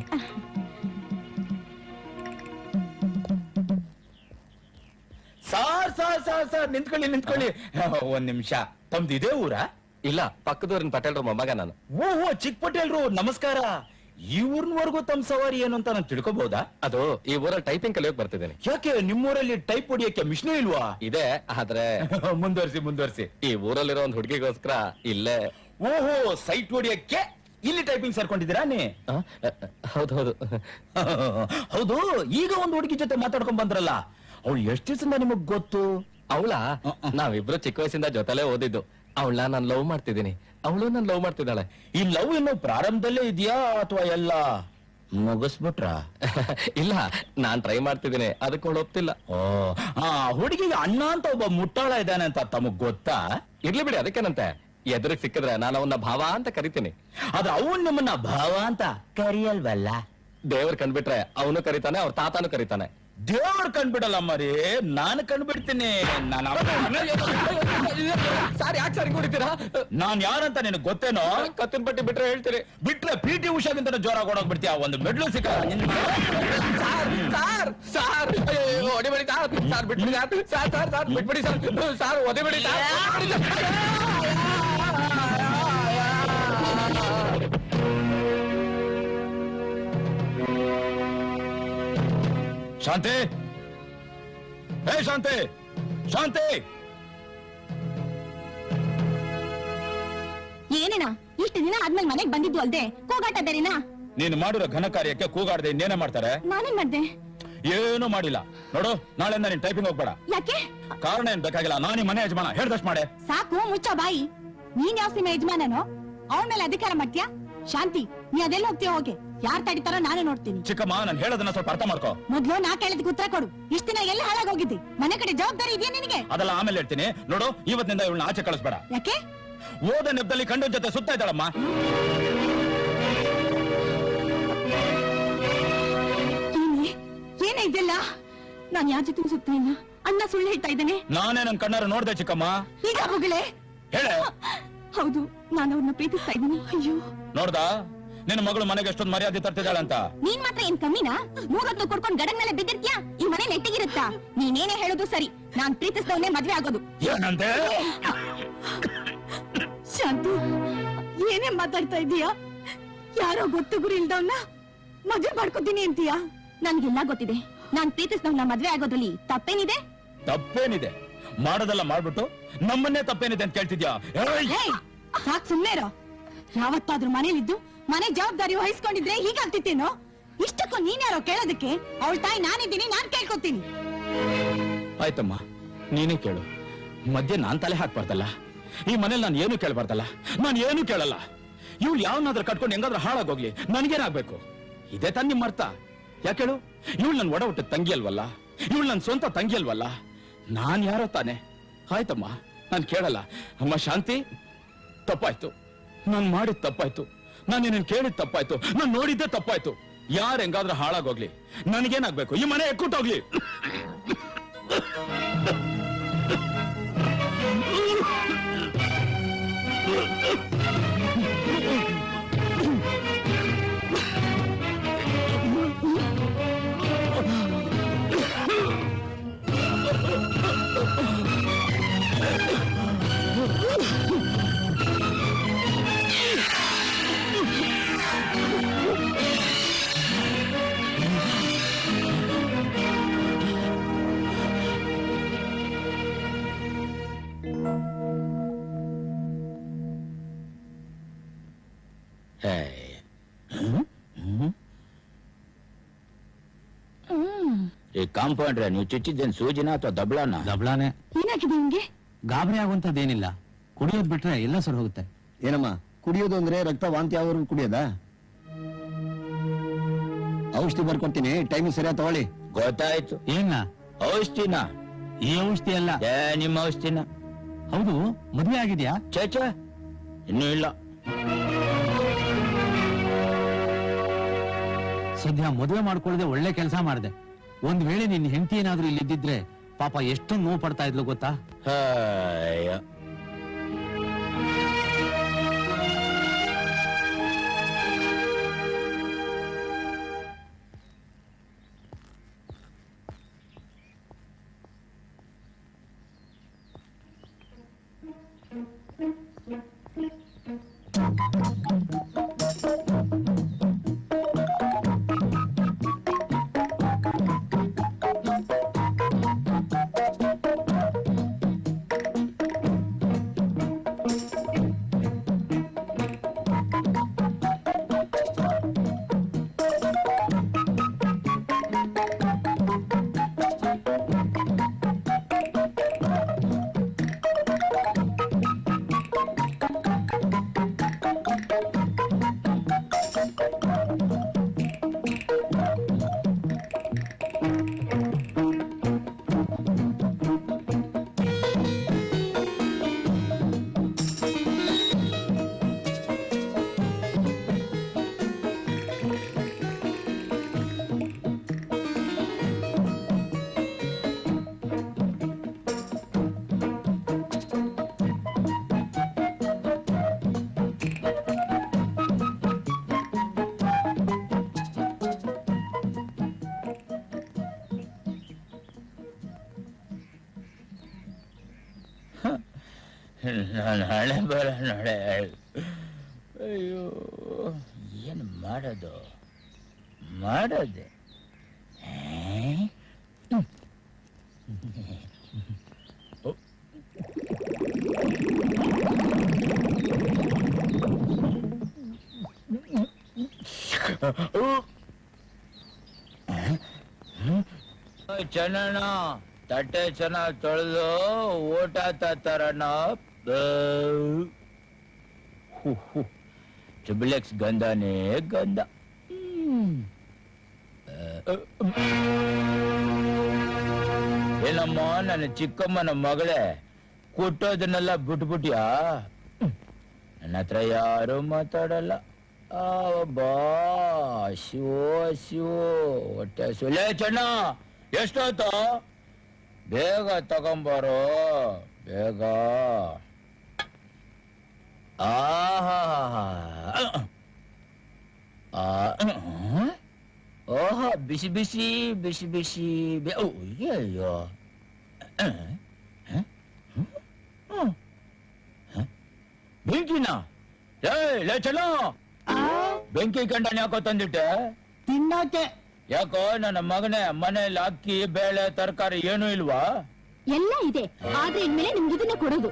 ಸಾರ್ ನಿಂತ್ಕೊಳ್ಳಿ ಒಂದ್ ನಿಮಿಷ. ತಮ್ದು ಇದೇ ಊರ? ಇಲ್ಲ, ಪಕ್ಕದೂರಿನ ಪಟೇಲ್ರ ಮೊಮ್ಮಗ ನಾನು. ಓಹೋ, ಚಿಕ್ಕ ಪಟೇಲ್ರು, ನಮಸ್ಕಾರ. ಈ ಊರ್ನವರೆಗೂ ತಮ್ಮ ಸವಾರಿ ಏನು ಅಂತ ನಾನು ತಿಳ್ಕೊಬಹುದಾ? ಅದು ಈ ಊರಲ್ಲಿ ಟೈಪಿಂಗ್ ಕಲಿಯೋಕ್ ಬರ್ತಿದ್ದೇನೆ. ಯಾಕೆ ನಿಮ್ಮೂರಲ್ಲಿ ಟೈಪ್ ಹೊಡಿಯಕ್ಕೆ ಮಿಷನ್ ಇಲ್ವಾ? ಇದೆ, ಆದ್ರೆ ಮುಂದುವರಿಸಿ. ಈ ಊರಲ್ಲಿರೋ ಒಂದ್ ಹುಡುಗಿಗೋಸ್ಕರ ಇಲ್ಲೇ. ಓಹೋ, ಸೈಟ್ ಹೊಡಿಯಕ್ಕೆ ಇಲ್ಲಿ ಟೈಪಿಂಗ್ ಸೇರ್ಕೊಂಡಿದ್ದೀರಾ ನೀ? ಹೌದು. ಹೌದು, ಈಗ ಒಂದು ಹುಡುಗಿ ಜೊತೆ ಮಾತಾಡ್ಕೊಂಡ್ ಬಂದ್ರಲ್ಲ, ಅವಳು ಎಷ್ಟು ದಿವಸದಿಂದ ನಿಮಗ್ ಗೊತ್ತು? ಅವಳ ನಾವಿಬ್ರು ಚಿಕ್ಕ ವಯಸ್ಸಿಂದ ಜೊತೆಲೇ ಓದಿದ್ದು. ಅವಳನ್ನ ನಾನು ಲವ್ ಮಾಡ್ತಿದ್ದೀನಿ, ಅವಳು ನಾನು ಲವ್ ಮಾಡ್ತಿದ್ದಾಳೆ. ಈ ಲವ್ ಇನ್ನು ಪ್ರಾರಂಭದಲ್ಲೇ ಇದೆಯಾ ಅಥವಾ ಎಲ್ಲ ಮುಗಿಸ್ಬಿಟ್ರ? ಇಲ್ಲ, ನಾನ್ ಟ್ರೈ ಮಾಡ್ತಿದ್ದೀನಿ, ಅದಕ್ಕೆ ಅವಳು ಒಪ್ತಿಲ್ಲ. ಓ, ಹುಡುಗಿಗೆ ಅಣ್ಣ ಅಂತ ಒಬ್ಬ ಮುಟ್ಟಾಳ ಇದ್ದಾನೆ ಅಂತ ತಮಗ್ ಗೊತ್ತಾ? ಇರ್ಲಿ ಬಿಡಿ, ಅದಕ್ಕೇನಂತೆ. ಎದುರಿಗೆ ಸಿಕ್ಕಿದ್ರೆ ನಾನು ಅವನ್ನ ಭಾವ ಅಂತ ಕರಿತೀನಿ. ಆದ್ರೆ ಅವನ್ ನಿಮ್ಮನ್ನ ಭಾವ ಅಂತ ಕರಿಯಲ್ವಲ್ಲ? ದೇವ್ರು ಕಂಡ್ಬಿಟ್ರೆ ಅವನು ಕರಿತಾನೆ, ಅವ್ರ ತಾತಾನು ಕರಿತಾನೆ. ದೇವ್ರು ಕಂಡ್ಬಿಡಲ್ಲ ಮರಿ, ನಾನು ಕಂಡ್ಬಿಡ್ತೀನಿ. ಸಾರಿ, ಯಾಕೆ ಸರಿ ಕುಡಿತೀರಾ? ನಾನ್ ಯಾರಂತ ನಿನಗ್ ಗೊತ್ತೇನೋ? ಕತ್ತಿನ ಪಟ್ಟಿ ಬಿಟ್ರೆ ಹೇಳ್ತೀರಿ. ಬಿಟ್ರೆ PT ಉಷಾಗಿಂತ ಜೋರಾಗಿ ಓಡೋಗ್ಬಿಡ್ತೀಯ. ಒಂದು ಮೆಡ್ಲು ಸಿಕ್ಕ ಹೊಡಿಬೇಡಿ ಸರ್, ಬಿಟ್ಬಿಡಿ ಸರ್, ಬಿಟ್ಬಿಡಿ ಸರ್, ಹೊಡಿಬೇಡಿ ಶಾಂತಿ, ಹೇ ಶಾಂತಿ, ಏನೇನಾ ಇಷ್ಟು ದಿನ ಆದ್ಮೇಲೆ ಮನೆಗ್ ಬಂದಿದ್ದು ಅಲ್ದೆ ಕೂಗಾಟ ಬೇರೆನಾ? ನೀನು ಮಾಡಿರೋ ಘನ ಕಾರ್ಯಕ್ಕೆ ಕೂಗಾಡದೆ ಇನ್ನೇನೇ ಮಾಡ್ತಾರೆ? ನಾನೇನ್ ಮಾಡ್ದೆ? ಏನು ಮಾಡಿಲ್ಲ ನೋಡು. ನಾಳೆಯಿಂದ ನೀನ್ ಟೈಪಿಂಗ್ ಹೋಗ್ಬೇಡ. ಯಾಕೆ? ಕಾರಣ ಏನ್ ಬೇಕಾಗಿಲ್ಲ, ನಾನು ಈ ಮನೆ ಯಜಮಾನ, ಹೇಳ್ದಷ್ಟು ಮಾಡೆ. ಸಾಕು, ಮುಚ್ಚ ಬಾಯಿ. ನೀನ್ ಯಾವ ಸಿನಿಮಾ ಯಜಮಾನನೋ ಅವನ ಮೇಲೆ ಅಧಿಕಾರ ಮಾಡ್ತೀಯಾ? ಶಾಂತಿ, ನೀ ಅದೆಲ್ಲ ಹೋಗ್ತೀಯ? ಹೋಗಿ, ಯಾರ್ ತಡಿತಾರೋ ನಾನು ನೋಡ್ತೀನಿ. ಚಿಕ್ಕಮ್ಮ, ನಾನು ಹೇಳೋದನ್ನ ಸ್ವಲ್ಪ ಅರ್ಥ ಮಾಡ್ಕೋ. ಮೊದ್ಲು ನಾ ಕೇಳಿದ ಉತ್ತರ ಕೊಡು. ಇಷ್ಟ ದಿನ ಎಲ್ಲ ಹಾಳಾಗೋಗಿದ್ದಿ, ಮನೆ ಕಡೆ ಜವಾಬ್ದಾರಿ ಇದೆಯಾ ನಿನಗೆ? ಅದೆಲ್ಲ ಆಮೇಲೆ ಹೇಳ್ತೀನಿ. ನೋಡು, ಇವತ್ತಿನಿಂದ ಇವಳನ್ನ ಆಚೆ ಕಳಿಸ್ಬೇಡ. ಯಾಕೆ? ಓದ ನೆಪದಲ್ಲಿ ಕಂಡು ಜೊತೆ ಸುತ್ತಾ ಇದ್ದಾಳಮ್ಮ. ಏನೇ ಇದೆಲ್ಲ? ನಾನ್ ಯಾರ ಜೊತೆ ಸುತ್ತ ಇಲ್ಲ, ಅಣ್ಣ ಸುಳ್ಳು ಹೇಳ್ತಾ ಇದ್ದೇನೆ. ನಾನೇ ನನ್ ಕಣ್ಣಾರ ನೋಡ್ದೆ ಚಿಕ್ಕಮ್ಮ. ಈಗ ಹೋಗಲೇ? ಹೇಳೆ. ಹೌದು, ನಾನು ಅವ್ರನ್ನ ಪ್ರೀತಿಸ್ತಾ ಇದ್ದೀನಿ. ಅಯ್ಯೋ, ನೋಡ್ದ ನಿನ್ನ ಮಗಳು ಮನೆಗೆ ಎಷ್ಟೊಂದು ಮರ್ಯಾದೆ ತರ್ತಿದ್ದಾಳೆ ಅಂತ. ನೀನ್ ಮಾತ್ರ ಏನ್ ಕಮ್ಮಿನಾ? ಮೂಗತ್ತು ಕೊಡ್ಕೊಂಡ್ ಗಡಗ್ ಮೇಲೆ ಬಿದ್ದಿರ್ತೀಯಾ? ಈ ಮನೆ ನೆಟ್ಟಿಗಿರುತ್ತಾ? ನೀನೇನೇ ಹೇಳೋದು ಸರಿ, ನಾನ್ ಪ್ರೀತಿಸಿದವನ್ನೇ ಮದ್ವೆ ಆಗೋದು. ಏನಂತೆ? ಶಾಂತಿ, ಏನೇ ಮಾತಾಡ್ತಾ ಇದೀಯಾ? ಯಾರೋ ಗೊತ್ತು ಗುರಿ ಇಲ್ದವನ್ನ ಮದ್ವೆ ಮಾಡ್ಕೋತೀನಿ ಅಂತೀಯಾ? ನನ್ಗೆಲ್ಲ ಗೊತ್ತಿದೆ. ನಾನ್ ಪ್ರೀತಿಸಿದವನ್ನ ಮದ್ವೆ ಆಗೋದ್ರಲ್ಲಿ ತಪ್ಪೇನಿದೆ? ತಪ್ಪೇನಿದೆ? ಮಾಡೋದೆಲ್ಲ ಮಾಡ್ಬಿಟ್ಟು ನಮ್ಮನ್ನೇ ತಪ್ಪೇನಿದೆ ಅಂತ ಕೇಳ್ತಿದ್ಯಾ? ಏಯ್, ಸಾಕ್ ಸುಮ್ನೆ ಇರೋ. ಯಾವತ್ತಾದ್ರೂ ಮನೇಲಿದ್ದು ಮನೆ ಜವಾಬ್ದಾರಿ ವಹಿಸ್ಕೊಂಡಿದ್ರೆ ಹೀಗಾಗ್ತಿತ್ತೇನೋ? ಇಷ್ಟಕ್ಕೂ ನೀನ್ಯಾರೋ ಕೇಳೋದಕ್ಕೆ? ಅವಳ ತಾಯಿ ನಾನಿದ್ದೀನಿ, ನಾನ್ ಕೇಳ್ಕೊತೀನಿ. ಆಯ್ತಮ್ಮ, ನೀನೇ ಕೇಳು. ಮಧ್ಯೆ ನಾನ್ ತಲೆ ಹಾಕ್ಬಾರ್ದಲ್ಲ. ಈ ಮನೇಲಿ ನಾನು ಏನು ಕೇಳ್ಬಾರ್ದಲ್ಲ. ನಾನು ಏನು ಕೇಳಲ್ಲ. ಇವ್ಳು ಯಾವನಾದ್ರೂ ಕಟ್ಕೊಂಡು ಹೆಂಗಾದ್ರೂ ಹಾಳಾಗೋಗ್ಲಿ, ನನ್ಗೇನಾಗ್ಬೇಕು? ಇದೇ ತಾನ್ ನಿಮ್ ಅರ್ಥ? ಯಾಕೇಳು? ಇವಳು ನನ್ ಒಡ ಹುಟ್ಟಿದ ತಂಗಿ ಅಲ್ವಲ್ಲ, ಇವಳು ನನ್ ಸ್ವಂತ ತಂಗಿ ಅಲ್ವಲ್ಲ, ನಾನ್ ಯಾರೋ ತಾನೆ. ಆಯ್ತಮ್ಮ, ನಾನ್ ಕೇಳಲ್ಲ. ಅಮ್ಮ ಶಾಂತಿ, ತಪ್ಪಾಯ್ತು. ನಾನ್ ಮಾಡಿದ್ ತಪ್ಪಾಯ್ತು. ನಾನು ನಿನ್ನ ಕೇಳಿದ್ ತಪ್ಪಾಯ್ತು. ನಾನ್ ನೋಡಿದ್ದೆ ತಪ್ಪಾಯ್ತು. ಯಾರು ಹೆಂಗಾದ್ರೂ ಹಾಳಾಗೋಗ್ಲಿ, ನನಗೇನಾಗ್ಬೇಕು? ಈ ಮನೆ ಎಕ್ಕುಟ್ಟೋಗ್ಲಿ. ಈ ಕಾಂಪೌಂಡ್ರೆ, ನೀವು ಚುಚ್ಚಿದ್ದೇನು ಸೂಜಿನ ಅಥವಾ ದಬ್ಳನ? ದಬ್ಳಾನೆ. ಏನಾಗಿದೆ ನಿಮ್ಗೆ? ಗಾಬರಿ ಆಗುವಂತದ್ದೇನಿಲ್ಲ, ಕುಡಿಯೋದ್ ಬಿಟ್ರೆ ಎಲ್ಲ ಸರಿ ಹೋಗುತ್ತೆ. ಏನಮ್ಮ, ಕುಡಿಯೋದು ಅಂದ್ರೆ ರಕ್ತ ವಾಂತಿ ಆಗೋರ್ಗು ಕುಡಿಯೋದಾ? ಔಷಧಿ ಬರ್ಕೊಡ್ತೀನಿ ಟೈಮ್ ಸರಿಯಾಗಿ ತಗೊಳ್ಳಿ. ಗೊತ್ತಾಯ್ತು. ಏನ ಔಷಧಿನ? ಈ ಔಷಧಿ ಅಲ್ಲ. ನಿಮ್ಮ ಔಷಧಿನ? ಹೌದು, ಮದುವೆ ಆಗಿದ್ಯಾ? ಚೇಚ, ಇನ್ನೂ ಇಲ್ಲ. ಸದ್ಯ ಮದುವೆ ಮಾಡ್ಕೊಳ್ಳದೆ ಒಳ್ಳೆ ಕೆಲಸ ಮಾಡಿದೆ. ಒಂದ್ ವೇಳೆ ನಿನ್ ಹೆಂಡತಿ ಏನಾದ್ರೂ ಇಲ್ಲಿದ್ದಿದ್ರೆ ಪಾಪ ಎಷ್ಟೊಂದು ನೋವು ಪಡ್ತಾ ಇದ್ಲು ಗೊತ್ತಾ? ಹಾಯ. ನಾನು ಹಣೆ ಬರ ನೋಡೆ. ಅಯ್ಯೋ, ಏನು ಮಾಡೋದು ಮಾಡೋದೆ? ಚೆನ್ನಣ್ಣ, ತಟ್ಟೆ ಚೆನ್ನಾಗಿ ತೊಳೆದು ಊಟ ತತ್ತಾರಣ್ಣ. ಟ್ರಿಬಲ್ ಗಂಧನೇ ಗಂಧ. ಏನಮ್ಮ ನನ್ನ ಚಿಕ್ಕಮ್ಮನ ಮಗಳೇ, ಕುಟ್ಟೋದನ್ನೆಲ್ಲ ಬಿಟ್ಬಿಟ್ಯಾ? ನನ್ನ ಹತ್ರ ಯಾರು ಮಾತಾಡಲ್ಲ. ಬಾ ಶಿವೋ ಶಿವೋ, ಹೊಟ್ಟೆ ಸುಲೇ. ಚೆನ್ನ, ಎಷ್ಟೊತ್ತು? ಬೇಗ ತಗೊಂಬಾರೋ, ಬೇಗ. ಓಹೋ, ಬಿಸಿ ಬಿಸಿ ಬಿಸಿ ಬಿಸಿ. ಅಯ್ಯೋ, ಬೆಂಕಿನ? ಲೇ ಚೆನ್ನ, ಬೆಂಕಿ ಕಂಡನ ಯಾಕೋ ತಂದಿಟ್ಟೆ? ತಿನ್ನಕ್ಕೆ. ಯಾಕೋ ನನ್ನ ಮಗನೇ, ಮನೇಲಿ ಅಕ್ಕಿ ಬೇಳೆ ತರಕಾರಿ ಏನೂ ಇಲ್ವಾ? ಎಲ್ಲ ಇದೆ, ಆದ್ರೆ ಇನ್ಮೇಲೆ ನಿಮ್ಗೆ ಇದನ್ನ ಕೊಡೋದು.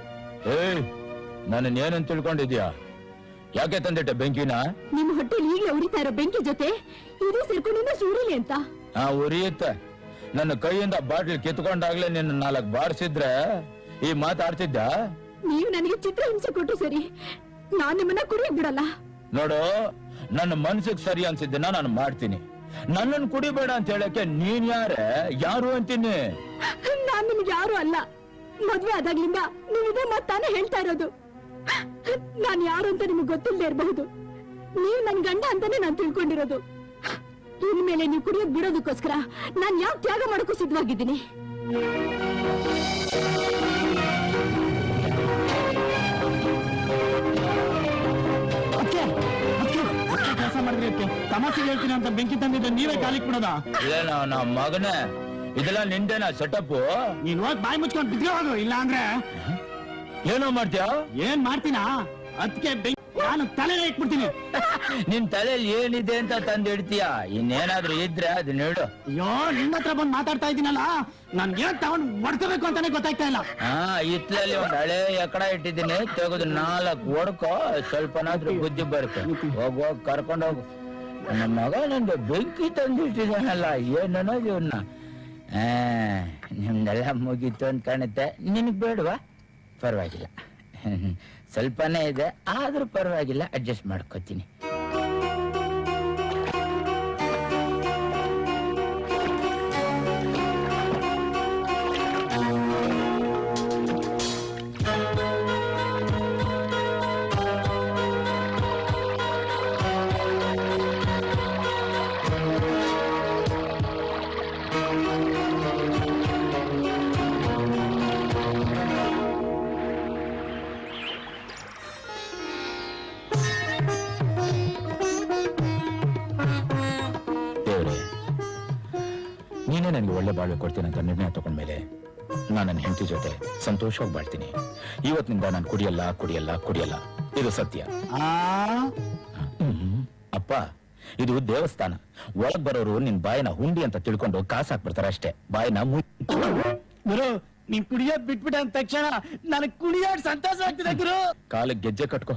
ನನ್ನ ಏನಂತ ತಿಳ್ಕೊಂಡಿದ್ಯಾ? ಯಾಕೆ ತಂದಿಟ್ಟೆ ಬೆಂಕಿನ? ನಿಮ್ಮ ಹೊಟ್ಟೆಲಿ ಈಗಲೇ ಉರಿತಾ ಇರೋ ಬೆಂಕಿ ಜೊತೆ ಇದು ಸೇರ್ಕೊಂಡು ಸುರಿಲಿ ಅಂತ. ಉರಿಯುತ್ತೆ. ನನ್ನ ಕೈಯಿಂದ ಬಾಟ್ಲಿ ಕಿತ್ಕೊಂಡಾಗ್ಲೇ ನಿನ್ನ 4 ಬಾರಿಸಿದ್ರೆ ಈ ಮಾತಾಡ್ತಿದ್ದ? ನೀವು ನನಗೆ ಚಿತ್ರ ಹಿಂಸೆ ಕೊಟ್ಟು ಸರಿ, ನಾನ್ ನಿಮ್ಮನ್ನ ಕುಡಿಯಕ್ ಬಿಡಲ್ಲ. ನೋಡು, ನನ್ನ ಮನ್ಸಿಗೆ ಸರಿ ಅನ್ಸಿದ್ದನ್ನ ನಾನು ಮಾಡ್ತೀನಿ. ನನ್ನನ್ನು ಕುಡಿಬೇಡ ಅಂತ ಹೇಳಕ್ಕೆ ನೀನ್ ಯಾರು ಅಂತೀನಿ? ನಾನ್ ನಿಮ್ಗೆ ಯಾರು ಅಲ್ಲ. ಮದ್ವೆ ಆದಾಗ್ಲಿಂದ ನೀವು ಇದೇ ಮಾತಾನೆ ಹೇಳ್ತಾ ಇರೋದು. ನಾನ್ ಯಾರು ಅಂತ ನಿಮ್ಗೆ ಗೊತ್ತಿಲ್ಲದೆ ಇರಬಹುದು. ನೀವು ನನ್ ಗಂಡ ಅಂತಾನೆ ನಾನ್ ತಿಳ್ಕೊಂಡಿರೋದು. ಇನ್ಮೇಲೆ ನೀವು ಕುಡಿಯೋಕ್ ಬಿಡೋದಕ್ಕೋಸ್ಕರ ನಾನ್ ಯಾವ ತ್ಯಾಗ ಮಾಡೋಕ್ಕೂ ಸಿದ್ಧವಾಗಿದ್ದೀನಿ. ಕೆಲಸ ಮಾಡಿದ್ರೆ ತಮಾಷೆ ಹೇಳ್ತೀನಿ ಅಂತ ಬೆಂಕಿ ತಂದಿದ್ದೆ ನೀವೇ ಕಾಲಿಕ್ ಬಿಡೋದ? ಇಲ್ಲೇನೋ ನಮ್ಮ ಮಗನೇ, ಇದೆಲ್ಲ ನಿಂದೇನಾ ಸೆಟಪ್? ನೀನ್ ಹೋಗಿ ಬಾಯಿ ಮುಚ್ಕೊಂಡು ಬಿದ್ರೋದು, ಇಲ್ಲ ಅಂದ್ರೆ ಏನೋ ಮಾಡ್ತೀಯ? ಏನ್ ಮಾಡ್ತೀನಾ? ಅದಕ್ಕೆ ಬೆಂಕಿ ನಾನು ತಲೆ ಇಟ್ಬಿಡ್ತೀನಿ. ನಿನ್ ತಲೆಯಲ್ಲಿ ಏನಿದೆ ಅಂತ ತಂದಿಡ್ತೀಯ? ಇನ್ನೇನಾದ್ರೂ ಇದ್ರೆ ಅದನ್ನ ಹೇಳು. ಅಯ್ಯೋ, ನಿಮ್ಮ ಹತ್ರ ಬಂದು ಮಾತಾಡ್ತಾ ಇದ್ದೀನಲ್ಲ, ನನ್ಗೆ ತಗೊಂಡು ಹೊಡ್ಕೋಬೇಕು ಅಂತಾನೆ ಗೊತ್ತಾಗ್ತಾ ಇಲ್ಲ. ಇತ್ಲಲ್ಲಿ ಒಂದ್ ಹಳೆ ಎಕಡ ಇಟ್ಟಿದ್ದೀನಿ, ತೆಗೆದು 4 ಹೊಡ್ಕೋ, ಸ್ವಲ್ಪನಾದ್ರೂ ಬುದ್ಧಿ ಬರುತ್ತೆ. ಹೋಗ್ ಕರ್ಕೊಂಡು ಹೋಗು. ನನ್ನ ಮಗ ನಂಗೆ ಬೆಂಕಿ ತಂದಿಟ್ಟಿದ್ದಾನಲ್ಲ, ಏನನ್ನೋದು ಇವನ್ನ. ನಿಮ್ದೆಲ್ಲ ಮುಗೀತು ಅಂತ ಕಾಣುತ್ತೆ. ನಿನಗ್ ಬೇಡವಾ? ಪರವಾಗಿಲ್ಲ, ಸ್ವಲ್ಪನೇ ಇದೆ, ಆದ್ರೂ ಪರವಾಗಿಲ್ಲ, ಅಡ್ಜಸ್ಟ್ ಮಾಡ್ಕೋತೀನಿ. ನೀನೇ ನನಗೆ ಒಳ್ಳೆ ಬಾಳ್ವೆ ಕೊಡ್ತೀನಿ ಅಂತ ನಿರ್ಣಯ ತಗೊಂಡ್ಮೇಲೆ ನಾನು ನನ್ನ ಹೆಂಡತಿ ಜೊತೆ ಸಂತೋಷವಾಗಿ ಬಾಳ್ತೀನಿ. ಇವತ್ತಿನಿಂದ ನಾನು ಕುಡಿಯಲ್ಲ ಕುಡಿಯಲ್ಲ ಕುಡಿಯಲ್ಲ, ಇದು ಸತ್ಯ. ಅಪ್ಪ, ಇದು ದೇವಸ್ಥಾನ. ಒಳಗ್ ಬರೋರು ನಿನ್ ಬಾಯಿನ ಹುಂಡಿ ಅಂತ ತಿಳ್ಕೊಂಡು ಕಾಸು ಹಾಕ್ಬಿಡ್ತಾರೆ ಅಷ್ಟೇ. ಬಾಯಿನ ಗುರು, ನೀನ್ ಕುಡಿಯೋದ್ ಬಿಟ್ಬಿಟ್ಟೆ ಅಂದ ತಕ್ಷಣ ನನಗ್ ಕುಡಿಯೋದ್ ಸಂತೋಷ ಆಗ್ತಿದೆ ಗುರು. ಕಾಲಿಗೆ ಗೆಜ್ಜೆ ಕಟ್ಕೋ.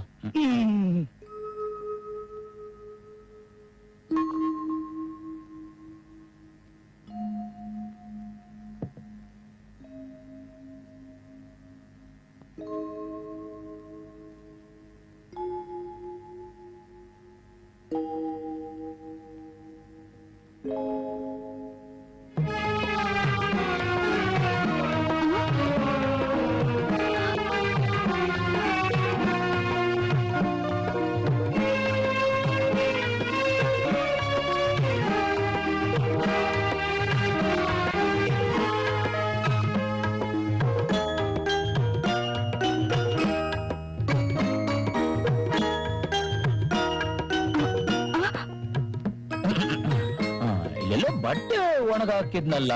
ಎಲ್ಲೋ ಬಟ್ಟೆ ಒಣಗಾಕಿದ್ನಲ್ಲ,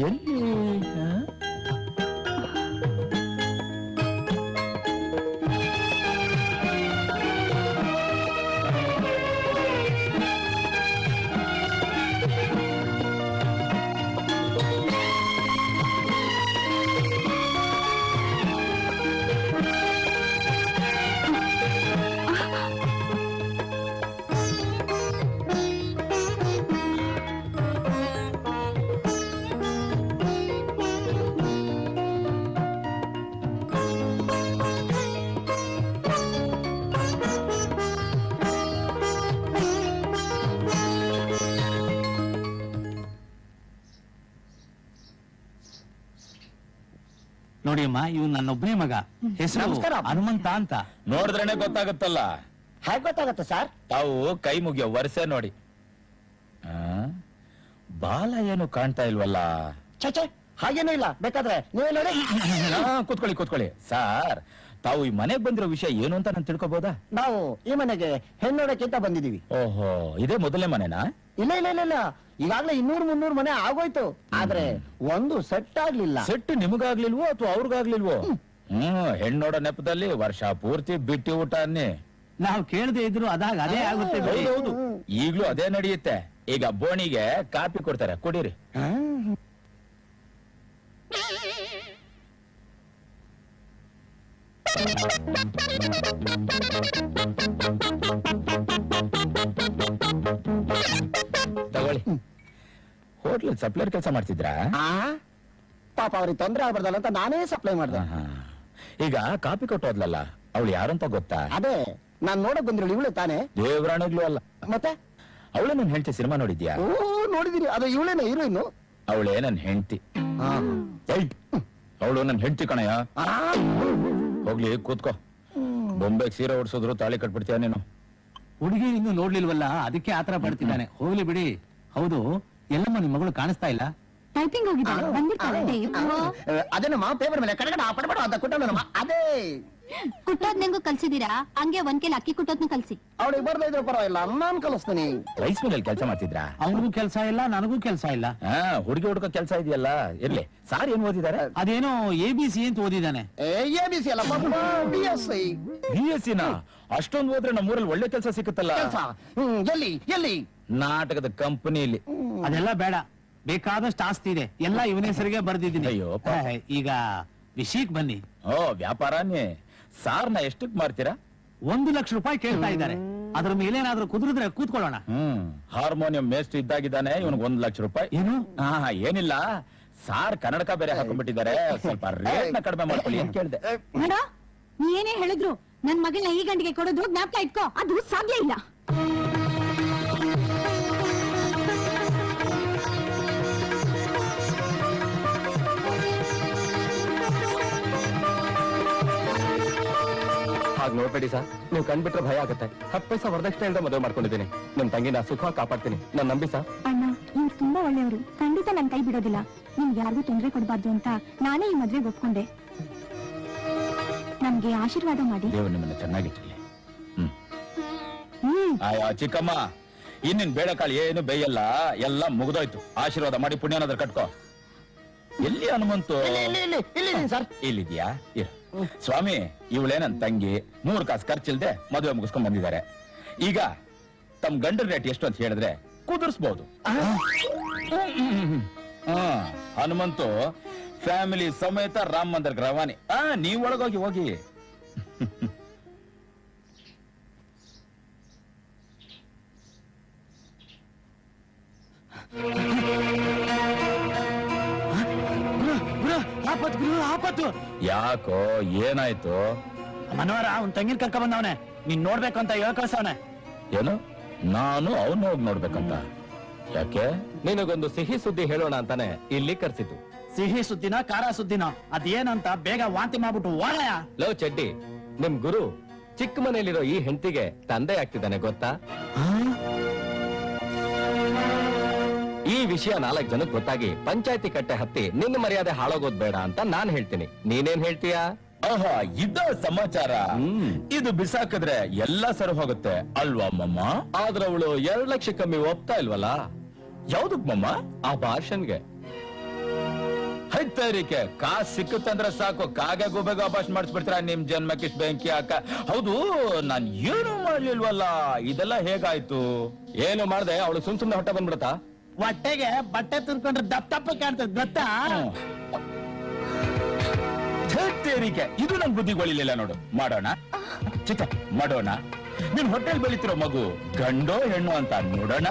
ಎಲ್ಲಿ? ನೋಡಿ ಅಮ್ಮ, ಇವ್ ನನ್ನೊಬ್ಬನೇ ಮಗ. ಹೆಸರು ನಮಸ್ಕಾರ. ಹನುಮಂತ ಅಂತ. ನೋಡಿದ್ರೇನೆ ಗೊತ್ತಾಗುತ್ತಲ್ಲ. ಹೇಗೆ ಗೊತ್ತಾಗತ್ತೆ ಸರ್? ತಾವು ಕೈ ಮುಗಿಯೋ ವರ್ಷ ನೋಡಿ. ಆ? ಬಾಲ ಏನು ಕಾಣ್ತಾ ಇಲ್ವಲ್ಲ? ಚಚೆ, ಹಾಗೇನೂ ಇಲ್ಲ. ಬೇಕಾದ್ರೆ ನೀವೇ ನೋಡಿ. ಕೂತ್ಕೊಳ್ಳಿ ಕೂತ್ಕೊಳ್ಳಿ. ಸಾರ್, ತಾವು ಈ ಮನೆಗ್ ಬಂದಿರೋ ವಿಷಯ ಏನು ಅಂತ ನಾನು ತಿಳ್ಕೊಬೋದಾ? ನಾವು ಈ ಮನೆಗೆ ಹೆಣ್ಣೋಡಕ್ಕಿಂತ ಬಂದಿದೀವಿ. ಓಹೋ, ಇದೇ ಮೊದಲನೇ ಮನೆನಾ? ಇಲ್ಲ ಇಲ್ಲ ಇಲ್ಲ ಇಲ್ಲ, ಈಗಾಗ್ಲೇ 200-300 ಮನೆ ಆಗೋಯ್ತು. ಆದ್ರೆ ಒಂದು ಸೆಟ್ ಆಗ್ಲಿಲ್ಲ. ಸೆಟ್ ನಿಮಗಾಗ್ಲಿಲ್ವೋ ಅಥವಾ ಅವ್ರಿಗಾಗ್ಲಿಲ್ವೋ? ಹೆಣ್ಣೋಡ ನೆಪದಲ್ಲಿ ವರ್ಷ ಪೂರ್ತಿ ಬಿಟ್ಟಿ ಊಟ ಅನ್ನಿ. ನಾವು ಕೇಳದೆ ಇದ್ರು ಅದಾಗ ಅದೇ ಆಗುತ್ತೆ ಬಿಡಿ. ಹೌದು, ಈಗ್ಲೂ ಅದೇ ನಡೆಯುತ್ತೆ. ಈಗ ಬೋಣಿಗೆ ಕಾಪಿ ಕೊಡ್ತಾರೆ, ಕುಡೀರಿ. ತಗೊಳ್ಳಿ. ಹೋಟ್ಲಲ್ಲಿ ಸಪ್ಲೈರ್ ಕೆಲಸ ಮಾಡ್ತಿದ್ರಾ? ಪಾಪ ಅವ್ರಿಗೆ ತೊಂದ್ರೆ ಆಗ್ಬಾರ್ದಲ್ಲ ಅಂತ ನಾನೇ ಸಪ್ಲೈ ಮಾಡ್ದೆ. ಆಹಾ. ಈಗ ಕಾಪಿ ಕೊಟ್ಟೋದ್ಲಲ್ಲ, ಅವಳು ಯಾರು ಅಂತ ಗೊತ್ತಾ? ಅದೇ ನಾನ್ ನೋಡಕ್ ಬಂದಿರೋ ಇವಳೆ ತಾನೇ? ದೇವರಾಣಗ್ಲೂ ಅಲ್ಲ. ಮತ್ತೆ ಅವಳು ನನ್ ಹೆಂಡತಿ. ಸಿನಿಮಾ ನೋಡಿದ್ಯಾ? ಓ, ನೋಡಿದೀನಿ. ಅದು ಇವಳೇನ ಹೀರೋಯಿನ್? ಅವಳೇ ನನ್ ಹೆಂಡತಿ. ಅವಳು ನನ್ ಹೆಂಡತಿ ಕಣಯ್ಯ. ಹೋಗ್ಲಿ, ಕೂತ್ಕೋ. ಬೊಂಬೆಗೆ ಸೀರೆ ಓಡಿಸಿದ್ರು ತಾಳಿ ಕಟ್ಬಿಡ್ತೀಯ ನೀನು. ಹುಡುಗಿ ಇನ್ನು ನೋಡ್ಲಿಲ್ವಲ್ಲ, ಅದಕ್ಕೆ ಆತರ ಪಡ್ತಿದ್ದಾನೆ. ಹೋಗ್ಲಿ ಬಿಡಿ. ಹೌದು, ಎಲ್ಲಮ್ಮ ನಿಮ್ ಮಗಳು ಕಾಣಿಸ್ತಾ ಇಲ್ಲ. ಟೈಪಿಂಗ್ ಹೋಗಿದ್ದಾಳೆ, ಬಂದಿರ್ತಾಳೆ. ಅದೇನಮ್ಮ ಪೇಪರ್ ಮೇಲೆ ಕಡಗಡ ಪಡಬಡ ಅಂತ ಕೊಟ್ಟವನಮ್ಮ. ಅದೇ ಕುಟ್ಟೋದ್ ನಂಗೂ ಕಲ್ಸಿದೀರಾ? ಹಂಗೆ 1 ಕೆಲ್ ಅಕ್ಕಿ ಕುಟ್ಟೋದ್ನು ಕಲ್ಸಿ. ಅವಳಿಗೆ ಬರ್ದೇ ಇದ್ರೆ ಪರವಾಗಿಲ್ಲ, ನಾನ್ ಕಲಿಸ್ತೀನಿ. ರೈಸ್ ಮಿಲ್ ಕೆಲಸ ಮಾಡ್ತಿದ್ರಾ? ಅವನಿಗೂ ಕೆಲ್ಸ ಇಲ್ಲ, ನನಗೂ ಕೆಲ್ಸ ಇಲ್ಲ. ಹುಡುಗಿ ಹುಡುಕ ಕೆಲಸ ಇದೆಯಲ್ಲ. ಇರ್ಲಿ. ಸಾರ್ ಏನ್ ಓದಿದ್ದಾರೆ? ಅದೇನೋ ABC ಅಂತ ಓದಿದ್ದಾನೆ. ABC ಅಲ್ಲ, BSc. BSc ನಾ? ಅಷ್ಟೊಂದು ಓದ್ರೆ ನಮ್ಮೂರಲ್ಲಿ ಒಳ್ಳೆ ಕೆಲಸ ಸಿಕ್ಕುತ್ತಲ್ಲ. ಕೆಲ್ಸ ಎಲ್ಲಿ ಎಲ್ಲಿ? ನಾಟಕದ ಕಂಪನಿಯಲ್ಲಿ. ಅದೆಲ್ಲ ಬೇಡ, ಬೇಕಾದಷ್ಟು ಆಸ್ತಿ ಇದೆ, ಎಲ್ಲ ಇವನ ಹೆಸರಿಗೆ ಬರ್ದಿದ್ದೀನಿ. ಅಯ್ಯೋ ಪಾಪ. ಈಗ ವಿಷಯಕ್ ಬನ್ನಿ. ಓ, ವ್ಯಾಪಾರನೇ. ಸಾರ್ನ ಎಷ್ಟಕ್ ಮಾರ್ತೀರಾ? 1 ಲಕ್ಷ ರೂಪಾಯಿ ಕೇಳ್ತಾ ಇದ್ದಾರೆ. ಅದ್ರ ಮೇಲೇನಾದ್ರೂ ಕುದುರಿದ್ರೆ ಕೂತ್ಕೊಳ್ಳೋಣ. ಹಾರ್ಮೋನಿಯಂ ಮೇಸ್ಟ್ ಇದ್ದಾಗಿದ್ದಾನೆ. ಇವನ್ಗೆ 1 ಲಕ್ಷ ರೂಪಾಯಿ. ಏನು? ಏನಿಲ್ಲ, ಸಾರ್ ಕನ್ನಡಕ ಬೇರೆ ಹಾಕೊಂಡ್ಬಿಟ್ಟಿದ್ದಾರೆ. ಸ್ವಲ್ಪ ರೇಟ್ ನ ಕಡಿಮೆ ಮಾಡ್ಕೊಳ್ಳಿ ಅಂತ ಕೇಳಿದೆ. ನೋಡ, ನೀ ಏನೇ ಹೇಳಿದ್ರು ನನ್ ಮಗಳನ್ನ ಈ ಗಂಡಿಗೆ ಕೊಡೋದು ಜ್ಞಾಪಕ ಇಟ್ಕೋ. ಅದು ಸಾಧ್ಯ ಇಲ್ಲ. ಹಾಗೆ ನೋಡ್ಬೇಡಿ ಸರ್, ನೀವು ಕಂಡ್ಬಿಟ್ರೆ ಭಯ ಆಗುತ್ತೆ. 10 ಪೈಸಾ ವರದಕ್ಷಿಣೆ ಇಲ್ಲದೆ ಮದುವೆ ಮಾಡ್ಕೊಂಡಿದ್ದೀನಿ. ನಿಮ್ ತಂಗಿನ ಸುಖವಾಗಿ ಕಾಪಾಡ್ತೀನಿ, ನಾನು ನಂಬಿ ಸರ್. ಅಣ್ಣ, ಇವ್ರು ತುಂಬಾ ಒಳ್ಳೆಯವರು. ಖಂಡಿತ ನನ್ ಕೈ ಬಿಡೋದಿಲ್ಲ. ನಿಮ್ಗೆ ಯಾರಿಗೂ ತೊಂದರೆ ಕೊಡಬಾರ್ದು ಅಂತ ನಾನೇ ಈ ಮದ್ವೆಗೆ ಒಪ್ಕೊಂಡೆ. ನಮ್ಗೆ ಆಶೀರ್ವಾದ ಮಾಡಿ. ದೇವರು ನಿಮ್ಮನ್ನ ಚೆನ್ನಾಗಿಟ್ಟಿರ್ಲಿ. ಆಯಾ ಚಿಕ್ಕಮ್ಮ, ಇನ್ನಿನ್ ಬೇಳೆಕಾಳು ಏನು ಬೇಯಲ್ಲ, ಎಲ್ಲ ಮುಗ್ದೋಯ್ತು. ಆಶೀರ್ವಾದ ಮಾಡಿ ಪುಣ್ಯನಾದ್ರ ಕಟ್ಕೋ. ಎಲ್ಲಿ ಹನುಮಂತು? ಸರ್ ಇಲ್ಲಿದ್ಯಾ? ಇರು. ಸ್ವಾಮಿ, ಇವಳೇ ನನ್ ತಂಗಿ, 3 ಕಾಸು ಖರ್ಚಿಲ್ದೆ ಮದುವೆ ಮುಗಿಸ್ಕೊಂಡ್ ಬಂದಿದ್ದಾರೆ. ಈಗ ತಮ್ ಗಂಡನ ರೇಟ್ ಎಷ್ಟು ಅಂತ ಹೇಳಿದ್ರೆ ಕುದುರ್ಸ್ಬಹುದು. ಹನುಮಂತು ಫ್ಯಾಮಿಲಿ ಸಮೇತ ರಾಮ ಮಂದಿರ ರವಾನಿ. ನೀವ್ ಒಳಗೋಗಿ ಹೋಗಿ. ಆಪತ್ತು ಯಾಕೋ, ಏನಾಯ್ತು? ಮನೋಹರ ಅವ್ನ್ ತಂಗಿನ ಕರ್ಕ ಬಂದವನೆ, ನೀನ್ ನೋಡ್ಬೇಕು ಅಂತ ಹೇಳ್ಕಳ್ಸವನೆ. ಏನು? ನಾನು ಅವನು ಹೋಗಿ ನೋಡ್ಬೇಕಂತ? ಯಾಕೆ? ನಿನಗೊಂದು ಸಿಹಿ ಸುದ್ದಿ ಹೇಳೋಣ ಅಂತಾನೆ ಇಲ್ಲಿ ಕರ್ಸಿದ್ದು. ಸಿಹಿ ಸುದ್ದಿನ ಖಾರ ಸುದ್ದಿನ ಅದೇನಂತ ಬೇಗ ವಾಂತಿ ಮಾಡ್ಬಿಟ್ಟು ಓಡಯ. ಲೋ ಚಡ್ಡಿ, ನಿಮ್ ಗುರು ಚಿಕ್ಕ ಮನೆಯಲ್ಲಿರೋ ಈ ಹೆಂಡತಿಗೆ ತಂದೆ ಆಗ್ತಿದ್ದಾನೆ ಗೊತ್ತಾ? ಈ ವಿಷಯ 4 ಜನಕ್ಕೆ ಗೊತ್ತಾಗಿ ಪಂಚಾಯತಿ ಕಟ್ಟೆ ಹತ್ತಿ ನಿನ್ನ ಮರ್ಯಾದೆ ಹಾಳಾಗೋದ್ ಬೇಡ ಅಂತ ನಾನ್ ಹೇಳ್ತೀನಿ. ನೀನೇನ್ ಹೇಳ್ತೀಯಾ? ಆಹಾ, ಇದ ಸಮಾಚಾರ. ಇದು ಬಿಸಾಕಿದ್ರೆ ಎಲ್ಲ ಸರಿ ಹೋಗುತ್ತೆ ಅಲ್ವಾ ಮಮ್ಮ? ಆದ್ರೆ ಅವಳು 2 ಲಕ್ಷ ಕಮ್ಮಿ ಒಪ್ತಾ ಇಲ್ವಲ್ಲ? ಯಾವ್ದಕ್ ಮಮ್ಮ? ಆ ಭಾಷಣ್ಗೆ. ಹೈತರಿಕೆ ಕಾಸ್ ಸಿಕ್ಕುತ್ತಂದ್ರೆ ಸಾಕು, ಕಾಗೆ ಗುಬೆಗ ಅಭಾಷ್ ಮಾಡಿಸ್ಬಿಡ್ತೀರ ನಿಮ್ ಜನ್ಮಕ್ಕೆ ಇಷ್ಟ್ ಬೆಂಕಿ ಹಾಕ. ಹೌದು, ನಾನ್ ಏನು ಮಾಡ್ಲಿಲ್ವಲ್ಲ, ಇದೆಲ್ಲ ಹೇಗಾಯ್ತು? ಏನು ಮಾಡ್ದೆ? ಅವಳು ಸುಮ್ನೆ ಹೊಟ್ಟೆ ಬಂದ್ಬಿಡತ್ತಾ? ಹೊಟ್ಟೆಗೆ ಬಟ್ಟೆ ತುಂಬ್ಕೊಂಡ್ರೆ ದಪ್ಪ ದಪ್ಪ ಕಾಣ್ತದೆ ಗೊತ್ತಾ? ಹೈತರಿಕೆ, ಇದು ನನ್ ಬುದ್ಧಿಗಳಿಲ್ಲ ನೋಡು. ಮಾಡೋಣ ಚಿಕ್ಕ ಮಾಡೋಣ. ನಿನ್ ಹೊಟ್ಟೆಲ್ ಬೆಳಿತಿರೋ ಮಗು ಗಂಡೋ ಹೆಣ್ಣು ಅಂತ ನೋಡೋಣ.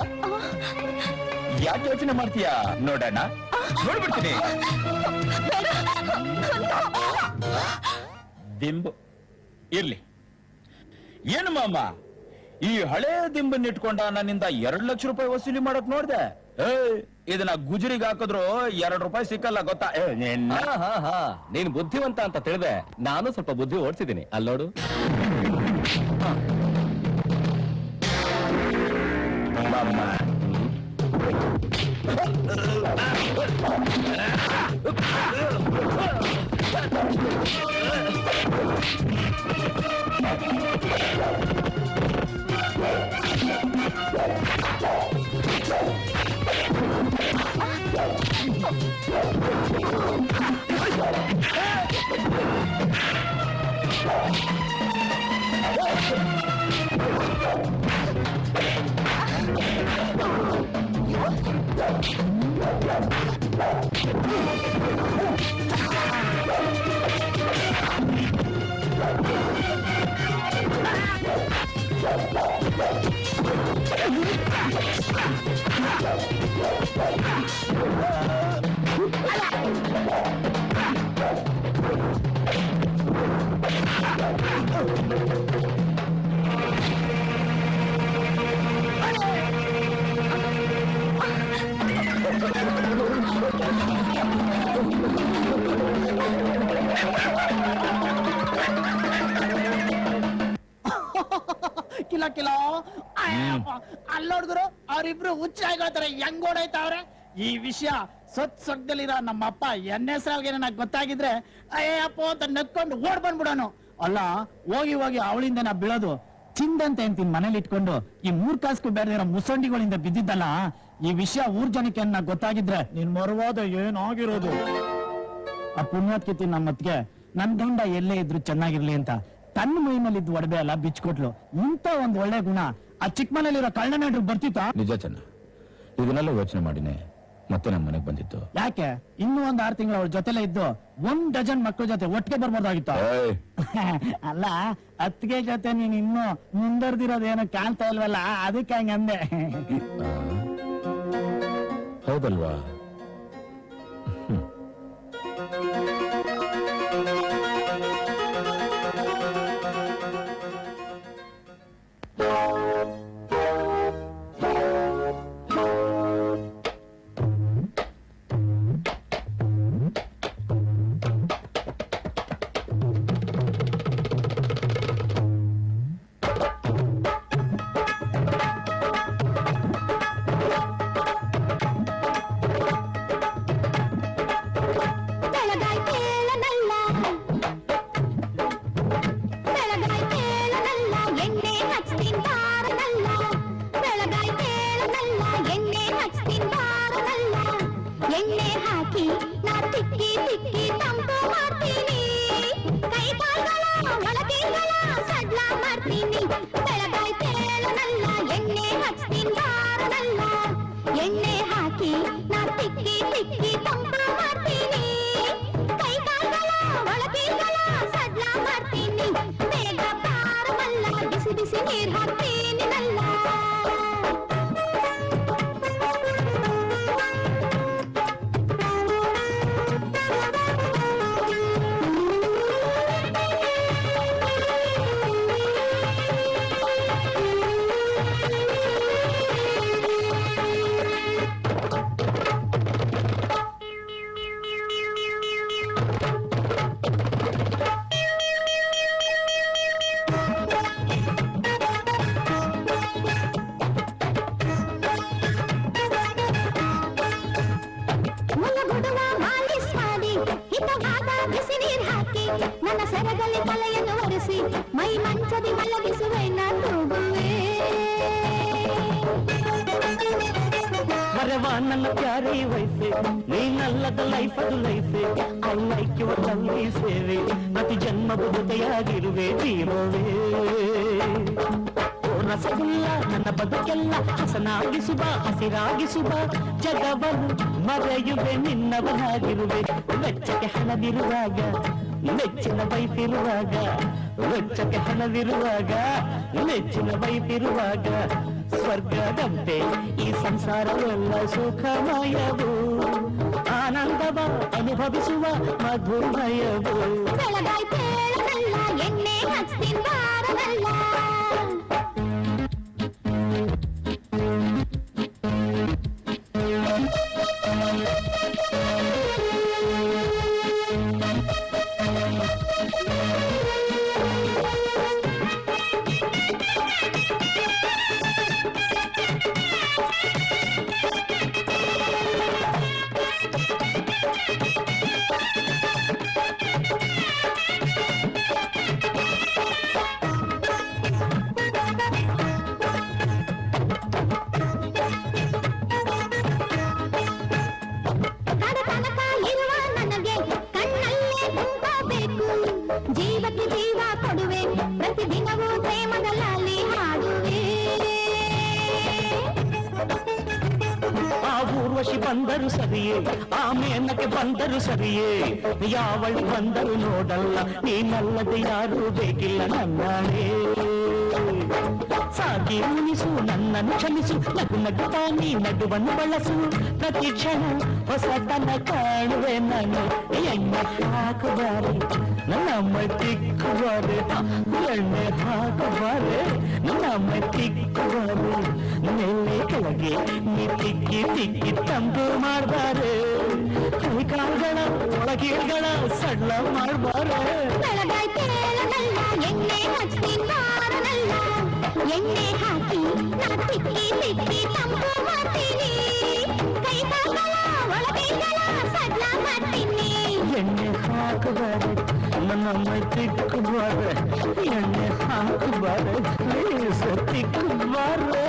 ಯಾಕೆ ಯೋಚನೆ ಮಾಡ್ತೀಯಾ? ನೋಡೋಣ, ನೋಡ್ಬಿಡ್ತೀನಿ. ದಿಂಬು ಇರ್ಲಿ. ಏನು ಮಾಮ, ಈ ಹಳೆ ದಿಂಬನ್ನ ಇಟ್ಕೊಂಡ ನನ್ನಿಂದ 2 ಲಕ್ಷ ರೂಪಾಯಿ ವಸೂಲಿ ಮಾಡಕ್ ನೋಡ್ದೆ. ಇದನ್ನ ಗುಜರಿಗೆ ಹಾಕಿದ್ರು 2 ರೂಪಾಯಿ ಸಿಕ್ಕಲ್ಲ ಗೊತ್ತಾ? ನೀನ್ ಬುದ್ಧಿವಂತ ಅಂತ ತಿಳಿದೆ. ನಾನು ಸ್ವಲ್ಪ ಬುದ್ಧಿ ಓಡಿಸಿದ್ದೀನಿ ಅಲ್ಲೋಡು. ಮಾಮ, ಕಿಲೋ ಕಿಲೋ ಅಲ್ಲೋಡಿದ್ರು ಅವ್ರಿಬ್ರು ಹುಚ್ಚಾಗೋತಾರೆ, ಹೆಂಗ್ ಓಡಾಯ್ತಾವ್ರೆ. ಈ ವಿಷಯ ಸೊಗ್ದಲ್ಲಿರೋ ನಮ್ಮಪ್ಪ NSLಗೆ ನನಗೆ ಗೊತ್ತಾಗಿದ್ರೆ ಅಯ್ಯಪ್ಪ ಅಂತ ನಕ್ಕೊಂಡು ಓಡ್ ಬಂದ್ಬಿಡೋನು. ಅಲ್ಲ, ಹೋಗಿ ಹೋಗಿ ಅವಳಿಂದ ನಾ ಬೀಳೋದು ಚಿಂದಂತೆ ಅಂತೀನಿ ಮನೇಲಿ ಇಟ್ಕೊಂಡು. ಈ 3 ಕಾಸ್ಗೂ ಬೇರೆ ಮುಸಂಡಿಗಳಿಂದ ಬಿದ್ದಿದ್ದಲ್ಲ. ಈ ವಿಷಯ ಊರ್ ಜನಕ್ಕೆ ಗೊತ್ತಾಗಿದ್ರೆ ನಿನ್ ಮರುವಾದ ಏನಾಗಿರೋದು. ಆ ಪುಣ್ಯಾತ್ಕಿತಿ ನಮ್ಮತ್ಗೆ ನನ್ ಗಂಡ ಎಲ್ಲೇ ಇದ್ರು ಚೆನ್ನಾಗಿರ್ಲಿ ಅಂತ ತನ್ನ ಮೈ ಮೇಲೆ ಇದ್ದು ಒಡವೆ ಅಲ್ಲ ಬಿಚ್ಕೊಟ್ಲು. ಇಂತ ಒಂದ್ ಒಳ್ಳೆ ಗುಣ ಆ ಚಿಕ್ಕ ಮನೇಲಿರೋ ಕಳ್ಳನೇಡ್ರು ಬರ್ತಿತ್ತ? ನಿಜ ಚೆನ್ನ, ಇದನ್ನೆಲ್ಲ ಯೋಚನೆ ಮಾಡಿನೇ ಮತ್ತೆ ನಮ್ಮ ಮನೆಗೆ ಬಂದಿತ್ತು. ಯಾಕೆ ಇನ್ನೂ ಒಂದ್ 6 ತಿಂಗಳು ಅವಳ ಜೊತೆಲೆ ಇದ್ದು 1 ಡಜನ್ ಮಕ್ಕಳ ಜೊತೆ ಒಟ್ಟಿಗೆ ಬರ್ಬೋದಾಗಿತ್ತು. ಅಲ್ಲ, ಅತ್ತಿಗೆ ಜೊತೆ ನೀನ್ ಇನ್ನು ಮುಂದರ್ದಿರೋದೇನು ಕಾಣ್ತಾ ಇಲ್ವಲ್ಲ, ಅದಕ್ಕೆ ಹಂಗಂದೆ. ಹೌದಲ್ವಾ? ಮಾಡ್ತೀನಿ ಬೆಳಗಾಯ್ತೇಳನಲ್ಲ ಎಣ್ಣೆ ಹಚ್ತೀನಿ ಬಾರನಲ್ಲ ಎಣ್ಣೆ ಹಾಕಿ ನಾ ತಿಕ್ಕಿ ತಿಕ್ಕಿ ತಂಪ ಮಾಡ್ತೀನಿ ಕೈ ಕಾಲ್ಗಳ ಒಳಗೀಗಳ ಸಡ್ಲ ಮಾಡ್ತೀನಿ ಬೇಗ ಬಾರವಲ್ಲ ಬಿಸಿ ಬಿಸಿ ನೀರ್ ಹಾಕ್ತೀನಿ ನಲ್ಲ ಮುಲಗುಡುವ ಮಾಲಿಸ್ ಮಾಡಿ ಹಿತವಾದ ಬಿಸಿ ನೀರ್ ಹಾಕಿ ನನ್ನ ಸೆರಗಲ್ಲಿ ತಲೆಯನ್ನು ಒರೆಸಿ ಮೈ ಮಂಚದಿ ಮಲಗಿಸುವೆ ನಾ ತೂಗುವೆ ಮರೆವ ನನ್ನ ಪ್ಯಾರಿ ವಯಸ್ಸೆ ನೀನಲ್ಲದ ಲೈಫ್ ಅದು ಲೈಫೆ ಐ ಲೈಕ್ ಯುವರ್ ಲವ್ಲಿ ಸೇವೆ ಪ್ರತಿ ಜನ್ಮದ ಜೊತೆಯಾಗಿರುವೆ ಜೀವವೇ ರಸಗುಲ್ಲ ನನ್ನ ಬದುಕೆಲ್ಲ ಹಸನಾಗಿಸುವ ಹಸಿರಾಗಿಸುವ ಜಗವನ್ನು ಮರೆಯುವೆ ನಿನ್ನವನಾಗಿರುವೆ ವೆಚ್ಚಕ್ಕೆ ಹಣವಿರುವಾಗ ನೆಚ್ಚಿನ ಬೈತಿರುವಾಗ ವೆಚ್ಚಕ್ಕೆ ಹಣವಿರುವಾಗ ನೆಚ್ಚಿನ ಬೈತಿರುವಾಗ ಸ್ವರ್ಗದಂತೆ ಈ ಸಂಸಾರವೆಲ್ಲ ಸುಖಮಯವು ಆನಂದವ ಅನುಭವಿಸುವ ಮಧುಮಯವು ಬೆಳಗಾಯ್ತೇಳನಲ್ಲ ಎಣ್ಣೆ ಹಚ್ತೀನಿ ಬಾರನಲ್ಲ ತನಕ ಇರುವ ನನಗೆ ಕಣ್ಣಲ್ಲೇ ತುಂಬಬೇಕು ಜೀವಕ್ಕೆ ಜೀವ ಕೊಡುವೆ ಪ್ರತಿದಿನವೂ ಪ್ರೇಮದ ಲಾಲಿ ಹಾಡುವೆ ಆ ಊರ್ವಶಿ ಬಂದರು ಸರಿಯೇ ಆ ಮೇನಕ್ಕೆ ಬಂದರು ಸರಿಯೇ ಯಾವಳು ಬಂದರು ನೋಡಲ್ಲ ನೀನಲ್ಲದೆ ಯಾರೂ ಬೇಕಿಲ್ಲ ನನ್ನಾಳೆ ಸಾಗಿ ಉಣಿಸು ನನ್ನನ್ನು ಕ್ಷಮಿಸು ನಗು ನಗುತ್ತಾ ನೀ ನಗುವನ್ನು ಬಳಸು ಪ್ರತಿ ಕ್ಷಣ ಹೊಸತನ ಕಾಣುವೆ ನಾನು ಎಣ್ಣೆ ಹಾಕುಬಾರೆ ನನ್ನಮ್ಮ ತಿಕ್ಕುಬಾರೆ ಎಣ್ಣೆ ಹಾಕುಬಾರೆ ನನ್ನಮ್ಮ ತಿಕ್ಕುಬಾರೆ ಮೇಲೆ ಕೆಳಗೆ ನೀ ತಿಕ್ಕಿ ತಿಕ್ಕಿ ತಂದು ಮಾಡಬಾರೆ ಕೈಕಾಲ್ಗಳ ಒಳಗೀಳ್ಗಳ ಸಡ್ಲ ಮಾಡಬಾರೆ ಬೆಳಗಾಯ್ತೇಳನಲ್ಲ ಎಣ್ಣೆ ಹಚ್ತೀನಿ ಬಾರನಲ್ಲ ಎಣ್ಣೆ ಹಾಕಿ ನಾ ತಿಕ್ಕಿ ತಿಕ್ಕಿ ತಂಪು ಮಾಡ್ತೀನಿ ಕೈ ಕಾಲ್ಗಳ ಒಳಗೀಗಳ ಸಡ್ಲ ಮಾಡ್ತೀನಿ ಎಣ್ಣೆ ಹಾಕಬಾರೆ ನನ್ನಮ್ಮ ತಿಕ್ಕುಬಾರೆ ಎಣ್ಣೆ ಹಾಕಬಾರೆ ಪ್ಲೀಸ್ ತಿಕ್ಕಬಾರೆ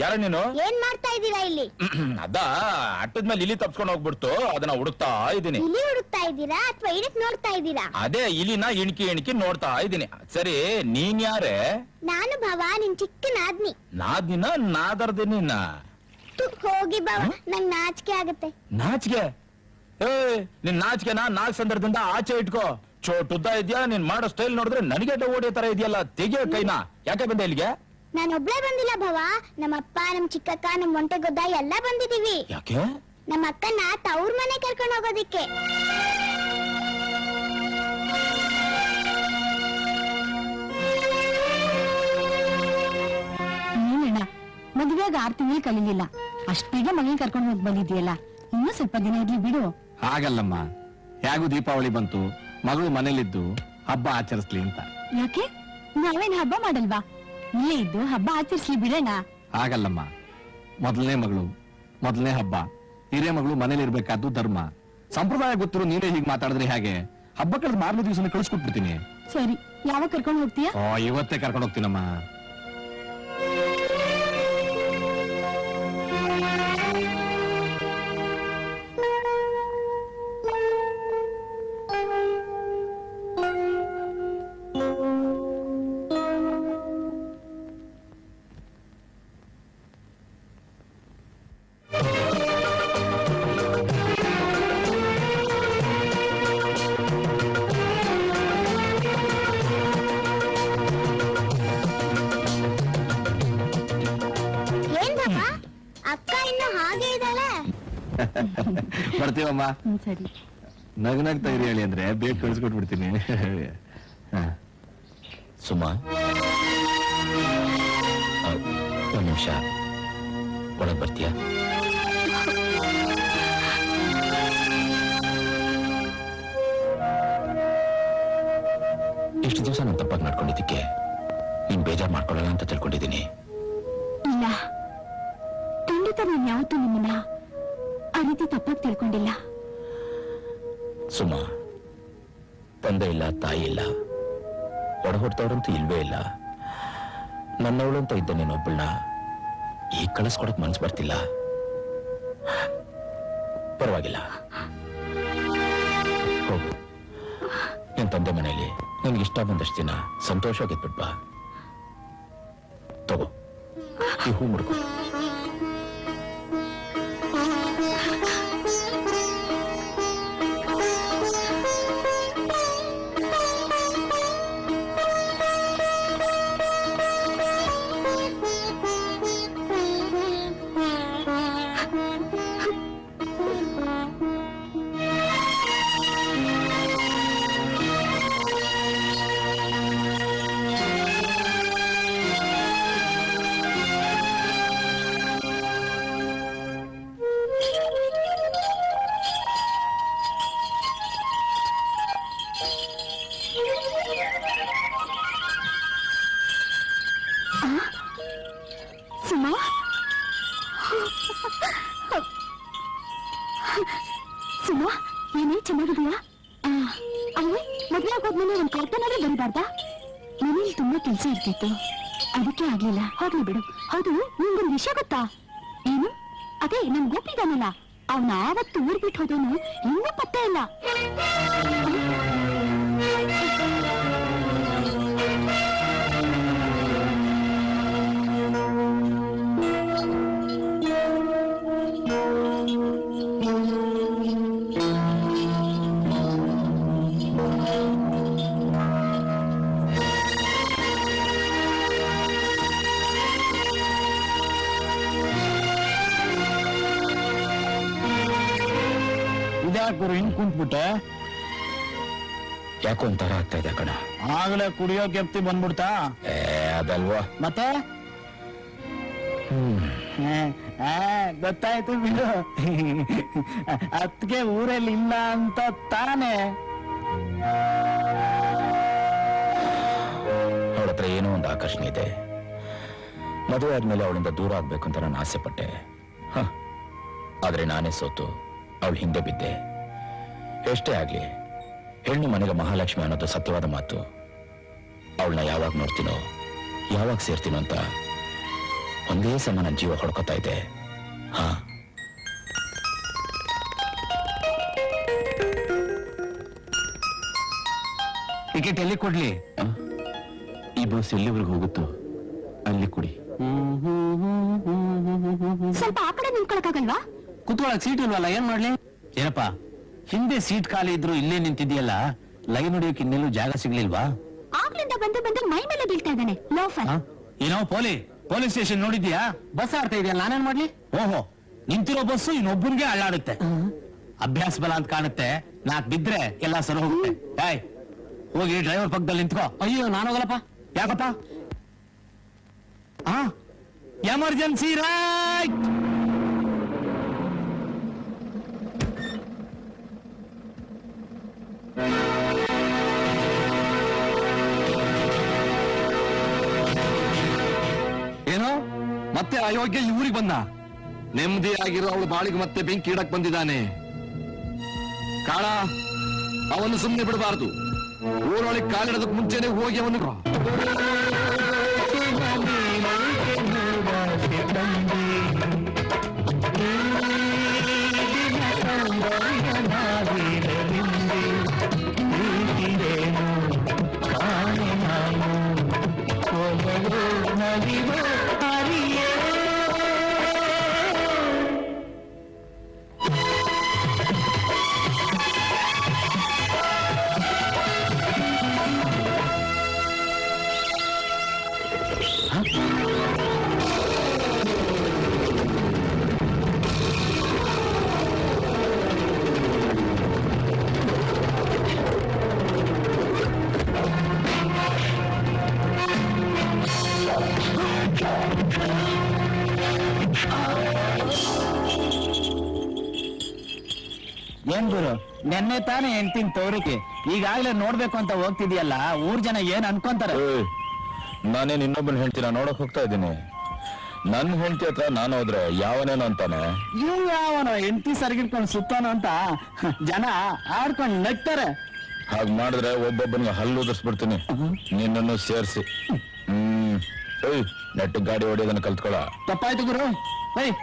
ಯಾರ ನೀನು ಏನ್ ಮಾಡ್ತಾ ಇದ್ದೀರಾ ಇಲ್ಲಿ ಅದ ಅಟ್ಟದ ಮೇಲೆ ಇಲಿ ತಪ್ಸ್ಕೊಂಡು ಹೋಗ್ಬಿಡ್ತು ಅದನ್ನ ಹುಡುಕ್ತಾ ಇದ್ದೀನಿ ಇಲ್ಲಿ ಹುಡುಕ್ತಾ ಇದ್ದೀರಾ ಅಥವಾ ಇದಕ್ ನೋಡ್ತಾ ಇದ್ದೀರಾ ಅದೇ ಇಲಿನ ಇಣ್ಕಿ ಇಣ್ಕಿ ನೋಡ್ತಾ ಇದ್ದೀನಿ ಸರಿ ನೀನ್ ಯಾರೇ ನಾನು ಭವ ನಿನ್ ಚಿಕ್ಕ ನಾದ್ನಿ ನಾದಿನ ನಾದರ್ದೆ ನಿನ್ನ ಹೋಗಿ ಭವ ನಂಗ್ ನಾಚಿಕೆ ಆಗತ್ತೆ ನಾಚಿಕೆ ನಿನ್ ನಾಚಿಕೆನ ನಾಲ್ಕು ಸಂದರ್ಭದಿಂದ ಆಚೆ ಇಟ್ಕೋ ಚೋಟುದ್ದ ಇದ್ಯಾ ನೀನ್ ಮಾಡೋ ಸ್ಟೈಲ್ ನೋಡಿದ್ರೆ ನನಗೆ ಓಡಿಯೋ ತರ ಇದೆಯಲ್ಲ ತೆಗಿಯೋ ಕೈನ ಯಾಕೆ ಬಂದೆ ಇಲ್ಲಿಗೆ ನಾನೊಬ್ಳೆ ಬಂದಿಲ್ಲ ಭವ ನಮ್ಮಪ್ಪ ನಮ್ ಚಿಕ್ಕಕ್ಕ ನಮ್ ಒಂಟೆಗೊದ್ದ ಎಲ್ಲ ಬಂದಿದೀವಿ ಯಾಕೆ ನಮ್ಮ ಅಕ್ಕನ ತವ್ರ ಮನೆ ಕರ್ಕೊಂಡು ಹೋಗೋದಿಕ್ಕೆ ನೀನಣ್ಣ ಮದುವೆಯಾಗ 6 ತಿಂಗಳು ಕಲೀಲಿಲ್ಲ ಅಷ್ಟ್ ಬೇಗ ಮಗನ್ ಕರ್ಕೊಂಡು ಹೋಗಿ ಬಂದಿದ್ಯಲ್ಲ ಇನ್ನೂ ಸ್ವಲ್ಪ ದಿನ ಇರ್ಲಿ ಬಿಡು ಹಾಗಲ್ಲಮ್ಮ ಹೇಗೂ ದೀಪಾವಳಿ ಬಂತು ಮಗಳು ಮನೇಲಿದ್ದು ಹಬ್ಬ ಆಚರಿಸ್ಲಿ ಅಂತ ಯಾಕೆ ನಾವೇನ್ ಹಬ್ಬ ಮಾಡಲ್ವಾ ಇಲ್ಲೇ ಇದ್ದು ಹಬ್ಬ ಆಚರಿಸ್ಲಿ ಬಿಡೋಣ ಹಾಗಲ್ಲಮ್ಮ ಮೊದಲನೇ ಮಗಳು ಮೊದಲನೇ ಹಬ್ಬ ಹಿರಿಯ ಮಗಳು ಮನೇಲಿ ಇರ್ಬೇಕಾದ್ದು ಧರ್ಮ. ಸಂಪ್ರದಾಯ ಗೊತ್ತಿರೋ ನೀನೇ ಹೀಗೆ ಮಾತಾಡಿದ್ರೆ ಹೇಗೆ? ಹಬ್ಬ ಕಳೆದ ಮಾರನೇ ದಿವಸನೇ ಕಳಿಸ್ಕೊಟ್ಬಿಡ್ತೀನಿ. ಸರಿ, ಯಾವಾಗ ಕರ್ಕೊಂಡು ಹೋಗ್ತೀಯಾ? ಇವತ್ತೇ ಕರ್ಕೊಂಡು ಹೋಗ್ತೀನಮ್ಮ. ಏನ್ ಬಾಬಾ, ಅಕ್ಕ ಇನ್ನು ಹಾಗೆ ಇದ್ದಾಳೆ. ಬರ್ತೀವಮ್ಮ. ಸರಿ. ನಗ್ನಾಗ್ತಾ ಇರಿ ಹೇಳಿ ಅಂದ್ರೆ ಬೇಗ ಕಳಿಸ್ಕೊಟ್ಬಿಡ್ತೀನಿ. ಸುಮಾ, ಒಂದ್ ನಿಮಿಷ ಒಳಗ್ ಬರ್ತೀಯಾ? ಇಷ್ಟು ದಿವಸ ನಾನು ತಪ್ಪಾಗಿ ನಡ್ಕೊಂಡಿದ್ದಕ್ಕೆ ನೀನ್ ಬೇಜಾರ್ ಮಾಡ್ಕೊಳ್ಳಲ್ಲ ಅಂತ ತಿಳ್ಕೊಂಡಿದ್ದೀನಿ. ಇಲ್ಲ, ಖಂಡಿತ ನಾನು ಯಾವತ್ತೂ ನಿಮ್ಮನ್ನ ಆ ರೀತಿ ತಪ್ಪಾಗಿ ತಿಳ್ಕೊಂಡಿಲ್ಲ. ಸುಮಾ, ತಂದೆ ಇಲ್ಲ, ತಾಯಿ ಇಲ್ಲ, ಒಡ ಹುಡ್ತವ್ರಂತೂ ಇಲ್ವೇ ಇಲ್ಲ. ನನ್ನವಳು ಅಂತ ಇದ್ದ ನೀನೊಬ್ಬಳನ್ನ ಈಗ ಕಳಿಸ್ಕೊಡಕ್ ಮನ್ಸು ಬರ್ತಿಲ್ಲ. ಪರವಾಗಿಲ್ಲ, ಹೋಗು. ನಿನ್ ತಂದೆ ಮನೆಯಲ್ಲಿ ನನ್ಗೆ ಇಷ್ಟ ಬಂದಷ್ಟು ದಿನ ಸಂತೋಷವಾಗಿದ್ಬಿಟ್ ಬಾ. ತಗೋ, ಈ ಹೂ ಮುಡ್ಕೊ. ಸುಮಾ, ಸುಮಾ, ಏನೇ ಚೆನ್ನಾಗಿದೆಯಾ? ಅಯ್ಯೇ, ಮದುವೆ ಆಗೋದ್ಮೇಲೆ ಒಂದು ಕಾಟನಾದ್ರೂ ಬರಿಬಾರ್ದಾ? ಮನೇಲಿ ತುಂಬಾ ಕೆಲಸ ಇರ್ತಿತ್ತು, ಅದಕ್ಕೆ ಆಗ್ಲಿಲ್ಲ. ಹೋಗ್ಲಿ ಬಿಡು. ಹೌದು, ನಿಮ್ಗೊಂದು ವಿಷಯ ಗೊತ್ತಾ? ಏನು? ಅದೇ ನಮ್ ಗೋಪಿ ಇದಾನಲ್ಲ, ಅವನ ಆವತ್ತು ಊರ್ ಬಿಟ್ಟು ಹೋದವನು ಇನ್ನೂ ಪತ್ತೆ ಇಲ್ಲ. ಇದ್ಯಾಕುರು ಹಿಂಗ್ ಕುಂತ್ಬಿಟ್ಟೆ? ಯಾಕೋ ಒಂಥರ ಆಗ್ತಾ ಇದೆ ಕಣ. ಆಗ್ಲೇ ಕುಡಿಯೋ ಕೆಪ್ತಿ ಬಂದ್ಬಿಡ್ತಾ? ಅದಲ್ವಾ ಮತ್ತೆ ಗೊತ್ತಾಯ್ತು ಬಿಡು. ಅದಕ್ಕೆ ಊರಲ್ಲಿ ಇಲ್ಲ ಅಂತ ತಾನೆ. ಅವಳ ಹತ್ರ ಏನೋ ಒಂದು ಆಕರ್ಷಣೆ ಇದೆ. ಮದುವೆ ಆದ್ಮೇಲೆ ಅವಳಿಂದ ದೂರ ಆಗ್ಬೇಕು ಅಂತ ನಾನು ಆಸೆ ಪಟ್ಟೆ. ಆದ್ರೆ ನಾನೇ ಸೋತು ಅವಳು ಹಿಂದೆ ಬಿದ್ದೆ. ಎಷ್ಟೇ ಆಗ್ಲಿ, ಹೆಣ್ಣು ಮನೆಗೆ ಮಹಾಲಕ್ಷ್ಮಿ ಅನ್ನೋದು ಸತ್ಯವಾದ ಮಾತು. ಅವಳನ್ನ ಯಾವಾಗ ನೋಡ್ತೀನೋ, ಯಾವಾಗ ಸೇರ್ತೀನೋ ಅಂತ ಒಂದೇ ಸಮ ನನ್ನ ಜೀವ ಹೊಡ್ಕೊತಾ ಇದೆ. ಟಿಕೆಟ್ ಎಲ್ಲಿ ಕೊಡ್ಲಿ? ಈ ಬಸ್ ಎಲ್ಲಿವರೆಗೂ ಹೋಗುತ್ತೋ ಅಲ್ಲಿ ಕುಡಿ. ಸ್ವಲ್ಪ ಆ ಕಡೆ ನಿಂತ್ಕೊಳಕ್ಕಾಗಲ್ವಾ? ಕುತ್ಕೊಳಕ್ ಸೀಟ್ ಇಲ್ವಲ್ಲ, ಏನ್ ಮಾಡ್ಲಿ? ಏನಪ್ಪ, ಹಿಂದೆ ಸೀಟ್ ಖಾಲಿ ಇದ್ರು ಇಲ್ಲೇ ನಿಂತಿದ್ಯಲ್ಲ, ಲೈನ್ ಹೊಡಿಯೋಕೆ ಇನ್ನೆಲ್ಲೂ ಜಾಗ ಸಿಗ್ಲಿಲ್ವಾ? ಆಗ್ಲಿಂದ ಬಂದು ಬಂದು ಮೈ ಮೇಲೆ ಬೀಳ್ತಾ ಇದ್ದಾನೆ ಲೋಫರ್. ಏನೋ ಪೊಲೀಸ್ ಸ್ಟೇಷನ್ ನೋಡಿದ್ಯಾ? ಬಸ್ ಆಡ್ತಾ ಇದೆಯಲ್ಲ, ನಾನೇನ್ ಮಾಡ್ಲಿ? ಓಹೋ, ನಿಂತಿರೋ ಬಸ್ಸು ಇನ್ನೊಬ್ಬನ್ಗೆ ಅಳ್ಳಾಡುತ್ತೆ. ಅಭ್ಯಾಸ ಬಲ ಅಂತ ಕಾಣುತ್ತೆ. ನಾಕ್ ಬಿದ್ರೆ ಎಲ್ಲ ಸರಿ ಹೋಗುತ್ತೆ. ಏಯ್, ಹೋಗಿ ಡ್ರೈವರ್ ಪಕ್ಕದಲ್ಲಿ ನಿಂತ್ಕೋ. ಅಯ್ಯೋ, ನಾನು ಹೋಗಲ್ಲಪ್ಪ. ಯಾಕಪ್ಪ? Emergency right. ಏನೋ ಮತ್ತೆ ಅಯೋಗ್ಯ ಈ ಊರಿಗೆ ಬಂದ? ನೆಮ್ಮದಿಯಾಗಿರೋ ಅವಳು ಬಾಳಿಗೆ ಮತ್ತೆ ಬೆಂಕಿ ಇಡಕ್ ಬಂದಿದ್ದಾನೆ. ಕಾಳ, ಅವನು ಸುಮ್ಮನೆ ಬಿಡಬಾರದು. ಊರೊಳಗೆ ಕಾಲಿಡೋದಕ್ಕೆ ಮುಂಚೆನೆ ಹೋಗಿ ಅವನು ಏನ್ ಗುರು, ನೆನ್ನೆ ತಾನೇ ಹೆಂಡ್ತಿನ್ ತೋರಿಕೆ, ಈಗಾಗ್ಲೇ ನೋಡ್ಬೇಕು ಅಂತ ಹೋಗ್ತಿದ್ಯಲ್ಲ, ಊರ್ ಜನ ಏನ್ ಅನ್ಕೊಂತಾರೆ? ನಾನೇನ್ ಇನ್ನೊಬ್ಬನ ಹೇಳ್ತೀನ ನೋಡಕ್ ಹೋಗ್ತಾ ಇದ್ದೀನಿ. ನನ್ ಹೆಂಡತಿ ಹತ್ರ ನಾನು ಹೋದ್ರೆ ಯಾವನೇನು ಅಂತಾನೆ, ಇವ್ ಯಾವನೋ ಹೆಂಡತಿ ಸರ್ಗಿಟ್ಕೊಂಡು ಸುತ್ತಾನೋ ಅಂತ ಜನ ಆಡ್ಕೊಂಡು ನಗ್ತಾರೆ. ಹಾಗ್ ಮಾಡಿದ್ರೆ ಒಬ್ಬೊಬ್ಬನಿಗೆ ಹಲ್ಲು ಉದರ್ಸ್ಬಿಡ್ತೀನಿ, ನಿನ್ನನ್ನು ಸೇರ್ಸಿ. ಏಯ್, ನೆಟ್ಟು ಗಾಡಿ ಹೊಡಿಯೋದನ್ನ ಕಲ್ತ್ಕೊಳ. ತಪ್ಪಾಯ್ತು ಗುರು. ಏಯ್,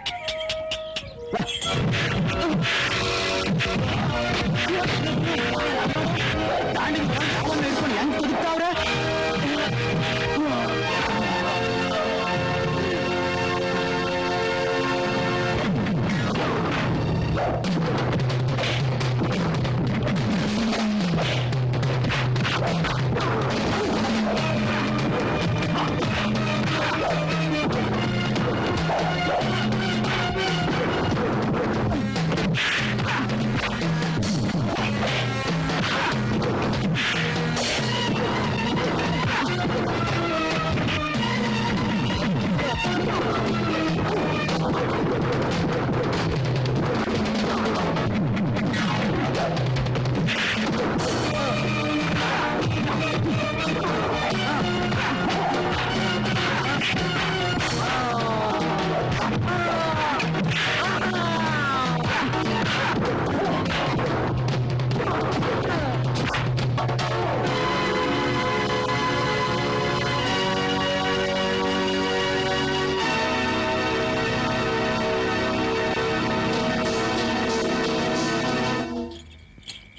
ಹೆಂಗ್ ಕುದಿತಾವ್ರೆ?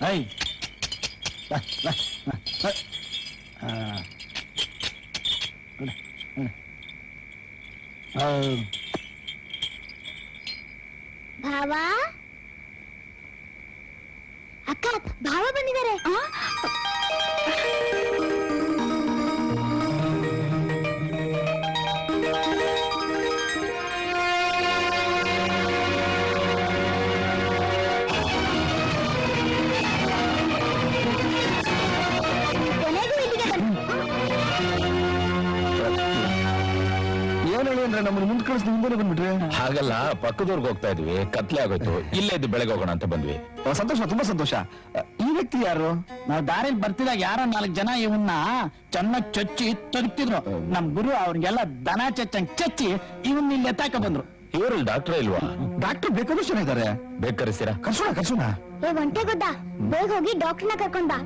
ಏಯ್, ಭಾವ, ಅಕ್ಕ, ಭಾವ ಬಂದಿದ್ದಾರೆ. ಏನ್ ಹೇಳಿ ಅಂದ್ರೆ ನಮ್ಮನ್ನು ಮುಂದ್ ಕಳಿಸ್ ಮುಂದೆ ಬಂದ್ಬಿಟ್ರೆ. ಹಾಗಲ್ಲ, ಪಕ್ಕದವ್ರಿಗೆ ಹೋಗ್ತಾ ಇದ್ವಿ, ಕತ್ಲೆ ಆಗೋಯ್ತು, ಇಲ್ಲೇ ಇದ್ದು ಬೆಳಗ್ಗೆ ಹೋಗೋಣ ಅಂತ ಬಂದ್ವಿ. ಸಂತೋಷ, ತುಂಬಾ ಸಂತೋಷ. ಈ ವ್ಯಕ್ತಿ ಯಾರು? ನಾವ್ ದಾರಿಲಿ ಬರ್ತಿದಾಗ ಯಾರೋ 4 ಜನ ಇವನ್ನ ಚೆನ್ನಾಗ್ ಚಚ್ಚಿ ತೊರಿತಿದ್ರು. ನಮ್ ಗುರು ಅವ್ರಿಗೆಲ್ಲ ದನ ಚಚ್ಚಂಗ್ ಚಚ್ಚಿ ಇವನ್ನ ಇಲ್ಲಿ ಎತ್ತಾಕ ಬಂದ್ರು. ಇವ್ರಲ್ಲಿ ಡಾಕ್ಟರ್ ಇಲ್ವಾ? ಡಾಕ್ಟರ್ ಬೇಕಾದಷ್ಟು ಜನ ಇದ್ದಾರೆ. ಬೇಕಾರಿಸ್ತೀರಾ? ಕರ್ಸೋಣ. ಒಂಟೆ ಗೊತ್ತಾ, ಬೇಗ ಹೋಗಿ ಡಾಕ್ಟರ್ನ ಕರ್ಕೊಂಡ್ ಬಾ.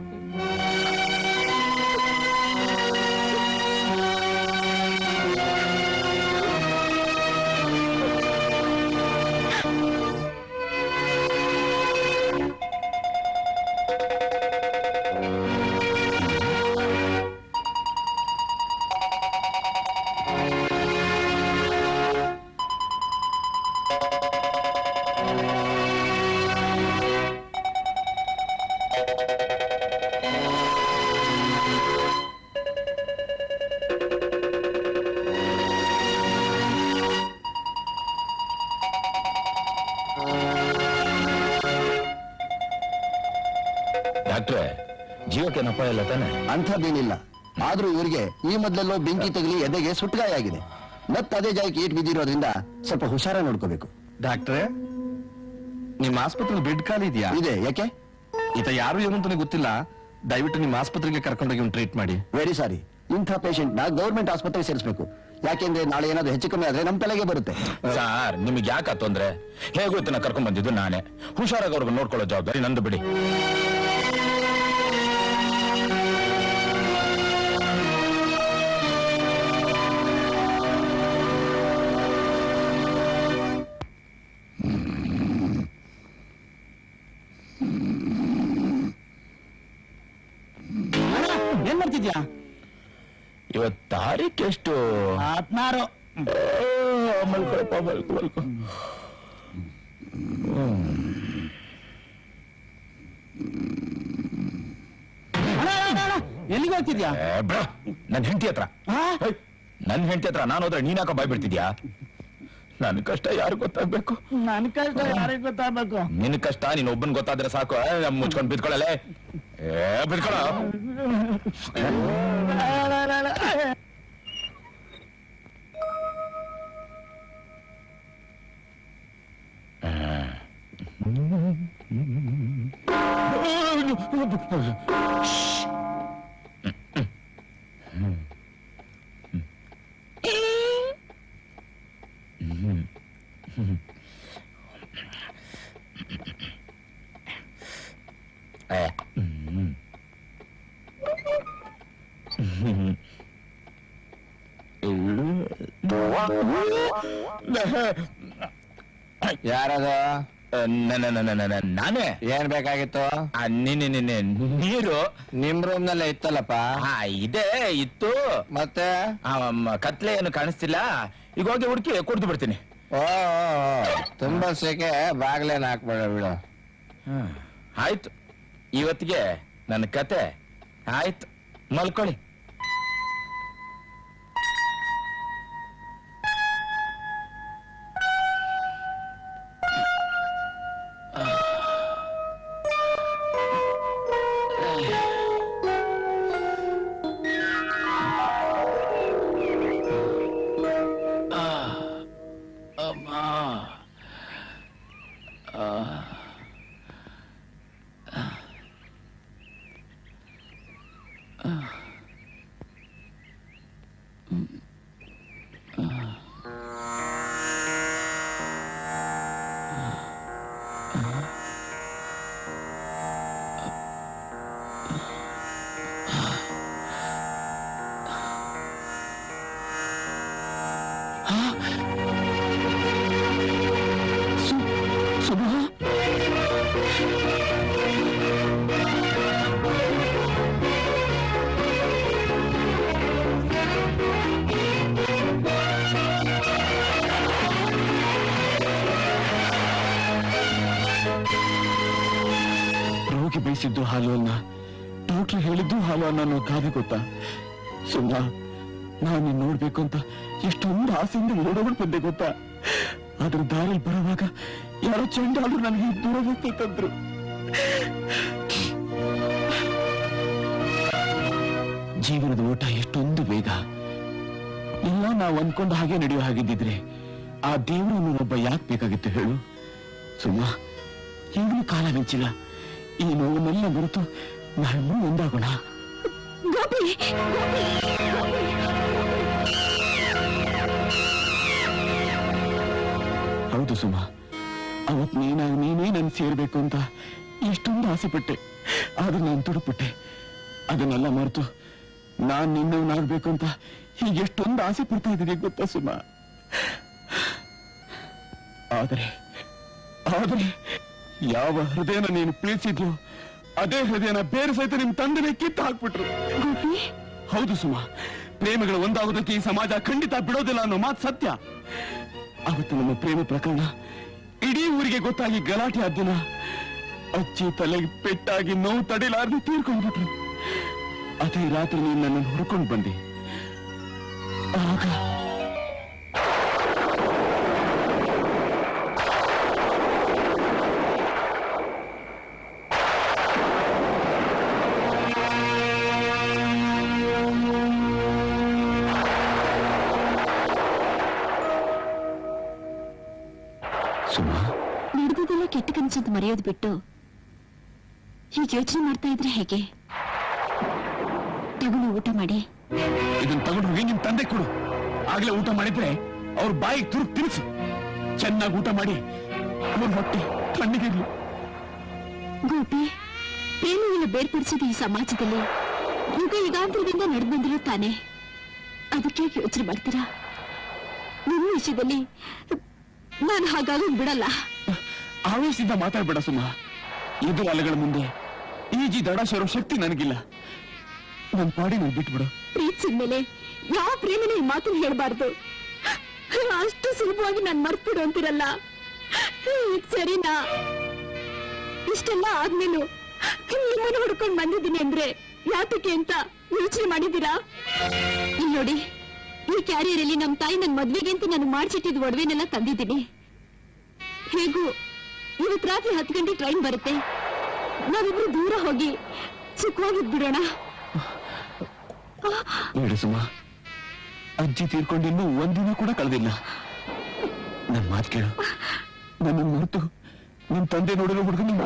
ಡಾಕ್ಟ್ರೆ, ಜೀವಕ್ಕೆ ನಪ್ಪ ಇಲ್ಲ ತಾನೆ? ಅಂಥದ್ದೇನಿಲ್ಲ. ಆದ್ರೂ ಇವರಿಗೆ ಈ ಮೊದಲೆಲ್ಲೋ ಬೆಂಕಿ ತಗಲಿ ಎದೆಗೆ ಸುಟ್ಗಾಯ ಆಗಿದೆ. ಮತ್ತೆ ಅದೇ ಜಾಗಕ್ಕೆ ಏಟ್ ಬಿದ್ದಿರೋದ್ರಿಂದ ಸ್ವಲ್ಪ ಹುಷಾರ ನೋಡ್ಕೋಬೇಕು. ಡಾಕ್ಟ್ರೆ, ನಿಮ್ಮ ಆಸ್ಪತ್ರೆ ಬೆಡ್ ಖಾಲಿ ಇದೆಯಾ? ಇದೆ. ಯಾಕೆ? ಈತ ಯಾರು ಏನು ಅಂತಾನೆ ಗೊತ್ತಿಲ್ಲ. ದಯವಿಟ್ಟು ನಿಮ್ಮ ಆಸ್ಪತ್ರೆಗೆ ಕರ್ಕೊಂಡೋಗಿ ಒಂದು ಟ್ರೀಟ್ ಮಾಡಿ. Very sorry. ಇಂಥ ಪೇಷಂಟ್ ನ ಗೌರ್ಮೆಂಟ್ ಆಸ್ಪತ್ರೆಗೆ ಸೇರಿಸಬೇಕು. ಯಾಕೆಂದ್ರೆ ನಾಳೆ ಏನಾದ್ರು ಹೆಚ್ಚು ಕಮ್ಮಿ ಆದ್ರೆ ನಮ್ ತಲೆಗೆ ಬರುತ್ತೆ. ಸಾರ್ ನಿಮ್ಗೆ ಯಾಕ ತೊಂದ್ರೆ? ಹೇಗೂ ಇತ್ತನ ಕರ್ಕೊಂಡ್ ಬಂದಿದ್ದು ನಾನೇ. ಹುಷಾರಾಗಿ ಅವ್ರಿಗೆ ನೋಡ್ಕೊಳ್ಳೋ ಜವಾಬ್ದಾರಿ ನಂದು ಬಿಡಿ. ಏನ್ ಮಾಡ್ತಿದ್ಯಾ? ಇವತ್ ತಾರೀಖ್ ಎಷ್ಟು? 16. ಮಲ್ಕೊಳಪ್ಪ, ಮಲ್ಕೊ. ಎಲ್ಲಿಗೆ ಹೋಗ್ತಿದ್ಯಾ? ನನ್ ಹೆಂಡತಿ ಹತ್ರ. ನನ್ ಹೆಂಡತಿ ಹತ್ರ ನಾನು ಹೋದ್ರೆ ನೀನಾಕ ಬಾಯ್ ಬಿಡ್ತಿದ್ಯಾ? ನನ್ ಕಷ್ಟ ಯಾರು ಗೊತ್ತಾಗ್ಬೇಕು? ನನ್ ಕಷ್ಟ ಯಾರಿಗೆ ಗೊತ್ತಾಗ್ಬೇಕು? ನಿನ್ ಕಷ್ಟ ನೀನ್ ಒಬ್ಬನ್ ಗೊತ್ತಾದ್ರೆ ಸಾಕು. ಮುಚ್ಕೊಂಡ್ ಬಿದ್ಕೊಳ್ಳಲೆ. ಬಿದ್ಕೊಳ್ಳ. ಯಾರದು? ನಾನೇ. ಏನ್ ಬೇಕಾಗಿತ್ತು? ನೀರು ನಿಮ್ ರೂಮ್ ನಲ್ಲೇ ಇತ್ತಲ್ಲಪ್ಪ. ಇದೆ ಇತ್ತು. ಮತ್ತೆ ಕತ್ಲೆ ಏನು ಕಾಣಿಸ್ತಿಲ್ಲ. ಈಗ ಹೋಗಿ ಹುಡುಕಿ ಕುಡ್ದು ಬಿಡ್ತೀನಿ. ಓ ತುಂಬಾ ಸೆಕೆ, ಬಾಗ್ಲೇನ್ ಹಾಕ್ಬೇಡ ಬಿಡು. ಆಯ್ತು, ಇವತ್ತಿಗೆ ನನ್ನ ಕತೆ ಆಯ್ತು. ಮಲ್ಕೊಳ್ಳಿ. ರೋಗಿ ಬಯಸಿದ್ದು ಹಾಲು ಅನ್ನ, ಡಾಕ್ಟರ್ ಹೇಳಿದ್ದು ಹಾಲು ಅನ್ನ ಅನ್ನೋ ಗಾದೆ ಗೊತ್ತಾ? ಸುಮ್ಮಾ ನಾನು ನೀನ್ ನೋಡ್ಬೇಕು ಅಂತ ಎಷ್ಟೊಂದು ಆಸೆಯಿಂದ ಓಡೋಡ್ ಬಂದೆ ಗೊತ್ತಾ? ಅದ್ರ ದಾರಿಯಲ್ಲಿ ಬರುವಾಗ ಯಾರೋ ಚಂಡಾದ್ರು ನನಗೆ ದೂರ ಹೋಗ್ತಂದ್ರು. ಜೀವನದ ಓಟ ಎಷ್ಟೊಂದು ವೇಗ. ಇಲ್ಲ ನಾವು ಅನ್ಕೊಂಡ ಹಾಗೆ ನಡೆಯೋ ಹಾಗಿದ್ದಿದ್ರೆ ಆ ದೇವರು ಒಬ್ಬ ಯಾಕೆ ಬೇಕಾಗಿತ್ತು ಹೇಳು? ಸುಮ್ಮ ಈಗಲೂ ಕಾಲ ಮಿಂಚಿಲ್ಲ. ಈ ನೋವನ್ನೆಲ್ಲ ಮರೆತು ನಾವಿನ್ನೂ ಒಂದಾಗೋಣ. ಗೋಪಿ, ಹೌದು ಸುಮ, ಅವತ್ ನೀನೇ ನನ್ ಸೇರ್ಬೇಕು ಅಂತ ಎಷ್ಟೊಂದು ಆಸೆ ಪಟ್ಟೆ. ಆದ್ರೆ ನಾನು ತುಡುಪಟ್ಟೆ. ಅದನ್ನೆಲ್ಲ ಮರೆತು ನಾನ್ ನಿನ್ನವನಾಗ್ಬೇಕು ಅಂತ ಹೀಗೆ ಎಷ್ಟೊಂದು ಆಸೆ ಪಡ್ತಾ ಇದ್ದೀನಿ ಗೊತ್ತಾ ಸುಮ? ಆದ್ರೆ ಯಾವ ಹೃದಯನ ನೀನು ಪ್ರೀತಿಸಿದ್ಯೋ ಅದೇ ಹೃದಯನ ಬೇರೆ ಸಹಿತ ನಿಮ್ ತಂದೆನೇ ಕಿತ್ತು ಹಾಕ್ಬಿಟ್ರು. ಗೋಪಿ, ಹೌದು ಸುಮ, ಪ್ರೇಮಿಗಳು ಒಂದಾಗೋದಕ್ಕೆ ಈ ಸಮಾಜ ಖಂಡಿತ ಬಿಡೋದಿಲ್ಲ ಅನ್ನೋ ಮಾತು ಸತ್ಯ. ಅವತ್ತು ನಮ್ಮ ಪ್ರೇಮ ಪ್ರಕರಣ ಇಡೀ ಊರಿಗೆ ಗೊತ್ತಾಗಿ ಗಲಾಟೆ ಆದ ದಿನ ಅಜ್ಜಿ ತಲೆಗೆ ಪೆಟ್ಟಾಗಿ ನೋವು ತಡೆಲಾರ್ದು ತೀರ್ಕೊಂಡ್ಬಿಟ್ರು. ಅದೇ ರಾತ್ರಿ ನೀನು ನನ್ನನ್ನು ಹುಡ್ಕೊಂಡು ಬಂದೆ. ಆಗ ನಡೆದದೆಲ್ಲ ಕೆಟ್ಟ ಕನಸಂತ ಮರೆಯೋದು ಬಿಟ್ಟು ಹೀಗೆ ಯೋಚನೆ ಮಾಡ್ತಾ ಇದ್ರೆ ಹೇಗೆ? ತಗೊಂಡು ಊಟ ಮಾಡಿ. ಇದನ್ನ ತಗೊಂಡು ಹೋಗಿ ನಿಮ್ ತಂದೆ ಕೊಡು. ಆಗ್ಲೇ ಊಟ ಮಾಡಿದ್ರೆ ಅವ್ರ ಬಾಯಿಗೆ ತುರುಕ್ ತಿನ್ಸು. ಚೆನ್ನಾಗಿ ಊಟ ಮಾಡಿ ಅವ್ರ ಹೊಟ್ಟೆ ತಣ್ಣಗಿರ್ಲಿ. ಗೋಪಿ, ಪ್ರೇಮಿಯನ್ನು ಬೇರ್ಪಡಿಸಿದ ಈ ಸಮಾಜದಲ್ಲಿ ಯುಗಾಂತರದಿಂದ ನಡೆದು ಬಂದಿರುತ್ತಾನೆ. ಅದಕ್ಕೆ ಯೋಚನೆ ಮಾಡ್ತೀರಾ? ನಿಮ್ಮ ವಿಷಯದಲ್ಲಿ ನಾನು ಹಾಗಾಗೋದು ಬಿಡಲ್ಲ. ಆವೇಶದಿಂದ ಮಾತಾಡ್ಬೇಡ ಸುಮಾ. ಇದು ಅಲೆಗಳ ಮುಂದೆ ಈಜಿ ದಡ ಸೇರೋ ಶಕ್ತಿ ನನಗಿಲ್ಲ. ನನ್ ಪಾಡಿ ನಾನು ಬಿಟ್ಬಿಡು. ಪ್ರೀತಿಸಿದ ಮೇಲೆ ಯಾವ ಪ್ರೇಮಿನ ಈ ಮಾತನ್ನು ಹೇಳ್ಬಾರ್ದು. ಅಷ್ಟು ಸುಲಭವಾಗಿ ನಾನು ಮರ್ತ್ಬಿಡು ಅಂತಿರಲ್ಲ. ಇದ್ ಸರಿನಾ? ಇಷ್ಟೆಲ್ಲ ಆದ್ಮೇಲೂ ನಿಮ್ಮನ್ನು ಹುಡ್ಕೊಂಡು ಬಂದಿದ್ದೀನಿ ಅಂದ್ರೆ ಯಾತಕ್ಕೆ ಅಂತ ಯೋಚನೆ ಮಾಡಿದ್ದೀರಾ? ಇಲ್ಲಿ ನೋಡಿ, ಈ ಕ್ಯಾರಿಯರ್ ಅಲ್ಲಿ ನಮ್ ತಾಯಿ ನನ್ ಮದ್ವೆಗೆ ಅಂತ ನಾನು ಮಾಡಿಸಿಟ್ಟಿದ್ ಒಡವೆನೆಲ್ಲ ತಂದಿದ್ದೀನಿ. ಹೇಗೂ ಇವತ್ ರಾತ್ರಿ 10 ಗಂಟೆ ಟ್ರೈನ್ ಬರುತ್ತೆ. ನಾವಿಬ್ರು ದೂರ ಹೋಗಿ ಸುಖವಾಗಿದ್ ಬಿಡೋಣ. ಬೇಡ ಸುಮಾ, ಅಜ್ಜಿ ತೀರ್ಕೊಂಡು ಇನ್ನೂ ಒಂದಿನ ಕೂಡ ಕಳೆದಿಲ್ಲ. ನನ್ ಮಾತು ಕೇಳು. ನನ್ನ ಮರೆತು ನಿನ್ ತಂದೆ ನೋಡಲು ಹುಡುಗನು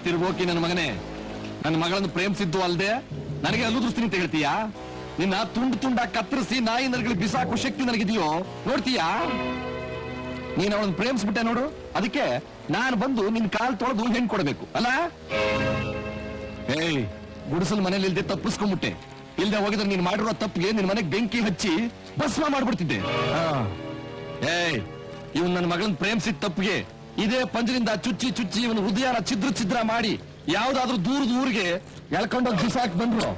ತಿರುಗೋಕಿ ನನ್ನ ಮಗನೇ, ನನ್ನ ಮಗಳನ್ನು ಪ್ರೇಮಿಸಿದ್ದು ಅಲ್ದೆ ನನಗೆ ಅಲ್ಲು ದೃಷ್ಟಿ ಅಂತ ಹೇಳ್ತೀಯಾ? ನಿನ್ನ ತುಂಡ ಕತ್ತರಿಸಿ ನಾಯಿ ನರಗಳಿಗೆ ಬಿಸಾಕೋ ಶಕ್ತಿ ನನಗಿದೆಯೋ ನೋಡ್ತೀಯಾ? ನೀನ್ ಅವಳನ್ನು ಪ್ರೇಮಿಸ್ಬಿಟ್ಟೆ ನೋಡು. ಅದಕ್ಕೆ ನಾನು ಬಂದು ನಿನ್ ಕಾಲ್ ತೊಳೆದು ಹೆಣ್ ಕೊಡ್ಬೇಕು ಅಲ್ಲ? ಏಯ್, ಗುಡಿಸಲ್ ಮನೇಲಿ ಇಲ್ದೆ ತಪ್ಪಿಸ್ಕೊಂಡ್ಬಿಟ್ಟೆ. ಇಲ್ದೆ ಹೋಗಿದ್ರೆ ನೀನ್ ಮಾಡಿರೋ ತಪ್ಪಿಗೆ ನಿನ್ ಮನೆಗೆ ಬೆಂಕಿ ಹಚ್ಚಿ ಭಸ್ಮ ಮಾಡ್ಬಿಡ್ತಿದ್ದೆ. ಏಯ್, ಇವನ್ ನನ್ನ ಮಗಳನ್ನ ಪ್ರೇಮಿಸಿದ ತಪ್ಪಿಗೆ ಇದೇ ಪಂಜರಿಂದ ಚುಚ್ಚಿ ಇವನು ಹೃದಯನ ಛಿದ್ರ ಮಾಡಿ ಯಾವ್ದಾದ್ರೂ ದೂರದ ಊರಿಗೆ ಎಳ್ಕೊಂಡೋಗಿ ಬಿಸಾಕ್ ಬಂದ್ರು.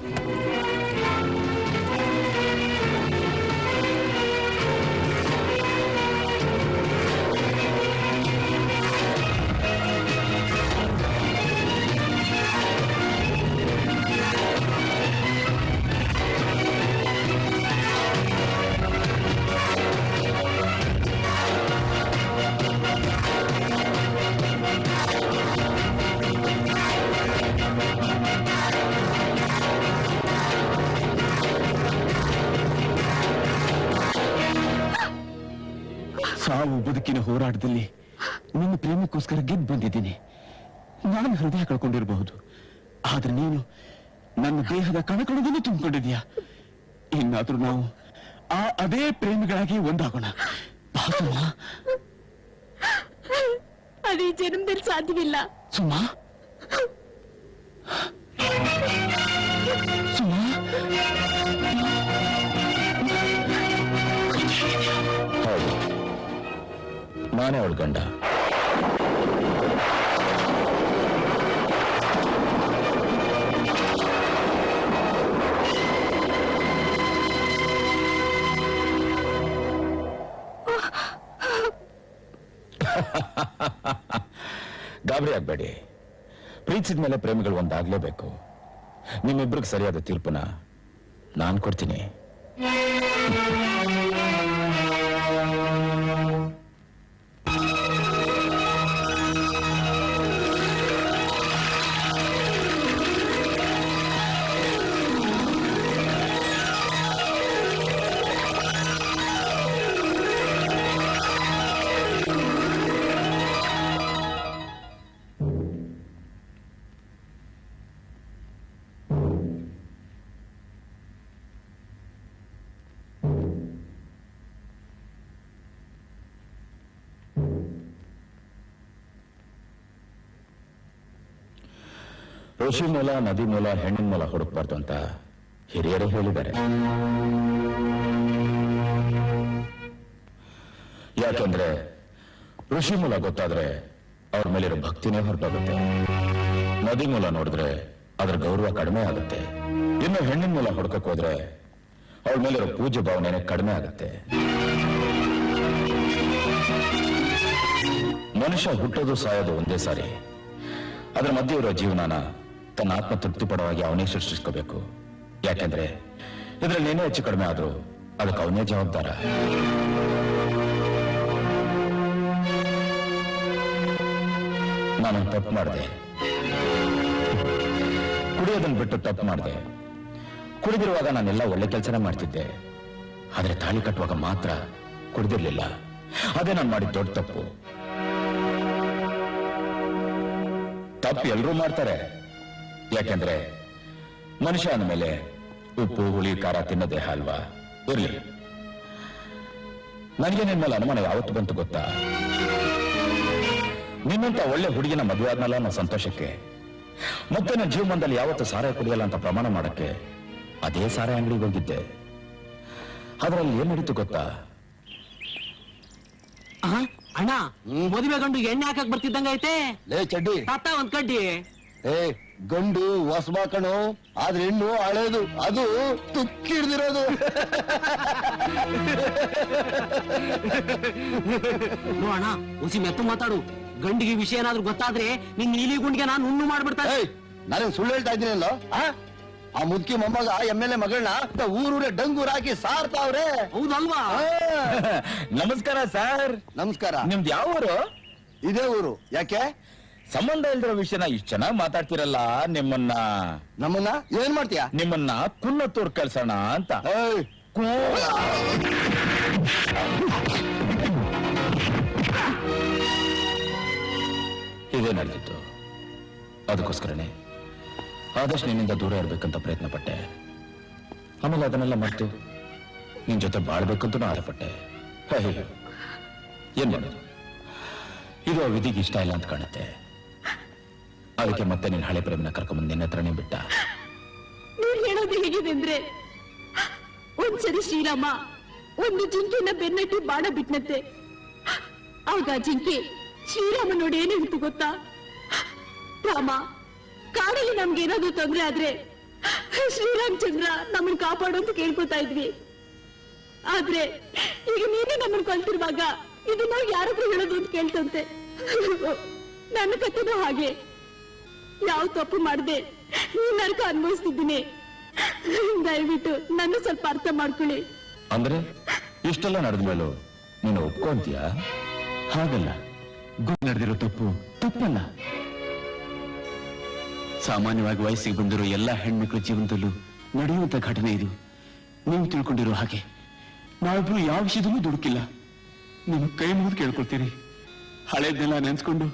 ಸಾವು ಬದುಕಿನ ಹೋರಾಟದಲ್ಲಿ ನಿನ್ನ ಪ್ರೇಮಕ್ಕೋಸ್ಕರ ಗೆದ್ದು ಬಂದಿದ್ದೀನಿ. ನಾನು ಹೃದಯ ಕಳ್ಕೊಂಡಿರಬಹುದು, ಆದ್ರೆ ನೀನು ನನ್ನ ದೇಹದ ಕಣಕಣದನ್ನು ತುಂಬಿಕೊಂಡಿದ್ಯಾ. ಇನ್ನಾದ್ರೂ ನಾವು ಅದೇ ಪ್ರೇಮಿಗಳಾಗಿ ಒಂದಾಗೋಣ. ಅದು ಈ ಜನ್ಮದಲ್ಲಿ ಸಾಧ್ಯವಿಲ್ಲ. ಸುಮಾ, ಸುಮಾ, ನಾನೇ ಅವಳ ಗಂಡ. ಗಾಬರಿ ಆಗ್ಬೇಡಿ. ಪ್ರೀತಿಸಿದ ಮೇಲೆ ಪ್ರೇಮಿಗಳು ಒಂದಾಗ್ಲೇಬೇಕು. ನಿಮ್ಮಿಬ್ರಿಗೆ ಸರಿಯಾದ ತೀರ್ಪನ್ನ ನಾನು ಕೊಡ್ತೀನಿ. ಋಷಿ ಮೂಲ, ನದಿ ಮೂಲ, ಹೆಣ್ಣಿನ ಮೂಲ ಹುಡುಕ್ಬಾರ್ದು ಅಂತ ಹಿರಿಯರೇ ಹೇಳಿದ್ದಾರೆ. ಯಾಕೆಂದ್ರೆ ಋಷಿ ಮೂಲ ಗೊತ್ತಾದ್ರೆ ಅವ್ರ ಮೇಲಿರೋ ಭಕ್ತಿನೇ ಹೊರಟೋಗುತ್ತೆ. ನದಿ ಮೂಲ ನೋಡಿದ್ರೆ ಅದ್ರ ಗೌರವ ಕಡಿಮೆ ಆಗುತ್ತೆ. ಇನ್ನು ಹೆಣ್ಣಿನ ಮೂಲ ಹುಡ್ಕಕ್ ಹೋದ್ರೆ ಅವಳ ಮೇಲಿರೋ ಪೂಜ್ಯ ಭಾವನೆ ಕಡಿಮೆ ಆಗುತ್ತೆ. ಮನುಷ್ಯ ಹುಟ್ಟೋದು ಸಾಯೋದು ಒಂದೇ ಸಾರಿ. ಅದ್ರ ಮಧ್ಯೆ ಇರೋ ಜೀವನನ ತನ್ನ ಆತ್ಮ ತೃಪ್ತಿ ಪಡುವಾಗಿ ಅವನೇ ಸೃಷ್ಟಿಸ್ಕೋಬೇಕು. ಯಾಕೆಂದ್ರೆ ಇದ್ರಲ್ಲಿ ಏನೇ ಹೆಚ್ಚು ಕಡಿಮೆ ಆದ್ರೂ ಅದಕ್ಕೆ ಅವನೇ ಜವಾಬ್ದಾರ. ನಾನು ತಪ್ಪು ಮಾಡಿದೆ, ಕುಡಿಯೋದನ್ನ ಬಿಟ್ಟು ತಪ್ಪು ಮಾಡಿದೆ. ಕುಡಿದಿರುವಾಗ ನಾನೆಲ್ಲ ಒಳ್ಳೆ ಕೆಲಸನೇ ಮಾಡ್ತಿದ್ದೆ. ಆದ್ರೆ ತಾಳಿ ಕಟ್ಟುವಾಗ ಮಾತ್ರ ಕುಡಿದಿರ್ಲಿಲ್ಲ. ಅದೇ ನಾನು ಮಾಡಿದ ದೊಡ್ಡ ತಪ್ಪು. ತಪ್ಪು ಎಲ್ಲರೂ ಮಾಡ್ತಾರೆ. ಯಾಕೆಂದ್ರೆ ಮನುಷ್ಯ ಅಂದಮೇಲೆ ಉಪ್ಪು ಹುಳಿ ಖಾರ ತಿನ್ನೋ ದೇಹ ಅಲ್ವಾ. ಇರ್ಲಿ, ನನಗೆ ನಿನ್ ಮೇಲೆ ಅನುಮಾನ ಯಾವತ್ತು ಬಂತು ಗೊತ್ತಾ? ನಿನ್ನಂತ ಒಳ್ಳೆ ಹುಡುಗಿನ ಮದುವೆ ಆದ್ನಲ್ಲ ನನ್ನ ಸಂತೋಷಕ್ಕೆ. ಮತ್ತೆ ನನ್ನ ಜೀವನದಲ್ಲಿ ಯಾವತ್ತು ಸಾರಾಯ ಕುಡಿಯಲ್ಲ ಅಂತ ಪ್ರಮಾಣ ಮಾಡಕ್ಕೆ ಅದೇ ಸಾರಾಯ ಅಂಗಡಿಗೆ ಹೋಗಿದ್ದೆ. ಅದರಲ್ಲಿ ಏನ್ ನಡೀತು ಗೊತ್ತಾ? ಅಣ್ಣ, ಮದುವೆ ಗಂಡು ಎಣ್ಣೆ ಹಾಕಕ್ ಬರ್ತಿದ್ದಂಗ ಐತೆ. ಲೇ ಚಡ್ಡಿ, ತಾತ ಒಂದ್ ಕಡ್ಡಿ. ಏ ಗಂಡು ಹೊಸಬ ಕಣು, ಆದ್ರೆ ಹೆಣ್ಣು ಹಳೇದು, ಅದು ತುಕ್ಕಿಡ್ದಿರೋದು. ನೋ ಅಣ್ಣ, ಹುಸಿ ಮೆತ್ತು ಮಾತಾಡು. ಗಂಡಿಗೆ ವಿಷಯ ಏನಾದ್ರು ಗೊತ್ತಾದ್ರೆ ನಿನ್ ನೀಲಿ ಗುಂಡಿಗೆ ನಾನು ಹುಣ್ಣು ಮಾಡ್ಬಿಡ್ತಾರೆ. ನಾನು ಸುಳ್ಳು ಹೇಳ್ತಾ ಇದ್ದೀನಲ್ಲ. ಆ ಮುದ್ಕಿ ಮೊಮ್ಮಗ MLA ಮಗಳನ್ನ ಊರೂರೇ ಡಂಗೂರ್ ಹಾಕಿ ಸಾರ್ತಾವ್ರೆ. ಹೌದಲ್ವಾ? ನಮಸ್ಕಾರ ಸರ್. ನಮಸ್ಕಾರ. ನಿಮ್ದು ಯಾವ ಊರು? ಇದೇ ಊರು. ಯಾಕೆ? ಸಂಬಂಧ ಇಲ್ದಿರೋ ವಿಷಯನ ಇಷ್ಟು ಚೆನ್ನಾಗಿ ಮಾತಾಡ್ತಿರಲ್ಲ. ನಮ್ಮನ್ನ ಏನ್ ಮಾಡ್ತೀಯಾ? ನಿಮ್ಮನ್ನ ಕುನ್ನತ್ತೂರ್ ಕಳ್ಸೋಣ ಅಂತ. ಇದೇ ನಡೆದಿತ್ತು. ಅದಕ್ಕೋಸ್ಕರನೇ ಆದಷ್ಟು ನಿನ್ನಿಂದ ದೂರ ಇರ್ಬೇಕಂತ ಪ್ರಯತ್ನ ಪಟ್ಟೆ. ಆಮೇಲೆ ಅದನ್ನೆಲ್ಲ ಮರೆತು ನಿನ್ ಜೊತೆ ಬಾಳ್ಬೇಕಂತೂ ಆಸೆಪಟ್ಟೆ. ಏನ್ ಮಾಡೋದು, ಇದು ಆ ವಿಧಿಗೆ ಇಷ್ಟ ಇಲ್ಲ ಅಂತ ಕಾಣುತ್ತೆ. ಅದಕ್ಕೆ ಮತ್ತೆ ನಿನ್ ಹಳೆ ಪ್ರೇಮನ ಕರ್ಕೊಂಬಂದು ನಿನ್ನ ಹತ್ರನೇ ಬಿಟ್ಟ. ನೀವ್ ಹೇಳೋದು ಹೇಗಿದೆ ಅಂದ್ರೆ, ಒಂದ್ಸರಿ ಶ್ರೀರಾಮ ಒಂದು ಜಿಂಕೆನ ಬೆನ್ನಟ್ಟಿ ಬಾಣ ಬಿಟ್ನಂತೆ. ಆಗ ಜಿಂಕೆ ಶ್ರೀರಾಮ ನೋಡಿ ಏನ್ ಹೇಳ್ತು ಗೊತ್ತಾ? ರಾಮ, ಕಾಡಲ್ಲಿ ನಮ್ಗೆ ಏನಾದ್ರು ತೊಂದ್ರೆ ಆದ್ರೆ ಶ್ರೀರಾಮಚಂದ್ರ ನಮ್ಮನ್ ಕಾಪಾಡು ಅಂತ ಕೇಳ್ಕೊತಾ ಇದ್ವಿ. ಆದ್ರೆ ಈಗ ನೀನೇ ನಮ್ಮನ್ ಕೊಲ್ತಿರುವಾಗ ಇದನ್ನ ಯಾರತ್ರ ಹೇಳೋದು ಅಂತ ಕೇಳ್ತಂತೆ. ನನ್ನ ಕಥೆನೂ ಹಾಗೆ. ಯಾವ ತಪ್ಪು ಮಾಡದೆ ಈ ನರಕ ಅನುಭವಿಸ್ತಿದ್ದೀನಿ. ದಯವಿಟ್ಟು ನನ್ನ ಸ್ವಲ್ಪ ಅರ್ಥ ಮಾಡ್ಕೊಳ್ಳಿ. ಅಂದ್ರೆ ಇಷ್ಟೆಲ್ಲ ನಡೆದ ಮೇಲೂ ನೀನು ಒಪ್ಕೊಂತೀಯ? ಹಾಗಲ್ಲ, ನಡೆದಿರೋ ತಪ್ಪು ತಪ್ಪಲ್ಲ. ಸಾಮಾನ್ಯವಾಗಿ ವಯಸ್ಸಿಗೆ ಬಂದಿರೋ ಎಲ್ಲಾ ಹೆಣ್ಮಕ್ಳ ಜೀವನದಲ್ಲೂ ನಡೆಯುವಂತ ಘಟನೆ ಇದು. ನೀವು ತಿಳ್ಕೊಂಡಿರೋ ಹಾಗೆ ನಾವಿಬ್ರು ಯಾವ ವಿಷಯದಲ್ಲೂ ದುಡುಕಿಲ್ಲ. ನಿಮ್ ಕೈ ಮುಗಿದು ಕೇಳ್ಕೊಳ್ತೀರಿ, ಹಳೇದೆಲ್ಲ ನೆನ್ಸ್ಕೊಂಡು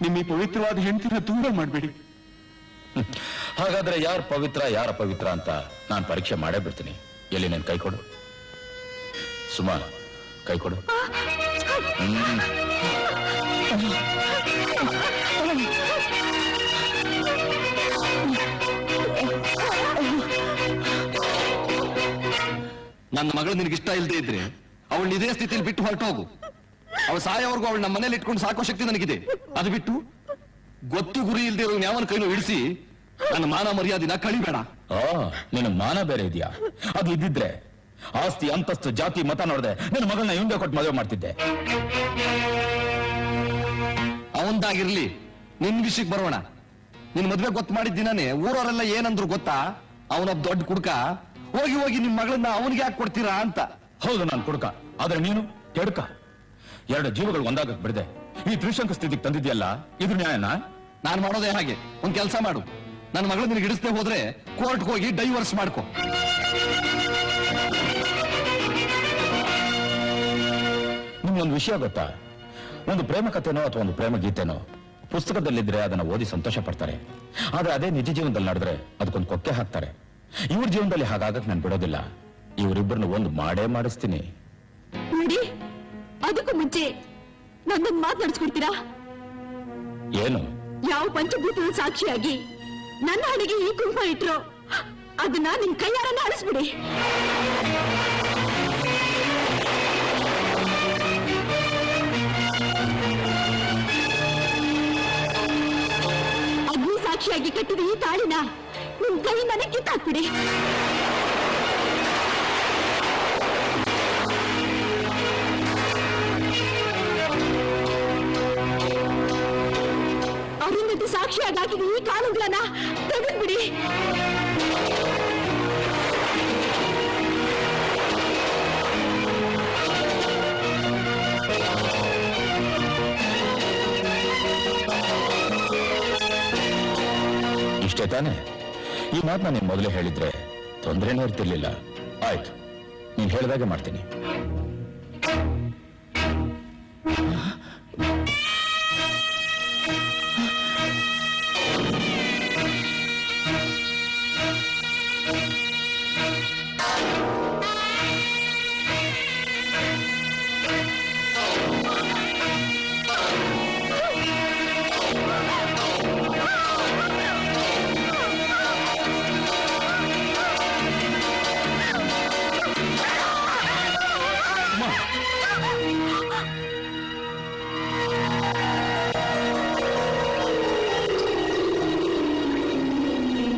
ನಿಮ್ಮ ಈ ಪವಿತ್ರವಾದ ಹೆಂಡತಿನ ದೂರ ಮಾಡ್ಬೇಡಿ. ಹಾಗಾದ್ರೆ ಯಾರು ಪವಿತ್ರ ಯಾರ ಅಪವಿತ್ರ ಅಂತ ನಾನು ಪರೀಕ್ಷೆ ಮಾಡೇ ಬಿಡ್ತೀನಿ. ಎಲ್ಲಿ ನನ್ ಕೈ ಕೊಡು ಸುಮಾ, ಕೈ ಕೊಡು. ನನ್ನ ಮಗಳು ನಿನಗಿಷ್ಟ ಇಲ್ಲದೆ ಇದ್ರೆ ಅವಳು ಇದೇ ಸ್ಥಿತಿಯಲ್ಲಿ ಬಿಟ್ಟು ಹೊರಟೋಗು. ಅವಳು ಸಾಯೋವರೆಗೂ ಅವಳು ನಮ್ಮ ಮನೇಲಿ ಇಟ್ಕೊಂಡು ಸಾಕೋ ಶಕ್ತಿ ನನಗಿದೆ. ಅದು ಬಿಟ್ಟು ಗೊತ್ತು ಗುರಿ ಇಲ್ದೇ ಇರೋ ಯಾವನ ಕೈನೂ ಇಳಿಸಿ ನನ್ನ ಮಾನ ಮರ್ಯಾದಿನ ಕಳಿಬೇಡ. ನಿನ್ನ ಮಾನ ಬೇರೆ ಇದೆಯಾ? ಅದು ಇದ್ದಿದ್ರೆ ಆಸ್ತಿ ಅಂತಸ್ತು ಜಾತಿ ಮತ ನೋಡದೆ ನನ್ನ ಮಗಳನ್ನ ಹಿಂದೆ ಕೊಟ್ಟು ಮದುವೆ ಮಾಡ್ತಿದ್ದೆ. ಅವಂದಾಗಿರ್ಲಿ, ನಿನ್ ವಿಷಯಕ್ಕೆ ಬರೋಣ. ನಿನ್ ಮದ್ವೆ ಗೊತ್ತು ಮಾಡಿದ ದಿನಾನೇ ಊರವರೆಲ್ಲ ಏನಂದ್ರು ಗೊತ್ತಾ? ಅವನೊಬ್ಬ ದೊಡ್ಡ ಕುಡ್ಕ, ಹೋಗಿ ಹೋಗಿ ನಿಮ್ ಮಗಳನ್ನ ಅವನಿಗೆ ಯಾಕೆ ಕೊಡ್ತೀರಾ ಅಂತ. ಹೌದು, ನಾನು ಕುಡ್ಕ, ಆದ್ರೆ ನೀನು ಕೆಡ್ಕ. ಎರಡು ಜೀವಗಳು ಒಂದಾಗಕ್ ಬಿಡದೆ ಈ ತ್ರಿಶಂಕ ಸ್ಥಿತಿಗೆ ತಂದಿದ್ಯಲ್ಲ, ಇದು ನ್ಯಾಯನಾ? ನಾನ್ ಮಾಡೋದೇ ಹಾಗೆ. ಒಂದ್ ಕೆಲಸ ಮಾಡು, ನನ್ನ ಮಗಳು ನಿನಗೆ ಹಿಡಿಸದೆ ಹೋದ್ರೆ ಕೋರ್ಟ್ಗೆ ಹೋಗಿ ಡೈವರ್ಸ್ ಮಾಡ್ಕೊ. ನಿಮ್ಗೊಂದು ವಿಷಯ ಗೊತ್ತಾ? ಒಂದು ಪ್ರೇಮ ಕಥೆನೋ ಅಥವಾ ಒಂದು ಪ್ರೇಮ ಗೀತೆನೋ ಪುಸ್ತಕದಲ್ಲಿದ್ರೆ ಅದನ್ನ ಓದಿ ಸಂತೋಷ ಪಡ್ತಾರೆ. ಆದ್ರೆ ಅದೇ ನಿಜ ಜೀವನದಲ್ಲಿ ನಡೆದ್ರೆ ಅದಕ್ಕೊಂದು ಕೊಕ್ಕೆ ಹಾಕ್ತಾರೆ. ಇವ್ರ ಜೀವನದಲ್ಲಿ ಹಾಗಾಗಕ್ ನಾನು ಬಿಡೋದಿಲ್ಲ. ಇವರಿಬ್ಬರನ್ನು ಒಂದು ಮಾಡೇ ಮಾಡಿಸ್ತೀನಿ. ನೋಡಿ, ಅದಕ್ಕೂ ಮುಂಚೆ ನನ್ನೊಂದು ಮಾತನಾಡಿಸ್ಕೊಡ್ತೀರಾ? ಏನು? ಯಾವ ಪಂಚಭೂತದ ಸಾಕ್ಷಿಯಾಗಿ ನನ್ನ ಹಣೆಗೆ ಈ ಕುಂಕುಮ ಇಟ್ರು ಅದನ್ನ ನಿಮ್ ಕೈಯಾರನ್ನ ಅಳಿಸ್ಬಿಡಿ. ಸಾಕ್ಷಿಯಾಗಿ ಕಟ್ಟಿದ ಈ ತಾಳಿನ ನಿಮ್ ಕೈಯಿಂದಾನೆ ಕಿತ್ತಾಕ್ಬಿಡಿ. ಅರುಂಧತಿ ಸಾಕ್ಷಿಯಾಗಿ ಹಾಕಿದ ಈ ಕಾಲುಗಳನ್ನ ತೆಗೆದ್ಬಿಡಿ. ಇಷ್ಟೇ ತಾನೆ? ಈ ಮಾತು ನಾನು ಮೊದಲೇ ಹೇಳಿದ್ರೆ ತೊಂದರೆನೇ ಇರ್ತಿರ್ಲಿಲ್ಲ. ಆಯ್ತು, ನೀನ್ ಹೇಳಿದಾಗೆ ಮಾಡ್ತೀನಿ.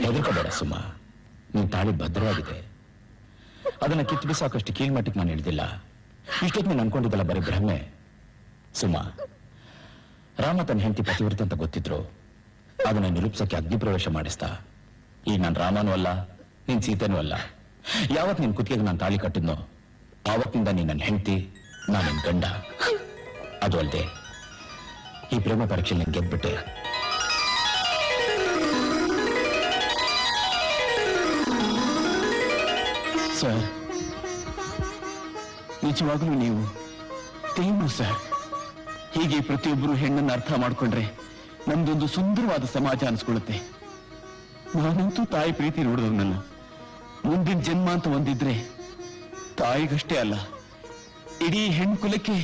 ಹೆದರ್ಕೋಬೇಡ ಸುಮ್ಮ, ನಿನ್ ತಾಳಿ ಭದ್ರವಾಗಿದೆ. ಅದನ್ನ ಕಿತ್ತು ಬಿಸಾಕಷ್ಟು ಕೀಳ್ಮಟ್ಟಕ್ಕೆ ನಾನು ಹಿಡಿದಿಲ್ಲ. ಇಷ್ಟೊತ್ತು ನೀನು ಅನ್ಕೊಂಡಿದ್ದಲ್ಲ ಬರೀ ಭ್ರಮೆ. ಸುಮ್ಮ, ರಾಮ ತನ್ನ ಹೆಂಡತಿ ಪತಿವ್ರತೆ ಅಂತ ಗೊತ್ತಿದ್ರು ಅದನ್ನ ನಿರೂಪಿಸಕ್ಕೆ ಅಗ್ನಿ ಪ್ರವೇಶ ಮಾಡಿಸ್ತಾ. ಈಗ ನಾನು ರಾಮನೂ ಅಲ್ಲ, ನೀನ್ ಸೀತೆನೂ ಅಲ್ಲ. ಯಾವತ್ ನಿನ್ ಕುತ್ತಿಗೆಗೆ ನಾನು ತಾಳಿ ಕಟ್ಟಿದ್ನೋ ಆವತ್ತಿಂದ ನೀನ್ ನನ್ನ ಹೆಂಡತಿ, ನಾನು ನಿನ್ ಗಂಡ. ಅದು ಅಲ್ಲದೆ ಈ ಪ್ರೇಮ ಪರೀಕ್ಷೆ ನೀನ್ ಗೆದ್ಬಿಟ್ಟೆ. ಸರ್, ನಿಜವಾಗ್ಲೂ ನೀವು ದೇವ್ರು ಸರ್. ಹೀಗೆ ಪ್ರತಿಯೊಬ್ಬರು ಹೆಣ್ಣನ್ನು ಅರ್ಥ ಮಾಡ್ಕೊಂಡ್ರೆ ನಮ್ದೊಂದು ಸುಂದರವಾದ ಸಮಾಜ ಅನ್ಸ್ಕೊಳ್ಳುತ್ತೆ. ನಾನಂತೂ ತಾಯಿ ಪ್ರೀತಿ ನೋಡಿದವನಲ್ಲ. ಮುಂದಿನ ಜನ್ಮ ಅಂತ ಒಂದಿದ್ರೆ ತಾಯಿಗಷ್ಟೇ ಅಲ್ಲ, ಇಡೀ ಹೆಣ್ಣು ಕುಲಕ್ಕೆ